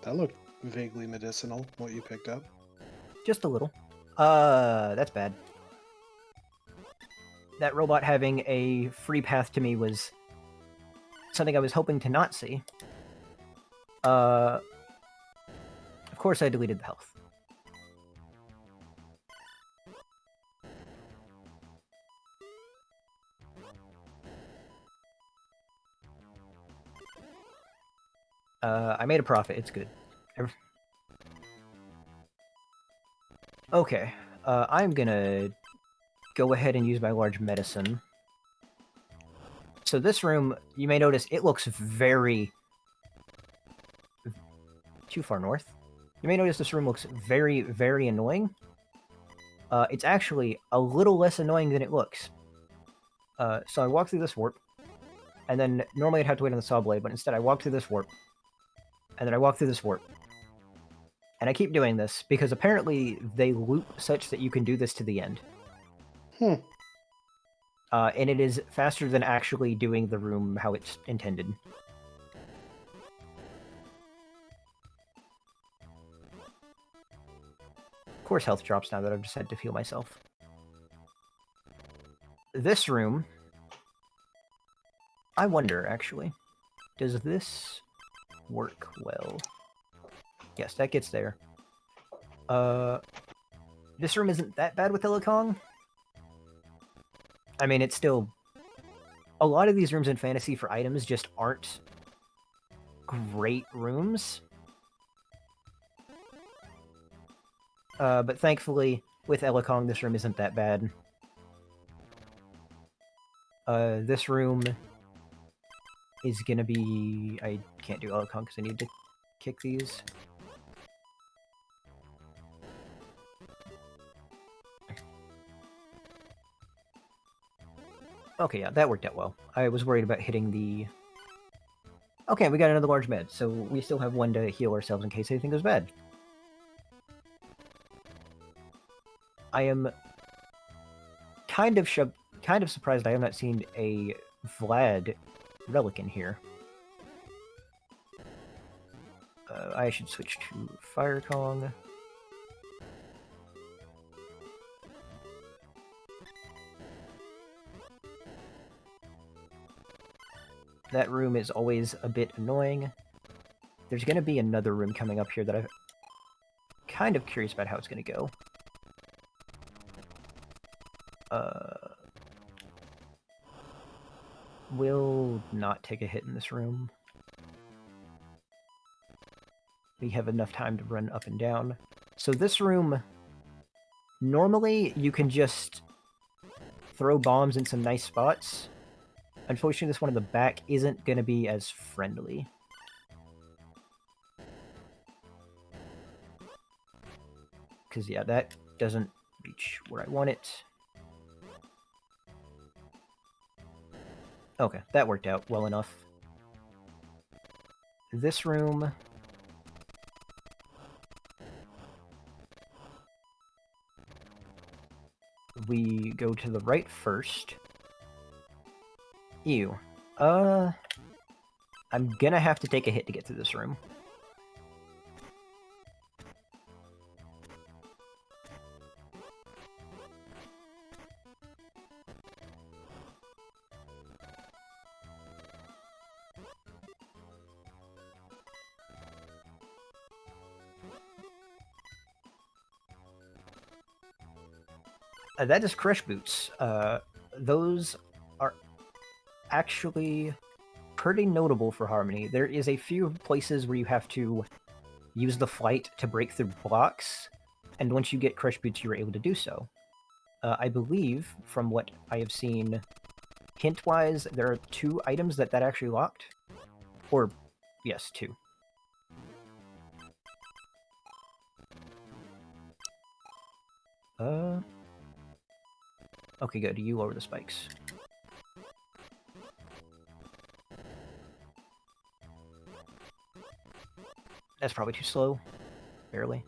That looked vaguely medicinal, what you picked up. Just a little. That's bad. That robot having a free path to me was something I was hoping to not see. Of course I deleted the health. I made a profit, it's good. Okay, I'm gonna go ahead and use my large medicine. So this room, you may notice, it looks very... too far north. You may notice this room looks very, very annoying. It's actually a little less annoying than it looks. So I walk through this warp, and then normally I'd have to wait on the saw blade, but instead I walk through this warp, and then I walk through this warp. And I keep doing this, because apparently they loop such that you can do this to the end. And it is faster than actually doing the room how it's intended. Of course health drops now that I've decided to heal myself. This room... I wonder, actually. Does this work well? Yes, that gets there. This room isn't that bad with Illikong. I mean, it's still... A lot of these rooms in Fantasy for items just aren't great rooms. But thankfully, with Illikong, this room isn't that bad. This room is gonna be... I can't do Illikong because I need to kick these. Okay, yeah, that worked out well. I was worried about hitting the... Okay, we got another large med, so we still have one to heal ourselves in case anything goes bad. I am kind of surprised I have not seen a Vlad relic in here. I should switch to Fire Kong. That room is always a bit annoying. There's going to be another room coming up here that I'm kind of curious about how it's going to go. We'll not take a hit in this room. We have enough time to run up and down. So this room, normally you can just throw bombs in some nice spots. Unfortunately, this one in the back isn't going to be as friendly. Because, yeah, that doesn't reach where I want it. Okay, that worked out well enough. This room... we go to the right first. Ew. I'm gonna have to take a hit to get through this room. That is Crush Boots. Those are actually pretty notable for Harmony. There is a few places where you have to use the flight to break through blocks, and once you get Crush Boots, you're able to do so. I believe, from what I have seen, hint-wise, there are 2 items that actually locked. Or, yes, 2. Okay, good. You lower the spikes. That's probably too slow. Barely.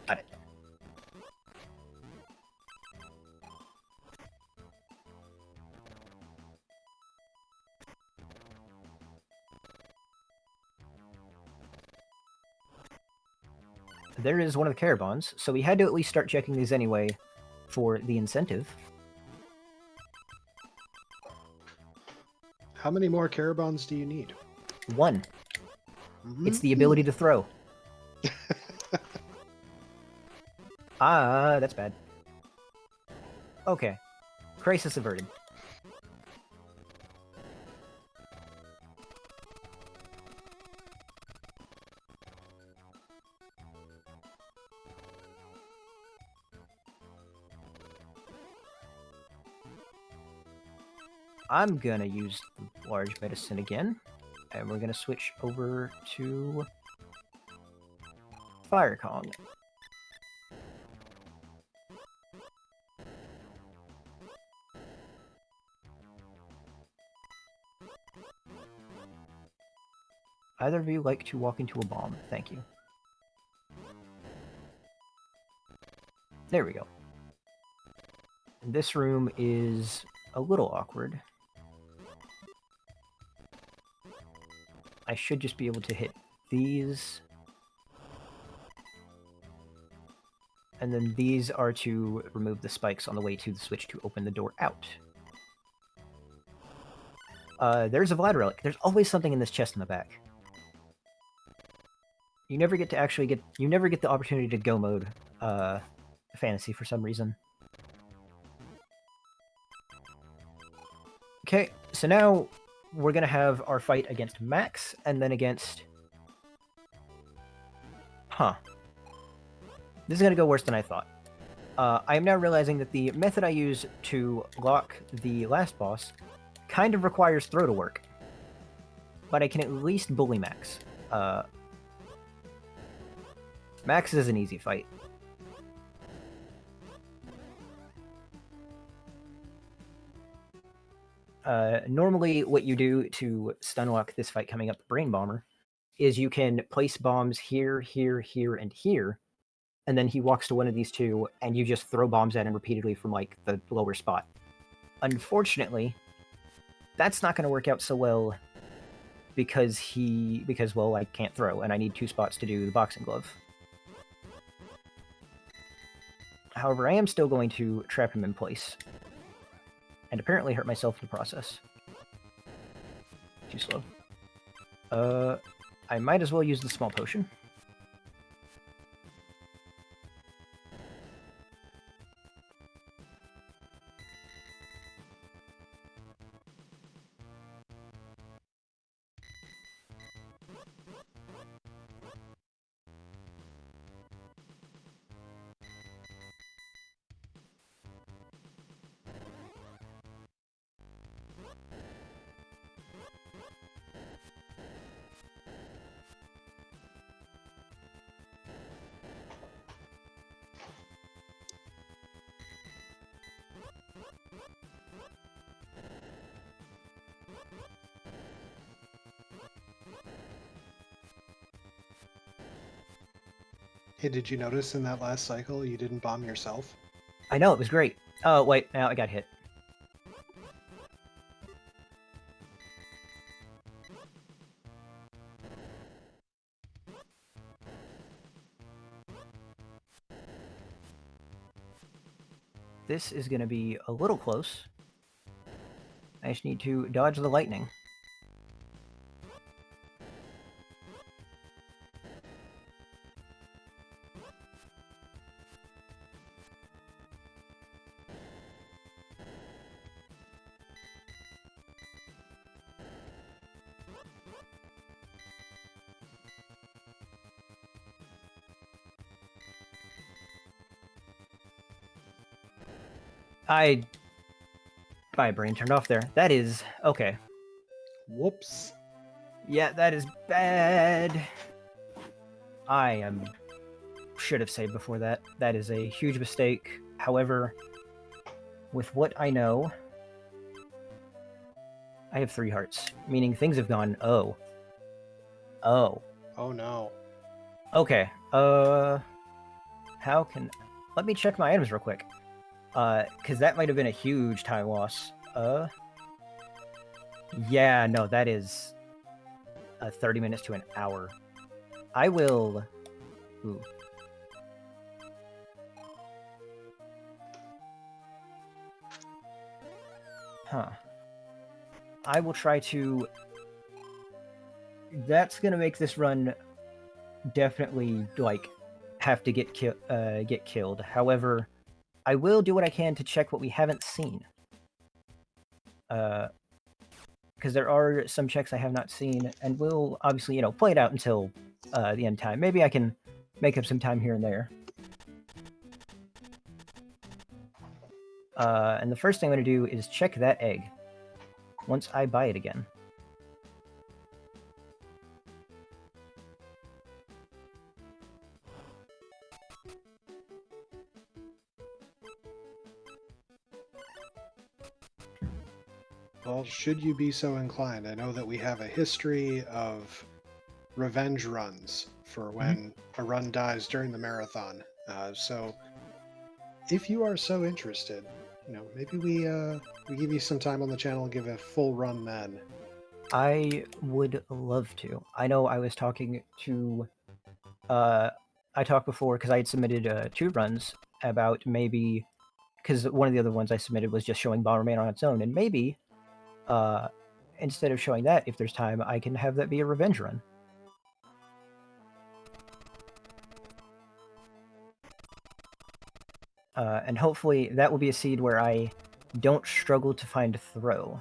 Got it. There is one of the Carabons, so we had to at least start checking these anyway for the incentive. How many more Carabons do you need? 1. It's the ability to throw. That's bad. Okay. Crisis averted. I'm gonna use the large medicine again, and we're gonna switch over to Fire Kong. Either of you like to walk into a bomb? Thank you. There we go. This room is a little awkward. I should just be able to hit these. And then these are to remove the spikes on the way to the switch to open the door out. There's a Vlad relic. There's always something in this chest in the back. You never get to you never get the opportunity to go mode fantasy for some reason. Okay, so now we're gonna have our fight against Max, and then against... Huh. This is gonna go worse than I thought. I am now realizing that the method I use to lock the last boss kind of requires throw to work. But I can at least bully Max. Max is an easy fight. Normally, what you do to stunlock this fight coming up, Brain Bomber, is you can place bombs here, here, here, and here, and then he walks to one of these 2, and you just throw bombs at him repeatedly from, like, the lower spot. Unfortunately, that's not going to work out so well because well, I can't throw, and I need 2 spots to do the boxing glove. However, I am still going to trap him in place. And apparently hurt myself in the process. Too slow. I might as well use the small potion. Hey, did you notice in that last cycle you didn't bomb yourself? I know, it was great. Oh, wait, now I got hit. This is going to be a little close. I just need to dodge the lightning. My brain turned off there. That is... okay. Whoops. Yeah, that is bad. I should have saved before that. That is a huge mistake. However, with what I know, I have 3 hearts, meaning things have gone... oh. Oh. Oh no. Okay. How can... let me check my items real quick. Because that might have been a huge time loss. Yeah, no, that is 30 minutes to an hour. I will... ooh. Huh. I will try to... that's gonna make this run definitely, like, have to get killed. However, I will do what I can to check what we haven't seen. Because there are some checks I have not seen, and we'll obviously, play it out until the end time. Maybe I can make up some time here and there. And the first thing I'm going to do is check that egg once I buy it again. Well, should you be so inclined, I know that we have a history of revenge runs for when a run dies during the marathon. So if you are so interested, maybe we give you some time on the channel and give a full run then. I would love to. I know I was talking to... I talked before, because I had submitted 2 runs about maybe... because one of the other ones I submitted was just showing Bomberman on its own, and maybe instead of showing that, if there's time, I can have that be a revenge run. And hopefully that will be a seed where I don't struggle to find a throw.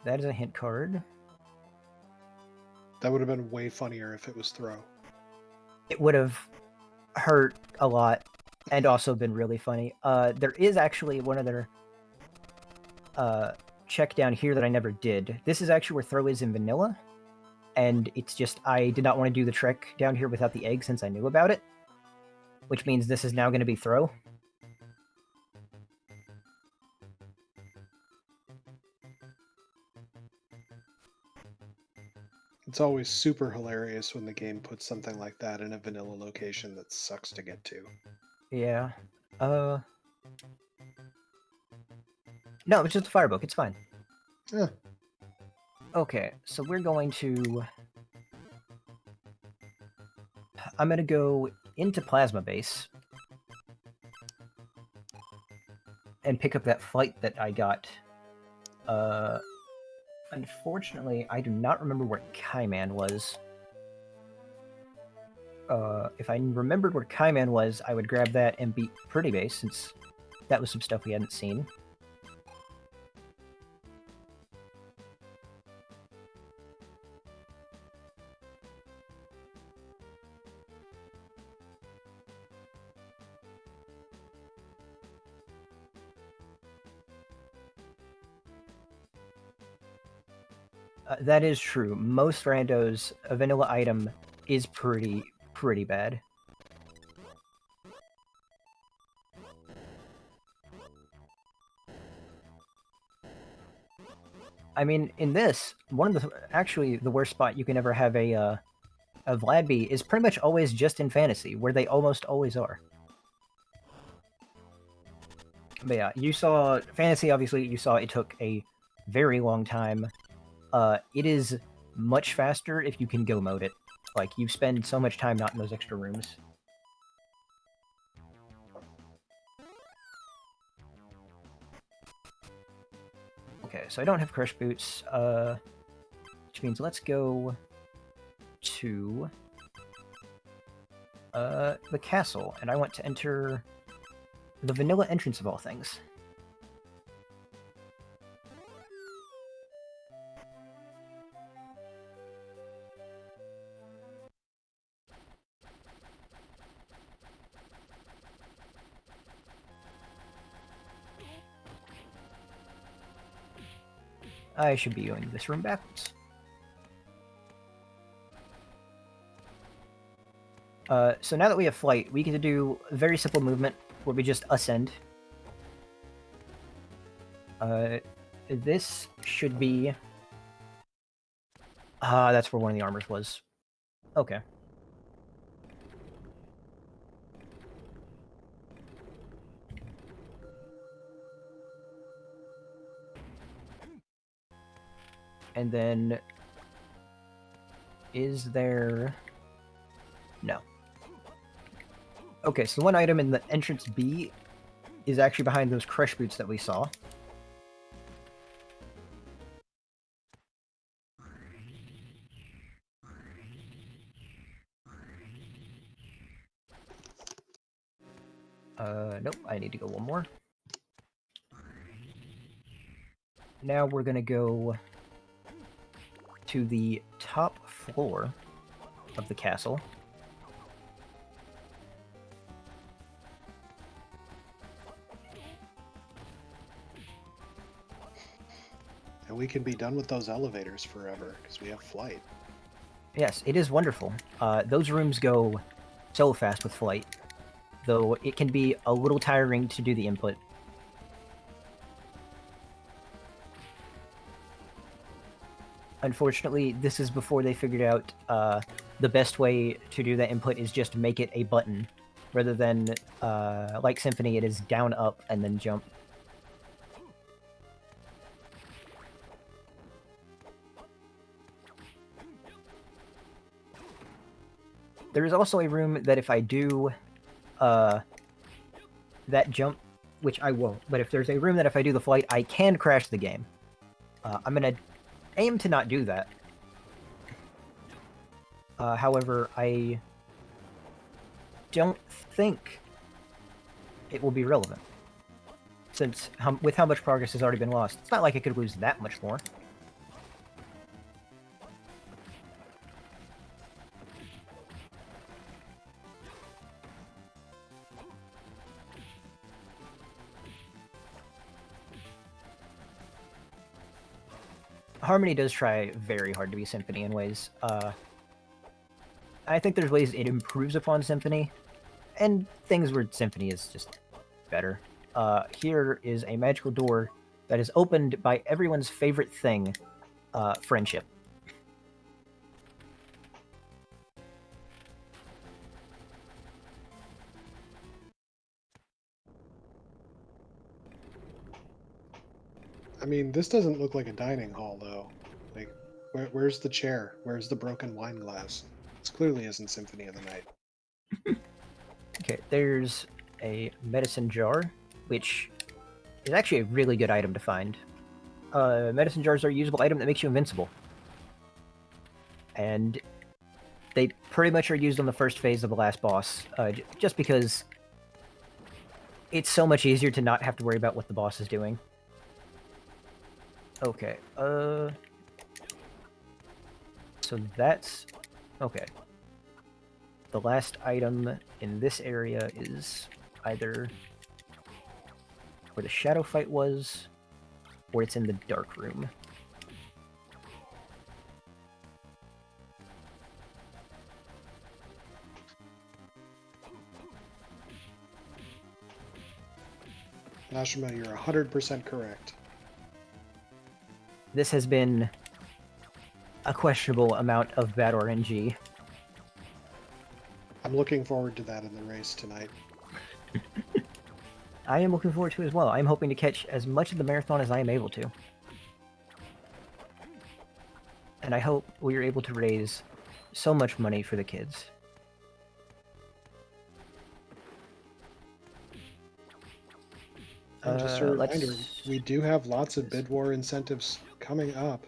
That is a hint card. That would have been way funnier if it was throw. It would have hurt a lot and also been really funny. There is actually one other check down here that I never did. This is actually where throw is in vanilla, and it's just I did not want to do the trick down here without the egg since I knew about it, which means this is now going to be throw. It's always super hilarious when the game puts something like that in a vanilla location that sucks to get to. Yeah. No, it's just a firebook. It's fine. Yeah. Okay, so we're going to... I'm gonna go into Plasma Base and pick up that flight that I got. Unfortunately, I do not remember where Kaiman was. If I remembered where Kaiman was, I would grab that and beat Pretty Base, since that was some stuff we hadn't seen. That is true. Most randos, a vanilla item is pretty bad. I mean, in this, one of the actually the worst spot you can ever have a Vlad be is pretty much always just in fantasy, where they almost always are. But yeah, you saw fantasy. Obviously, you saw it took a very long time. It is much faster if you can go mode it. Like, you spend so much time not in those extra rooms. Okay, so I don't have Crush Boots, which means let's go to the castle, and I want to enter the vanilla entrance of all things. I should be going this room backwards. So now that we have flight, we get to do a very simple movement where we just ascend. This should be... that's where one of the armors was. Okay. And then... Is there... No. Okay, so one item in the entrance B is actually behind those Crush Boots that we saw. Nope, I need to go one more. Now we're gonna go to the top floor of the castle. And we can be done with those elevators forever, because we have flight. Yes, it is wonderful. Those rooms go so fast with flight, though it can be a little tiring to do the input. Unfortunately, this is before they figured out the best way to do that input is just make it a button, rather than, like Symphony, it is down, up, and then jump. There is also a room that if I do that jump, which I won't, but if there's a room that if I do the flight, I can crash the game. I'm gonna aim to not do that. However, I don't think it will be relevant, since with how much progress has already been lost, it's not like I could lose that much more. Harmony does try very hard to be Symphony in ways. I think there's ways it improves upon Symphony, and things where Symphony is just better. Here is a magical door that is opened by everyone's favorite thing, friendship. I mean, this doesn't look like a dining hall, though. Like, Where's the chair? Where's the broken wine glass? This clearly isn't Symphony of the Night. Okay, there's a medicine jar, which is actually a really good item to find. Medicine jars are a usable item that makes you invincible. And they pretty much are used on the first phase of the last boss, just because it's so much easier to not have to worry about what the boss is doing. Okay, so that's... okay. The last item in this area is either where the shadow fight was, or it's in the dark room. Nashima, you're 100% correct. This has been a questionable amount of bad RNG. I'm looking forward to that in the race tonight. I am looking forward to it as well. I'm hoping to catch as much of the marathon as I am able to. And I hope we are able to raise so much money for the kids. And just a reminder, we do have lots of bid war incentives coming up.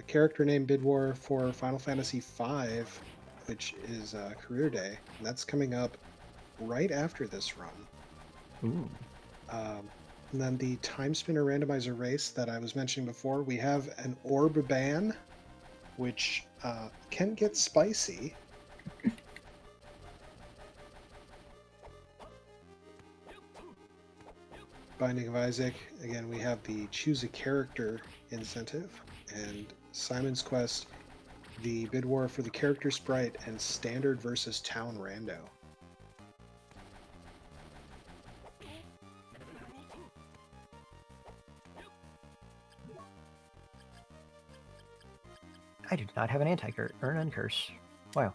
Character name bid war for Final Fantasy V, which is Career Day, and that's coming up right after this run. Ooh. And then the Time Spinner Randomizer race that I was mentioning before, we have an orb ban, which can get spicy. Binding of Isaac, again, we have the Choose a Character incentive, and Simon's Quest, the bid war for the character sprite, and Standard versus Town Rando. I do not have an anti-curse or an uncurse. Wow.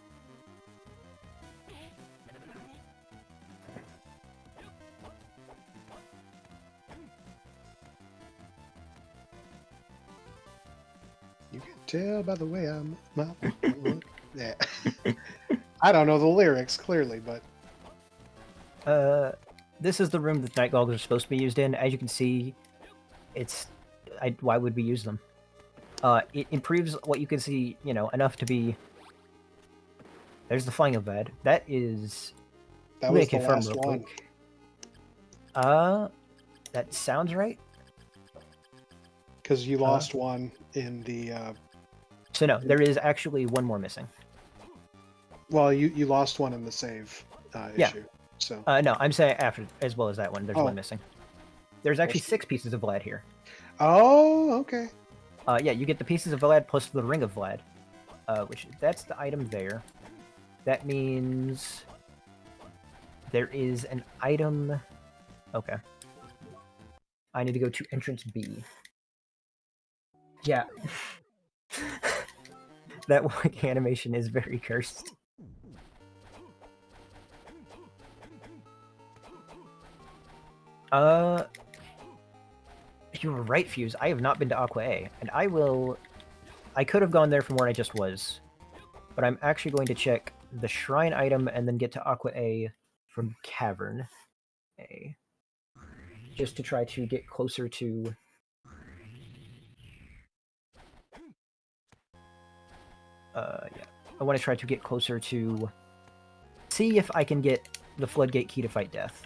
You can tell by the way I'm... yeah. I don't know the lyrics, clearly, but... This is the room that night goggles are supposed to be used in. As you can see, it's... why would we use them? It improves what you can see, you know, enough to be... There's the flying of bad. That is... That was the last one. That sounds right. Because you lost one in the... So no, there is actually one more missing. Well, you lost one in the save issue. So no, I'm saying after, as well as that one, there's one missing. There's actually 6 pieces of Vlad here. Oh, okay. Yeah, you get the pieces of Vlad plus the ring of Vlad, which that's the item there. That means there is an item. Okay. I need to go to entrance B. Yeah. That one animation is very cursed. You were right, Fuse. I have not been to Aqua A, and I could have gone there from where I just was, but I'm actually going to check the shrine item and then get to Aqua A from Cavern A, just to try to get closer to... yeah. I want to try to get closer to... see if I can get the Floodgate key to fight Death.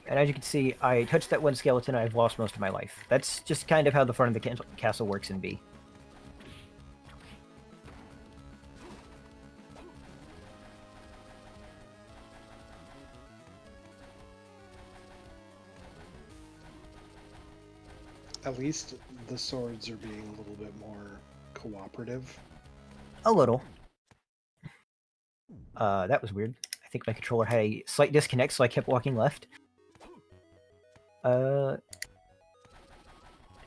And as you can see, I touched that one skeleton and I've lost most of my life. That's just kind of how the front of the castle works in B. At least the swords are being a little bit more cooperative. A little. That was weird. I think my controller had a slight disconnect, so I kept walking left.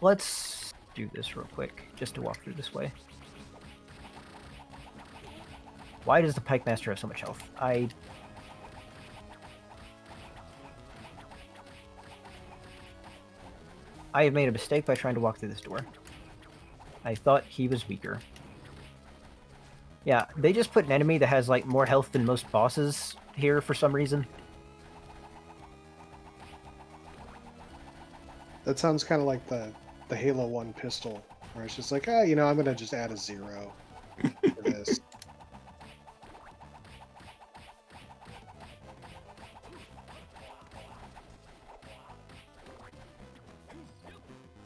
Let's do this real quick, just to walk through this way. Why does the Pike Master have so much health? I have made a mistake by trying to walk through this door. I thought he was weaker. Yeah, they just put an enemy that has, like, more health than most bosses here for some reason. That sounds kind of like the Halo 1 pistol, where it's just like, ah, you know, I'm going to just add a 0 for this.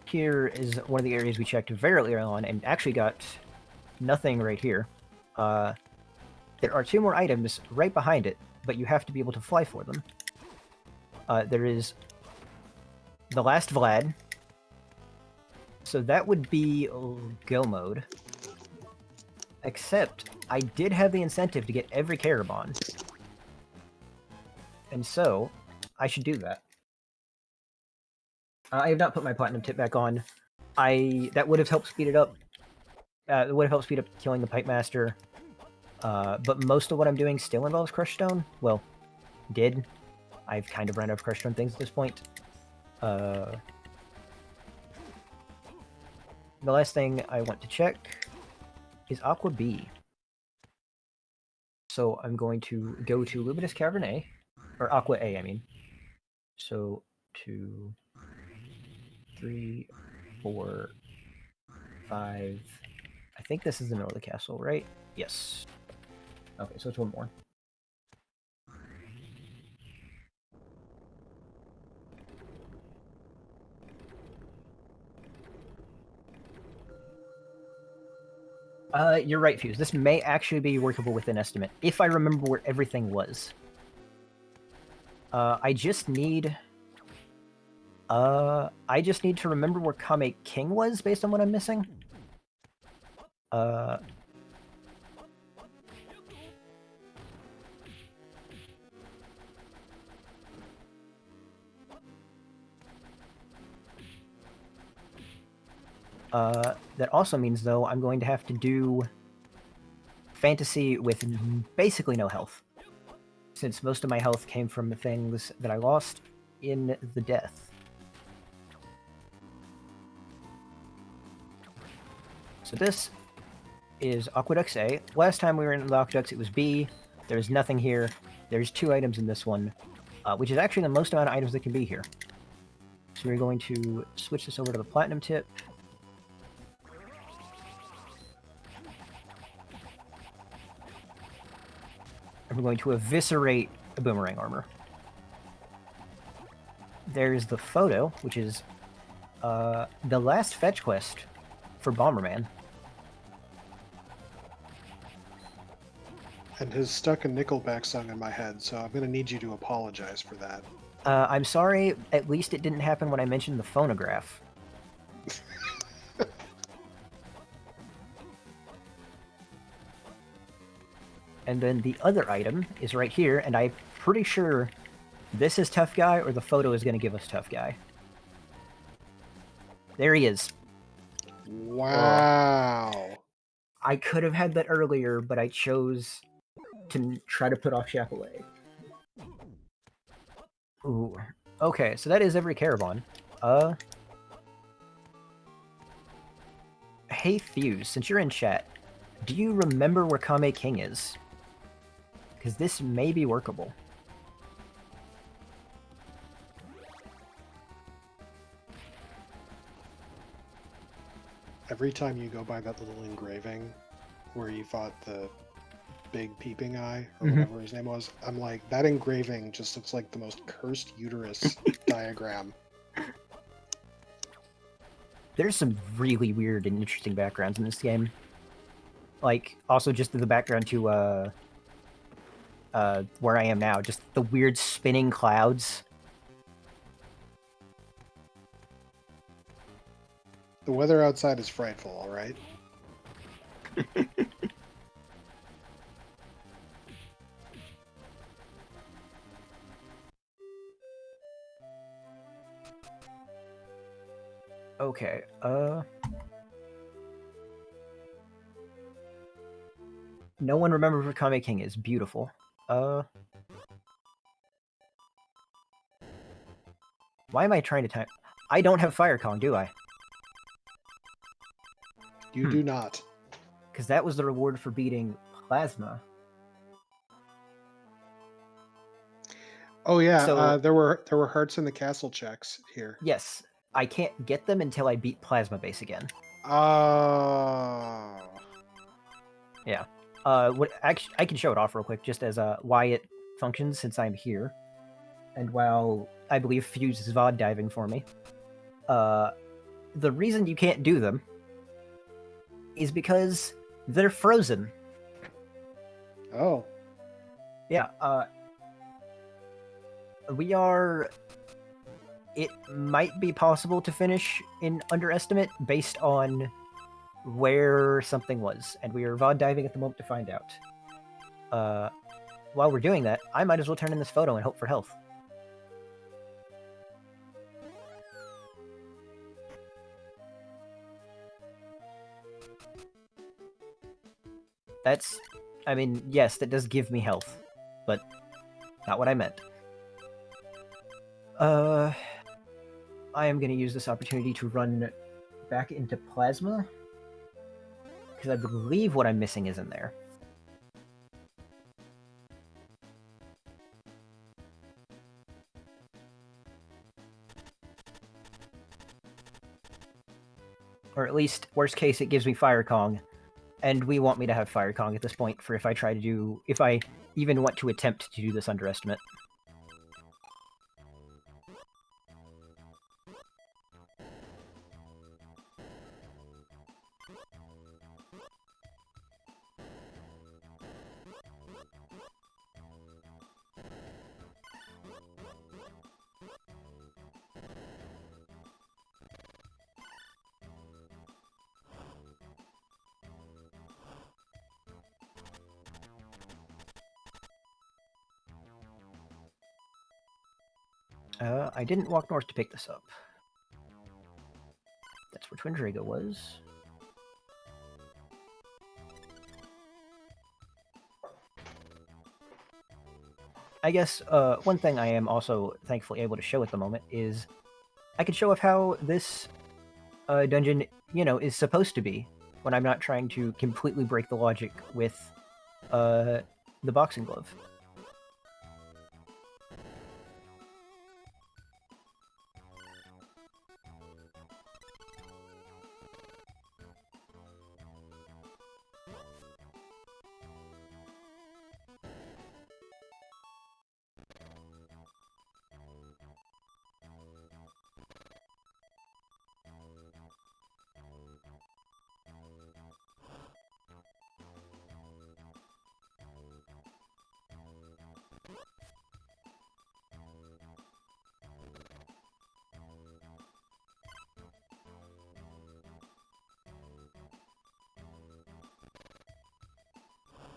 Here is one of the areas we checked very early on and actually got nothing right here. There are 2 more items right behind it, but you have to be able to fly for them. There is the last Vlad. So that would be go mode. Except, I did have the incentive to get every Carabon. And so, I should do that. I have not put my Platinum Tip back on. That would have helped speed it up. It would have helped speed up killing the Pipe Master. But most of what I'm doing still involves Crush Stone. Well, did. I've kind of run out of Crush Stone things at this point. The last thing I want to check is Aqua B. So I'm going to go to Luminous Cavern A, or Aqua A, I mean. So 2, 3, 4, 5. I think this is the middle of the castle, right? Yes. Okay, so it's 1 more. You're right, Fuse. This may actually be workable with an estimate, if I remember where everything was. I just need to remember where Kame King was, based on what I'm missing. That also means, though, I'm going to have to do fantasy with basically no health, since most of my health came from the things that I lost in the death. So this is Aqueducts A. Last time we were in the Aqueducts, it was B. There's nothing here. There's 2 items in this one, which is actually the most amount of items that can be here. So we're going to switch this over to the Platinum Tip. And we're going to eviscerate a Boomerang Armor. There's the photo, which is the last fetch quest for Bomberman. And has stuck a Nickelback song in my head, so I'm going to need you to apologize for that. I'm sorry, at least it didn't happen when I mentioned the phonograph. And then the other item is right here, and I'm pretty sure this is Tough Guy, or the photo is going to give us Tough Guy. There he is. Wow. I could have had that earlier, but I chose to try to put off Chapelet. Ooh. Okay, so that is every Caravan. Hey Fuse, since you're in chat, do you remember where Kame King is? Because this may be workable. Every time you go by that little engraving where you fought the big peeping eye, or whatever his name was, I'm like, that engraving just looks like the most cursed uterus diagram. There's some really weird and interesting backgrounds in this game. Like, also just the background to where I am now, just the weird spinning clouds. The weather outside is frightful, all right? Okay, no one remembers where Kame King is. Beautiful. Why am I trying to time... I don't have Fire Kong, do I? You do not. Because that was the reward for beating Plasma. Oh yeah, So- there were hearts in the castle checks here. Yes, I can't get them until I beat Plasma Base again. Oh. Yeah. What actually I can show it off real quick, just as why it functions since I'm here, and while I believe Fuse is VOD diving for me. The reason you can't do them is because they're frozen. Oh. Yeah. We are. It might be possible to finish in underestimate based on where something was, and we are VOD diving at the moment to find out. While we're doing that, I might as well turn in this photo and hope for health. That's, I mean, yes, that does give me health, but not what I meant. I am going to use this opportunity to run back into Plasma, because I believe what I'm missing is in there. Or at least, worst case, it gives me Fire Kong, and we want me to have Fire Kong at this point for if I try to do, if I even want to attempt to do this underestimate. I didn't walk north to pick this up. That's where Twin Drago was. I guess one thing I am also thankfully able to show at the moment is I can show off how this dungeon, is supposed to be when I'm not trying to completely break the logic with the boxing glove.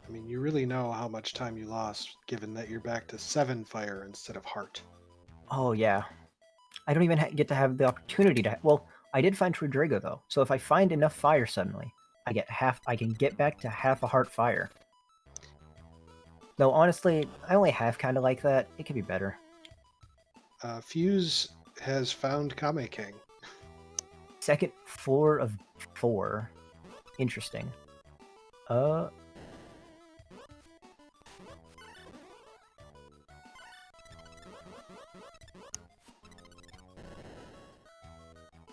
I mean, you really know how much time you lost, given that you're back to 7 fire instead of heart. Oh yeah, I don't even get to have the opportunity to. Well, I did find True Drago though, so if I find enough fire suddenly, I get half. I can get back to half a heart fire. Though honestly, I only have kind of like that. It could be better. Fuse has found Kame King. Second floor of 4. Interesting.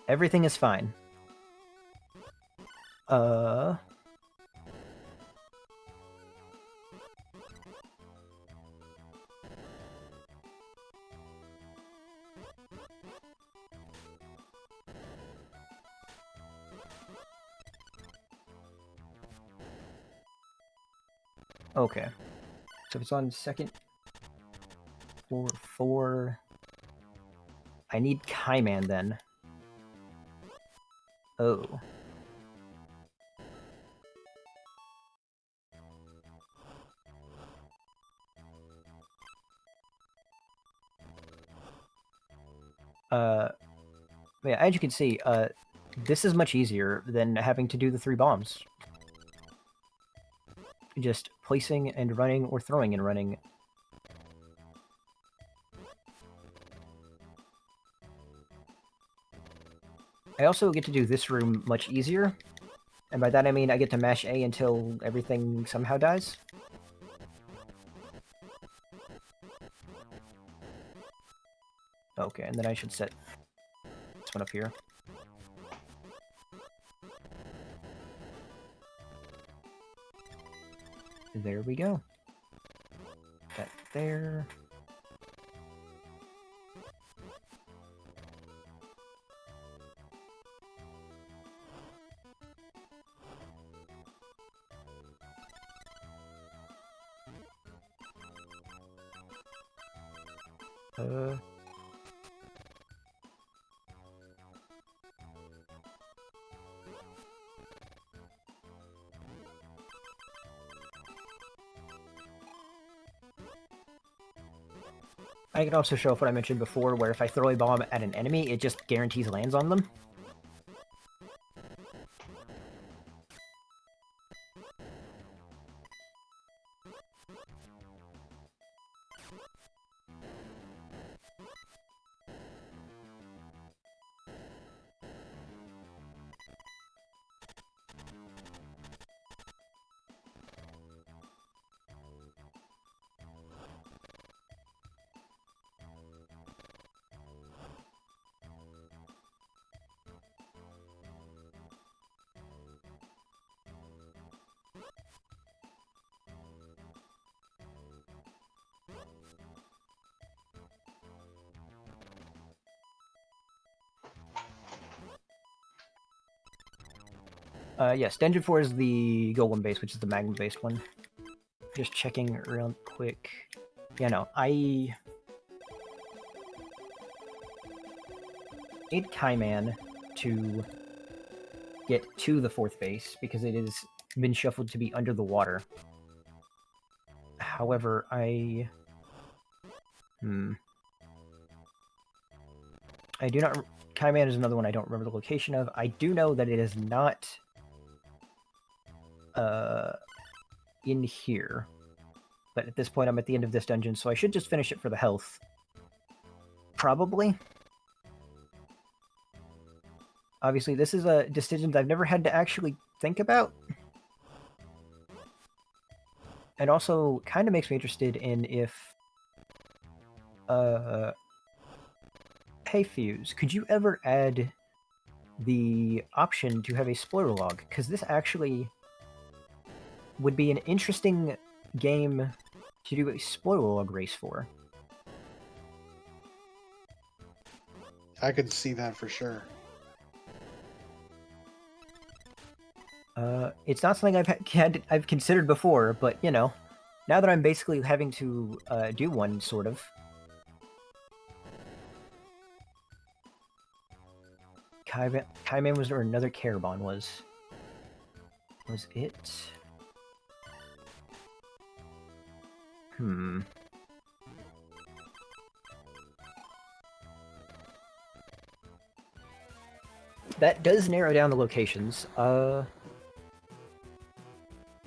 Everything is fine. Okay. So if it's on second floor 4, I need Kaiman then. Oh. Yeah, as you can see, this is much easier than having to do the 3 bombs. Just placing and running, or throwing and running. I also get to do this room much easier, and by that I mean I get to mash A until everything somehow dies. Okay, and then I should set this one up here. There we go. That there. I can also show off what I mentioned before, where if I throw a bomb at an enemy, it just guarantees lands on them. Yes, Dungeon 4 is the Golem base, which is the Magnum-based one. Just checking real quick. Yeah, no, I need Kaiman to get to the 4th base, because it has been shuffled to be under the water. However, I do not... Kaiman is another one I don't remember the location of. I do know that it is not in here. But at this point, I'm at the end of this dungeon, so I should just finish it for the health. Probably. Obviously, this is a decision that I've never had to actually think about. And also, kind of makes me interested in if... Hey, Fuse, could you ever add the option to have a spoiler log? Because this actually would be an interesting game to do a spoiler log race for. I could see that for sure. It's not something I've considered before, but, you know, now that I'm basically having to do one, sort of. Kaiman was, or another Carabon was it? That does narrow down the locations. I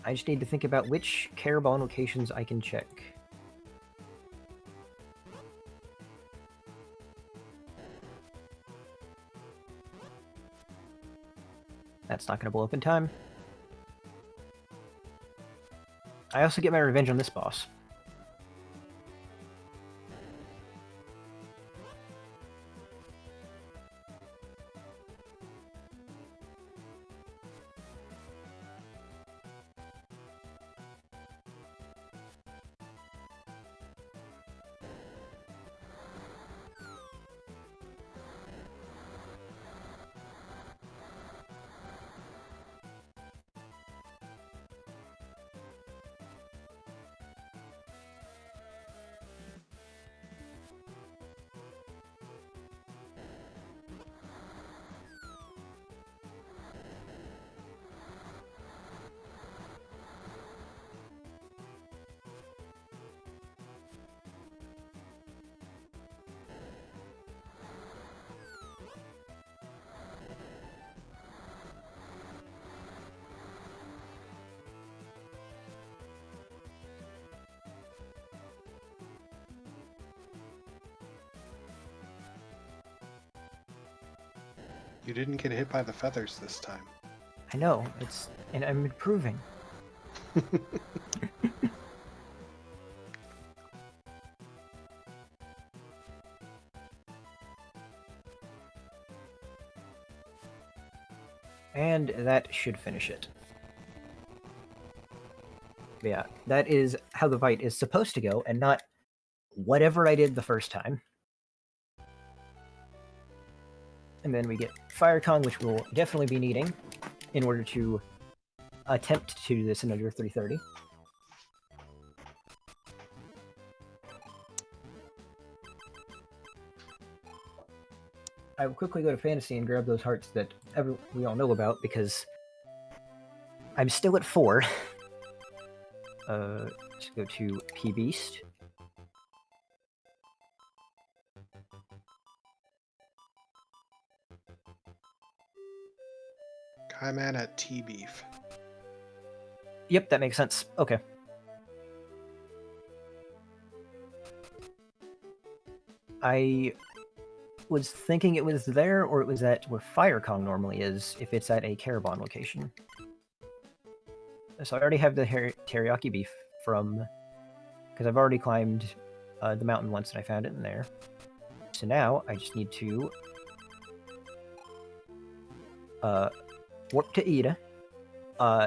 just need to think about which Carabon locations I can check. That's not going to blow up in time. I also get my revenge on this boss. You didn't get hit by the feathers this time. I know, and I'm improving. And that should finish it. But yeah, that is how the fight is supposed to go, and not whatever I did the first time. And then we get Fire Kong, which we'll definitely be needing in order to attempt to do this in under 330. I will quickly go to Fantasy and grab those hearts that we all know about, because I'm still at 4. Let's go to P-Beast. Kaiman at T-Beef. Yep, that makes sense. Okay. I was thinking it was there, or it was at where Fire Kong normally is, if it's at a Carabon location. So I already have the teriyaki beef from... because I've already climbed the mountain once and I found it in there. So now I just need to warp to Ida,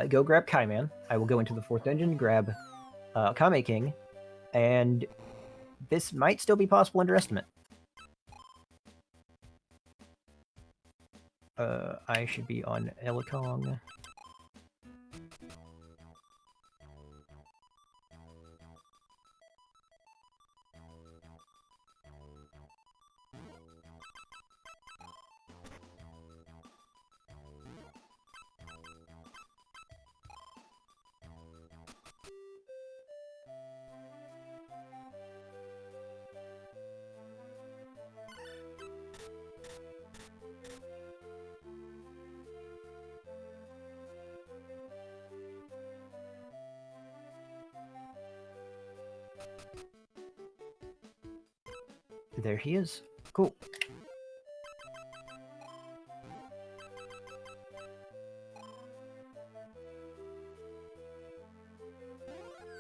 go grab Kaiman. I will go into the 4th dungeon, grab Kame King, and this might still be possible underestimate. I should be on Elikong. There he is. Cool.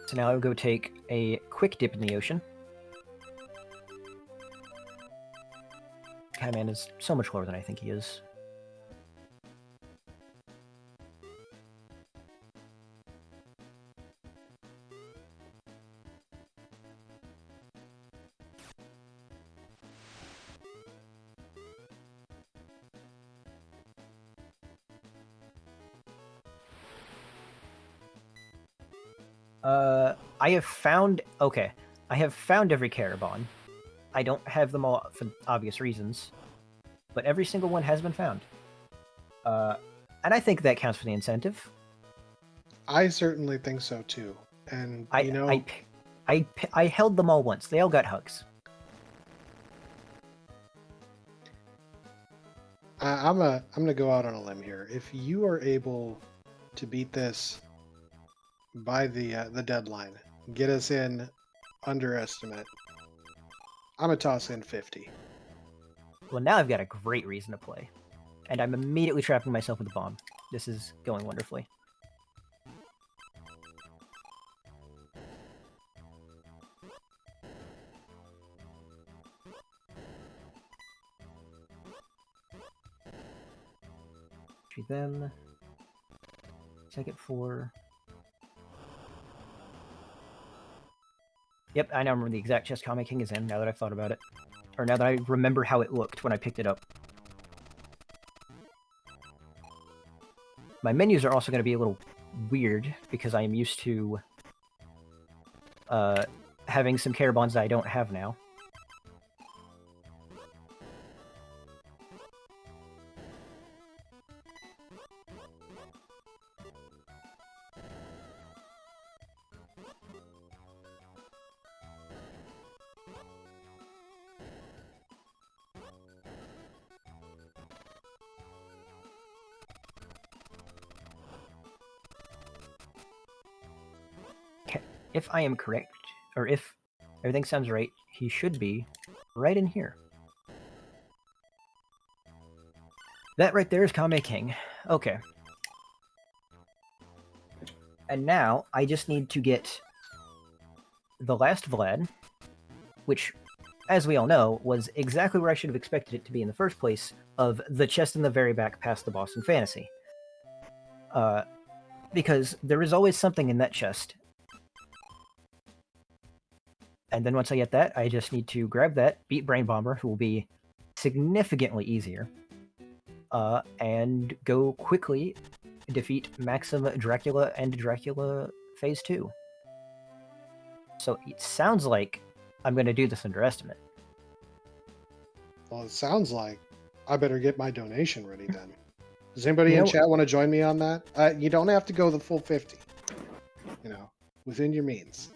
So now I'll go take a quick dip in the ocean. Kaiman is so much lower than I think he is. I have found... okay, I have found every Carabon. I don't have them all for obvious reasons, but every single one has been found. And I think that counts for the incentive. I certainly think so too. And you know, I held them all once. They all got hugs. I'm gonna go out on a limb here. If you are able to beat this by the deadline, get us in underestimate, I'm gonna toss in 50. Well, now I've got a great reason to play, and I'm immediately trapping myself with a bomb. This is going wonderfully. Treat them. Second 4. Yep, I now remember the exact chest Kame King is in, now that I've thought about it. Or now that I remember how it looked when I picked it up. My menus are also going to be a little weird, because I am used to having some Carabons that I don't have now. If I am correct, or if everything sounds right, he should be right in here. That right there is Kame King. Okay. And now I just need to get the last Vlad, which, as we all know, was exactly where I should have expected it to be in the first place, of the chest in the very back past the boss in Fantasy. Because there is always something in that chest. And then once I get that, I just need to grab that, beat Brain Bomber, who will be significantly easier, and go quickly defeat Maxim Dracula and Dracula Phase 2. So it sounds like I'm going to do this underestimate. Well, it sounds like I better get my donation ready then. Does anybody in chat want to join me on that? You don't have to go the full 50. You know, within your means.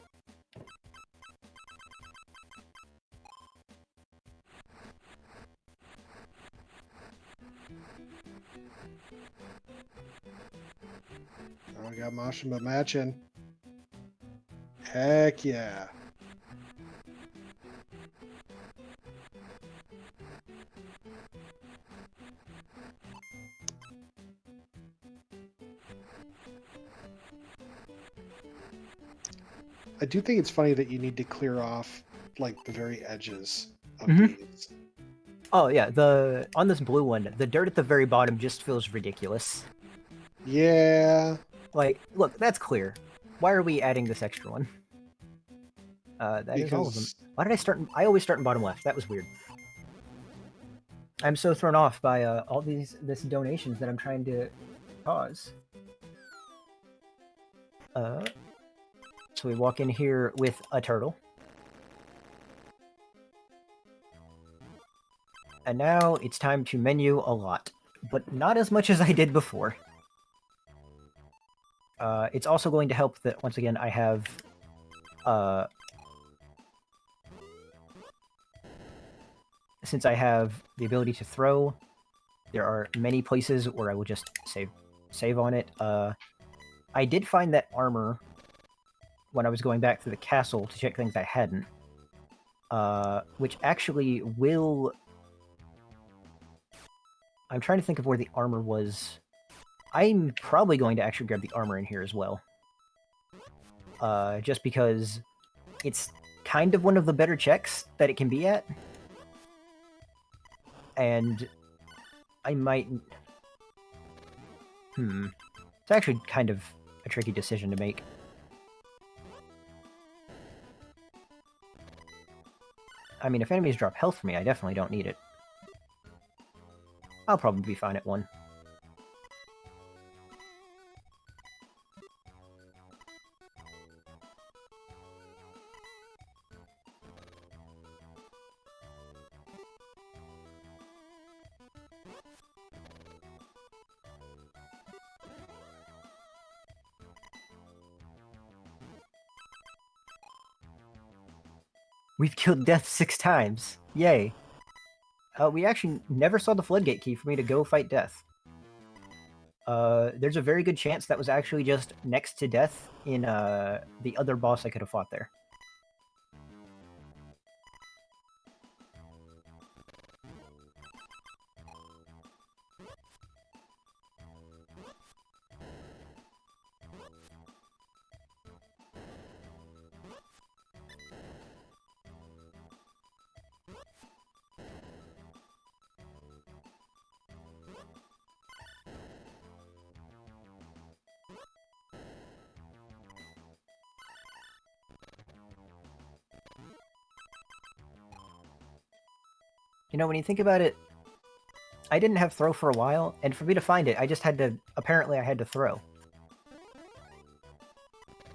Oh, we got Mashima matching. Heck yeah. I do think it's funny that you need to clear off like the very edges of these. Oh yeah, on this blue one, the dirt at the very bottom just feels ridiculous. Yeah. Like, look, that's clear. Why are we adding this extra one? That is all of them. Why did I start? I always start in bottom left. That was weird. I'm so thrown off by all this donations that I'm trying to cause. So we walk in here with a turtle. And now it's time to menu a lot, but not as much as I did before. It's also going to help that, once again, I have... since I have the ability to throw, there are many places where I will just save on it. I did find that armor when I was going back through the castle to check things I hadn't, which actually will... I'm trying to think of where the armor was. I'm probably going to actually grab the armor in here as well. Just because it's kind of one of the better checks that it can be at. And I might... It's actually kind of a tricky decision to make. I mean, if enemies drop health for me, I definitely don't need it. I'll probably be fine at 1. We've killed Death 6 times. Yay. We actually never saw the Floodgate key for me to go fight Death. There's a very good chance that was actually just next to Death in the other boss I could have fought there. You know, when you think about it, I didn't have throw for a while, and for me to find it, I just had to... Apparently, I had to throw.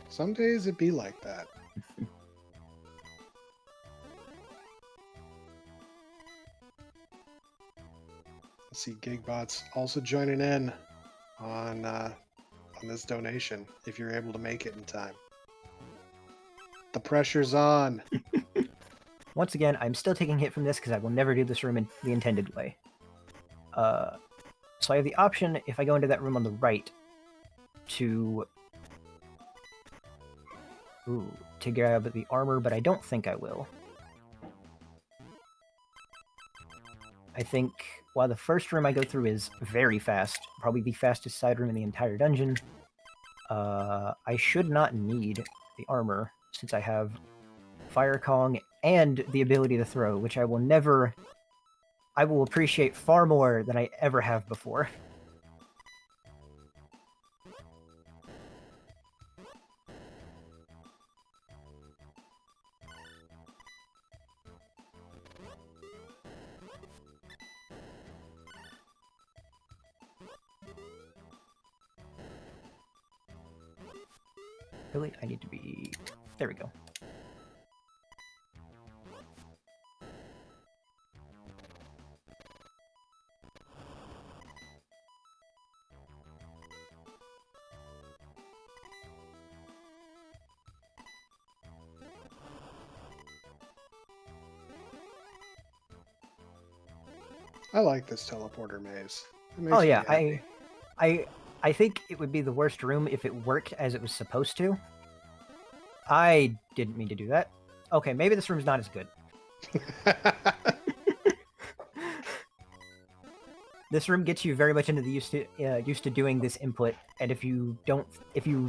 Some days it be like that. Let's see, Gigbot's also joining in on this donation, if you're able to make it in time. The pressure's on. Once again, I'm still taking hit from this because I will never do this room in the intended way. So I have the option, if I go into that room on the right, to grab the armor, but I don't think I will. I think while the first room I go through is very fast, probably the fastest side room in the entire dungeon, I should not need the armor since I have Fire Kong and the ability to throw, which I will appreciate far more than I ever have before. Really? I need to be... There we go. I like this teleporter maze. It makes Oh me yeah, happy. I think it would be the worst room if it worked as it was supposed to. I didn't mean to do that. Okay, maybe this room's not as good. This room gets you very much into the used to doing this input, and if you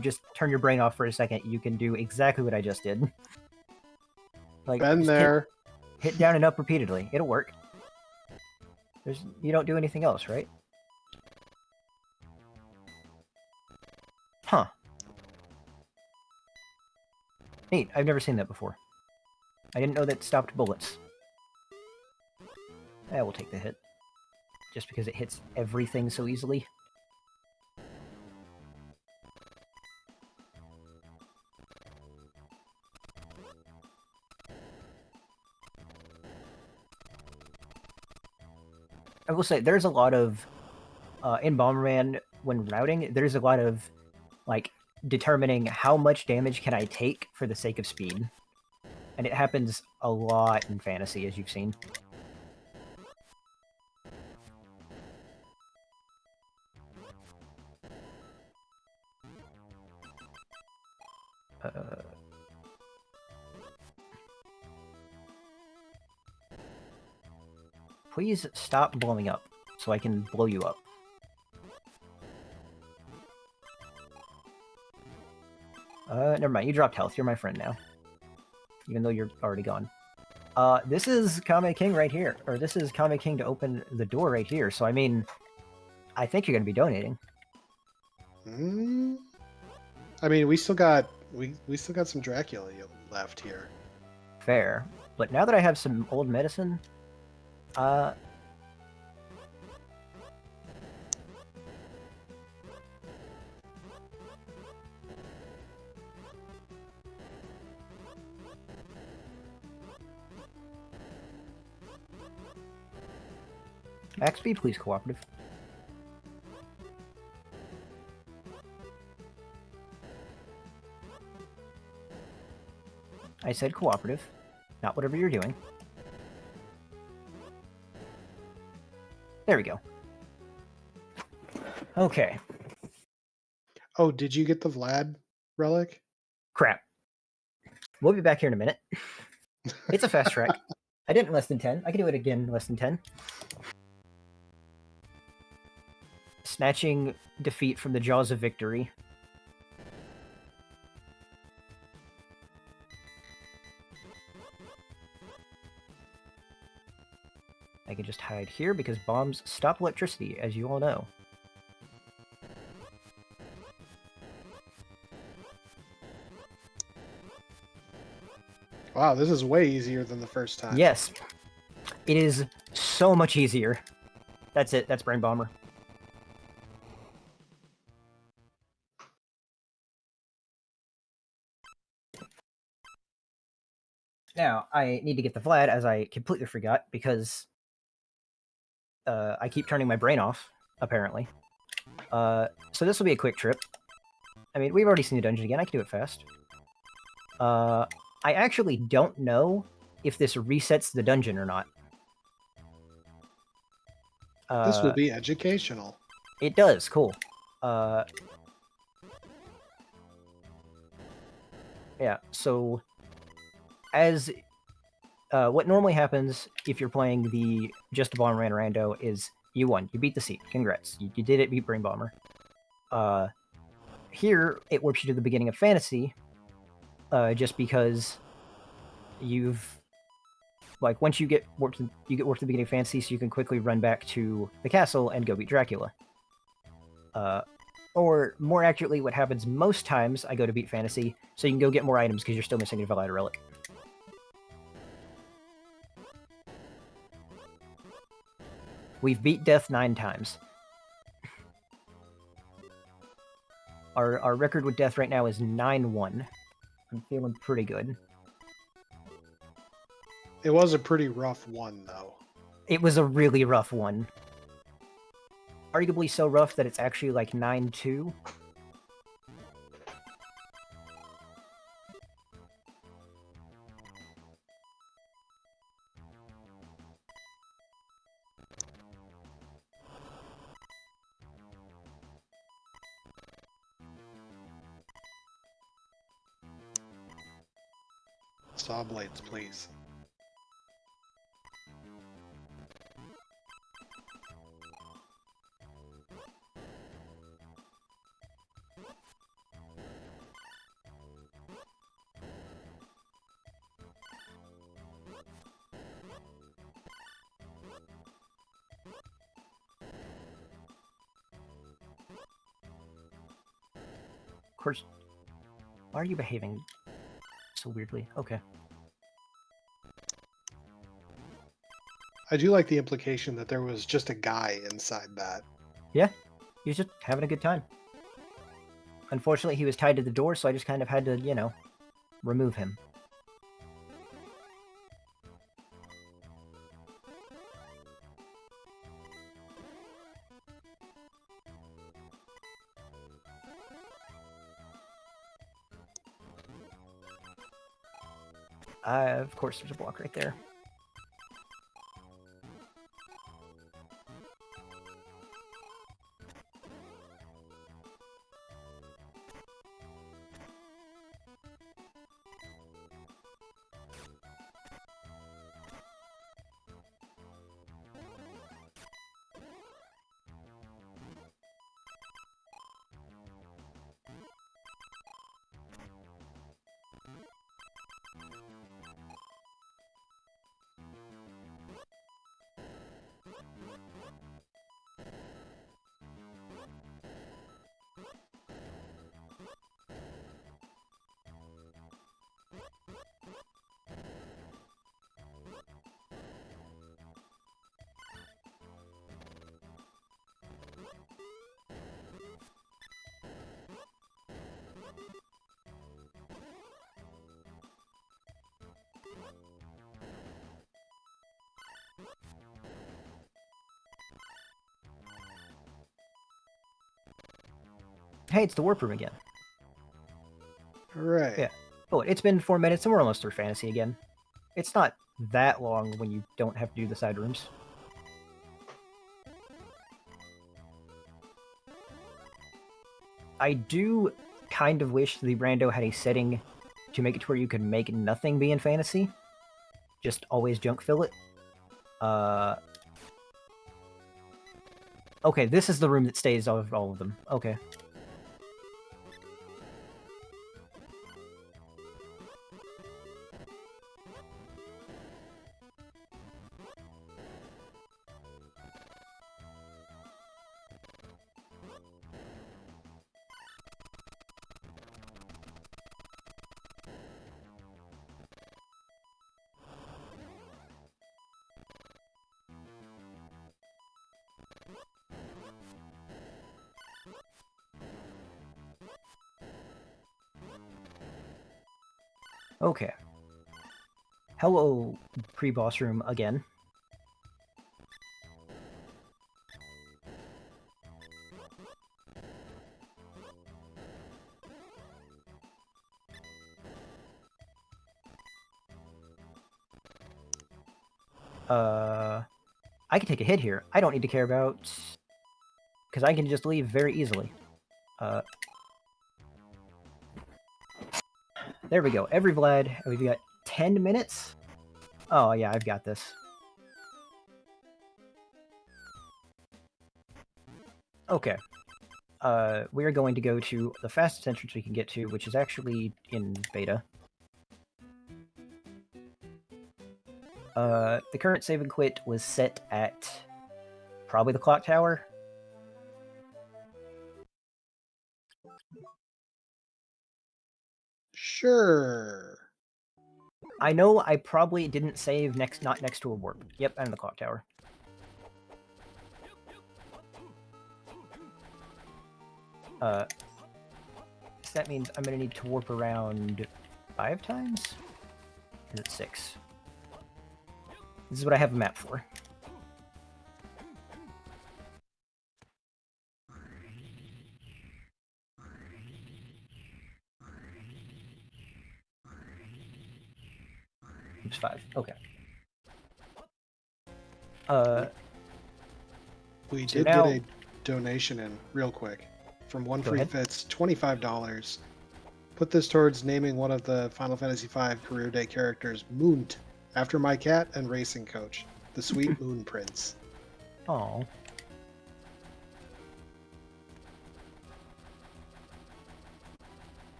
just turn your brain off for a second, you can do exactly what I just did. Like, Been just there. hit down and up repeatedly. It'll work. You don't do anything else, right? Huh. Neat. I've never seen that before. I didn't know that stopped bullets. I will take the hit. Just because it hits everything so easily. I will say, there's a lot of... in Bomberman, when routing, there's a lot of, like, determining how much damage can I take for the sake of speed. And it happens a lot in Fantasy, as you've seen. Please stop blowing up, so I can blow you up. Never mind, you dropped health. You're my friend now. Even though you're already gone. This is Kame King right here. Or this is Kame King to open the door right here. So, I mean, I think you're going to be donating. I mean, we still got some Dracula left here. Fair. But now that I have some old medicine, max speed, please, cooperative. I said cooperative, not whatever you're doing. There we go. Okay. Oh, did you get the Vlad relic? Crap. We'll be back here in a minute. It's a fast track. I did it in less than 10. I can do it again in less than 10. Snatching defeat from the jaws of victory. I can just hide here because bombs stop electricity, as you all know. Wow, this is way easier than the first time. Yes. It is so much easier. That's it. That's Brain Bomber. Now, I need to get the Vlad, as I completely forgot, because I keep turning my brain off, apparently. So this will be a quick trip. I mean, we've already seen the dungeon again. I can do it fast. I actually don't know if this resets the dungeon or not. This will be educational. It does. Cool. Yeah, so... what normally happens if you're playing the just Bomberman Rando is you won. You beat the seed. Congrats. You did it, beat Brain Bomber. Here, it warps you to the beginning of Fantasy, just because you've... Like, once you get warped to the beginning of Fantasy, so you can quickly run back to the castle and go beat Dracula. Or, more accurately, what happens most times, I go to beat Fantasy, so you can go get more items because you're still missing a Valida Relic. We've beat death 9 times. Our record with death right now is 9-1. I'm feeling pretty good. It was a pretty rough one, though. It was a really rough one. Arguably so rough that it's actually like 9-2. Saw blades, please. Of course. Why are you behaving so weirdly? Okay. I do like the implication that there was just a guy inside that. Yeah, he was just having a good time. Unfortunately, he was tied to the door, so I just kind of had to, you know, remove him. Of course, there's a block right there. Hey, it's the warp room again. Right. Yeah. Oh, it's been 4 minutes and we're almost through Fantasy again. It's not that long when you don't have to do the side rooms. I do kind of wish the Rando had a setting to make it to where you could make nothing be in Fantasy. Just always junk fill it. Okay, this is the room that stays of all of them. Okay. Okay. Hello, pre-boss room again. I can take a hit here. I don't need to care about... because I can just leave very easily. There we go. Every Vlad, we've got 10 minutes. Oh, yeah, I've got this. Okay. We are going to go to the fastest entrance we can get to, which is actually in beta. The current save and quit was set at probably the clock tower. Sure. I know I probably didn't save not next to a warp. Yep, and the clock tower. So that means I'm gonna need to warp around 5 times? Or is it 6? This is what I have a map for. Oops, 5. Okay. We So did now- get a donation in real quick from One Go Free ahead. Fits, $25. Put this towards naming one of the Final Fantasy V Career Day characters, Moont, after my cat and racing coach, the sweet Moon Prince. Oh.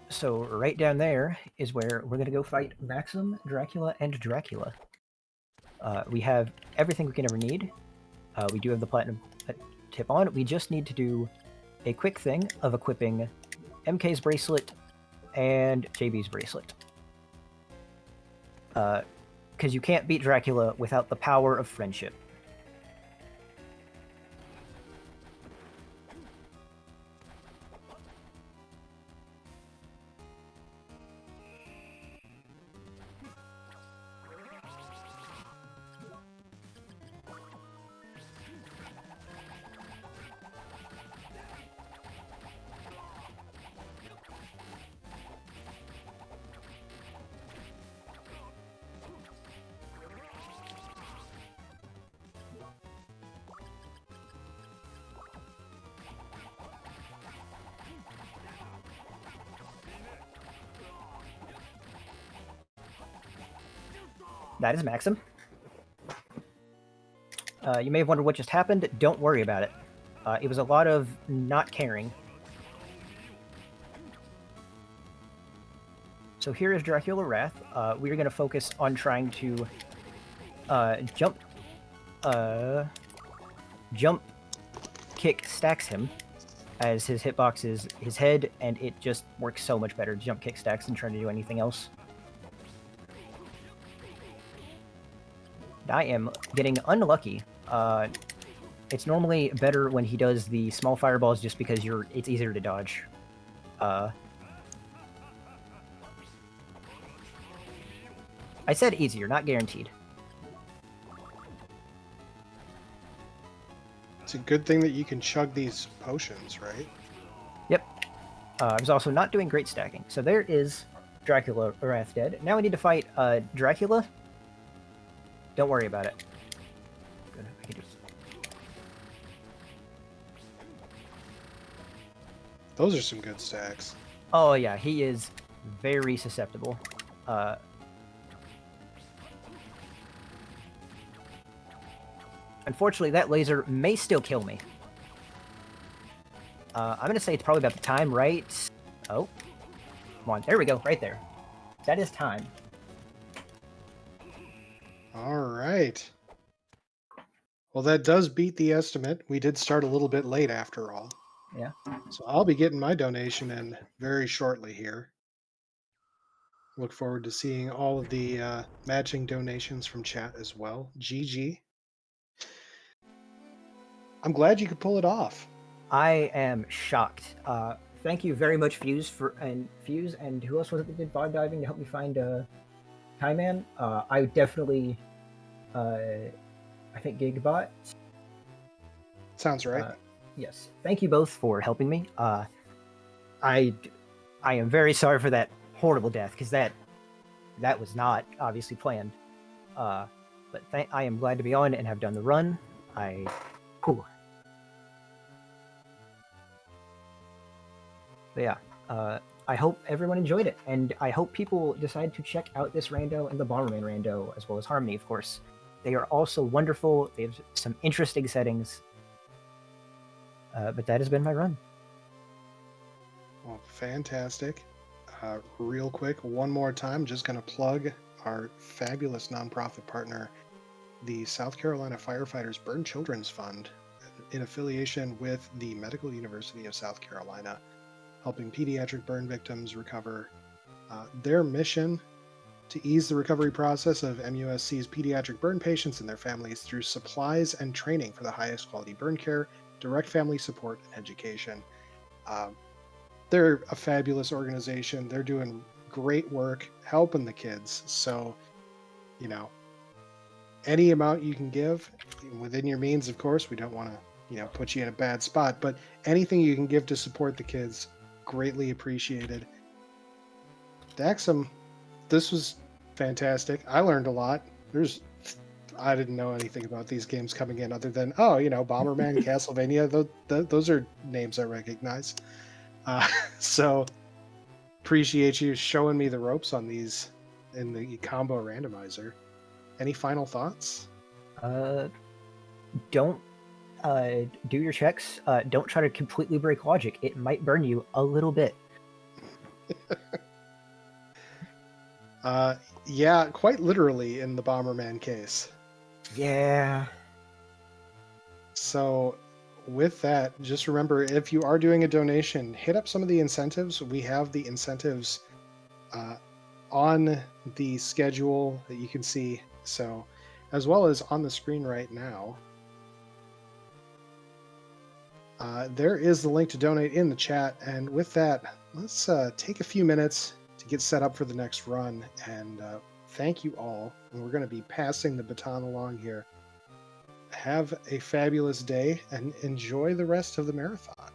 So right down there is where we're gonna go fight Maxim, Dracula, and Dracula. We have everything we can ever need. We do have the platinum tip on. We just need to do a quick thing of equipping MK's bracelet and JB's bracelet. Because you can't beat Dracula without the power of friendship. That is Maxim. You may have wondered what just happened. Don't worry about it. It was a lot of not caring. So here is Dracula Wrath. We are going to focus on trying to jump kick stacks him, as his hitbox is his head, and it just works so much better to jump kick stacks than trying to do anything else. I am getting unlucky. It's normally better when he does the small fireballs just because it's easier to dodge. I said easier, not guaranteed. It's a good thing that you can chug these potions, right? Yep. I was also not doing great stacking. So there is Dracula Wrath dead. Now we need to fight Dracula. Don't worry about it. Good. I can just... Those are some good stacks. Oh yeah, he is very susceptible. Unfortunately, that laser may still kill me. I'm going to say it's probably about the time, right? Oh. Come on. There we go. Right there. That is time. All right. Well, that does beat the estimate. We did start a little bit late after all. Yeah. So I'll be getting my donation in very shortly here. Look forward to seeing all of the matching donations from chat as well. GG. I'm glad you could pull it off. I am shocked. Thank you very much, Fuse, and who else was it that did bog diving to help me find Kai Man? I definitely, I think Gigbot. Sounds right. Yes. Thank you both for helping me. I am very sorry for that horrible death, because that was not obviously planned. But I am glad to be on and have done the run. Whew. But yeah, I hope everyone enjoyed it, and I hope people decide to check out this rando and the Bomberman rando, as well as Harmony, of course. They are also wonderful. They have some interesting settings. But that has been my run. Well, fantastic. Real quick, one more time, just going to plug our fabulous nonprofit partner, the South Carolina Firefighters Burn Children's Fund, in affiliation with the Medical University of South Carolina, helping pediatric burn victims recover. Their mission to ease the recovery process of MUSC's pediatric burn patients and their families through supplies and training for the highest quality burn care, direct family support, and education. They're a fabulous organization. They're doing great work helping the kids. So, you know, any amount you can give within your means, of course, we don't want to, put you in a bad spot, but anything you can give to support the kids, greatly appreciated. Daxum, this was fantastic. I learned a lot. I didn't know anything about these games coming in other than, Bomberman, Castlevania. Those are names I recognize. So appreciate you showing me the ropes on these in the combo randomizer. Any final thoughts? Don't do your checks. Don't try to completely break logic. It might burn you a little bit. Yeah, quite literally in the Bomberman case. Yeah. So with that, just remember, if you are doing a donation, hit up some of the incentives. We have the incentives on the schedule that you can see. So, as well as on the screen right now, there is the link to donate in the chat. And with that, let's take a few minutes to get set up for the next run. And thank you all. And we're going to be passing the baton along here. Have a fabulous day and enjoy the rest of the marathon.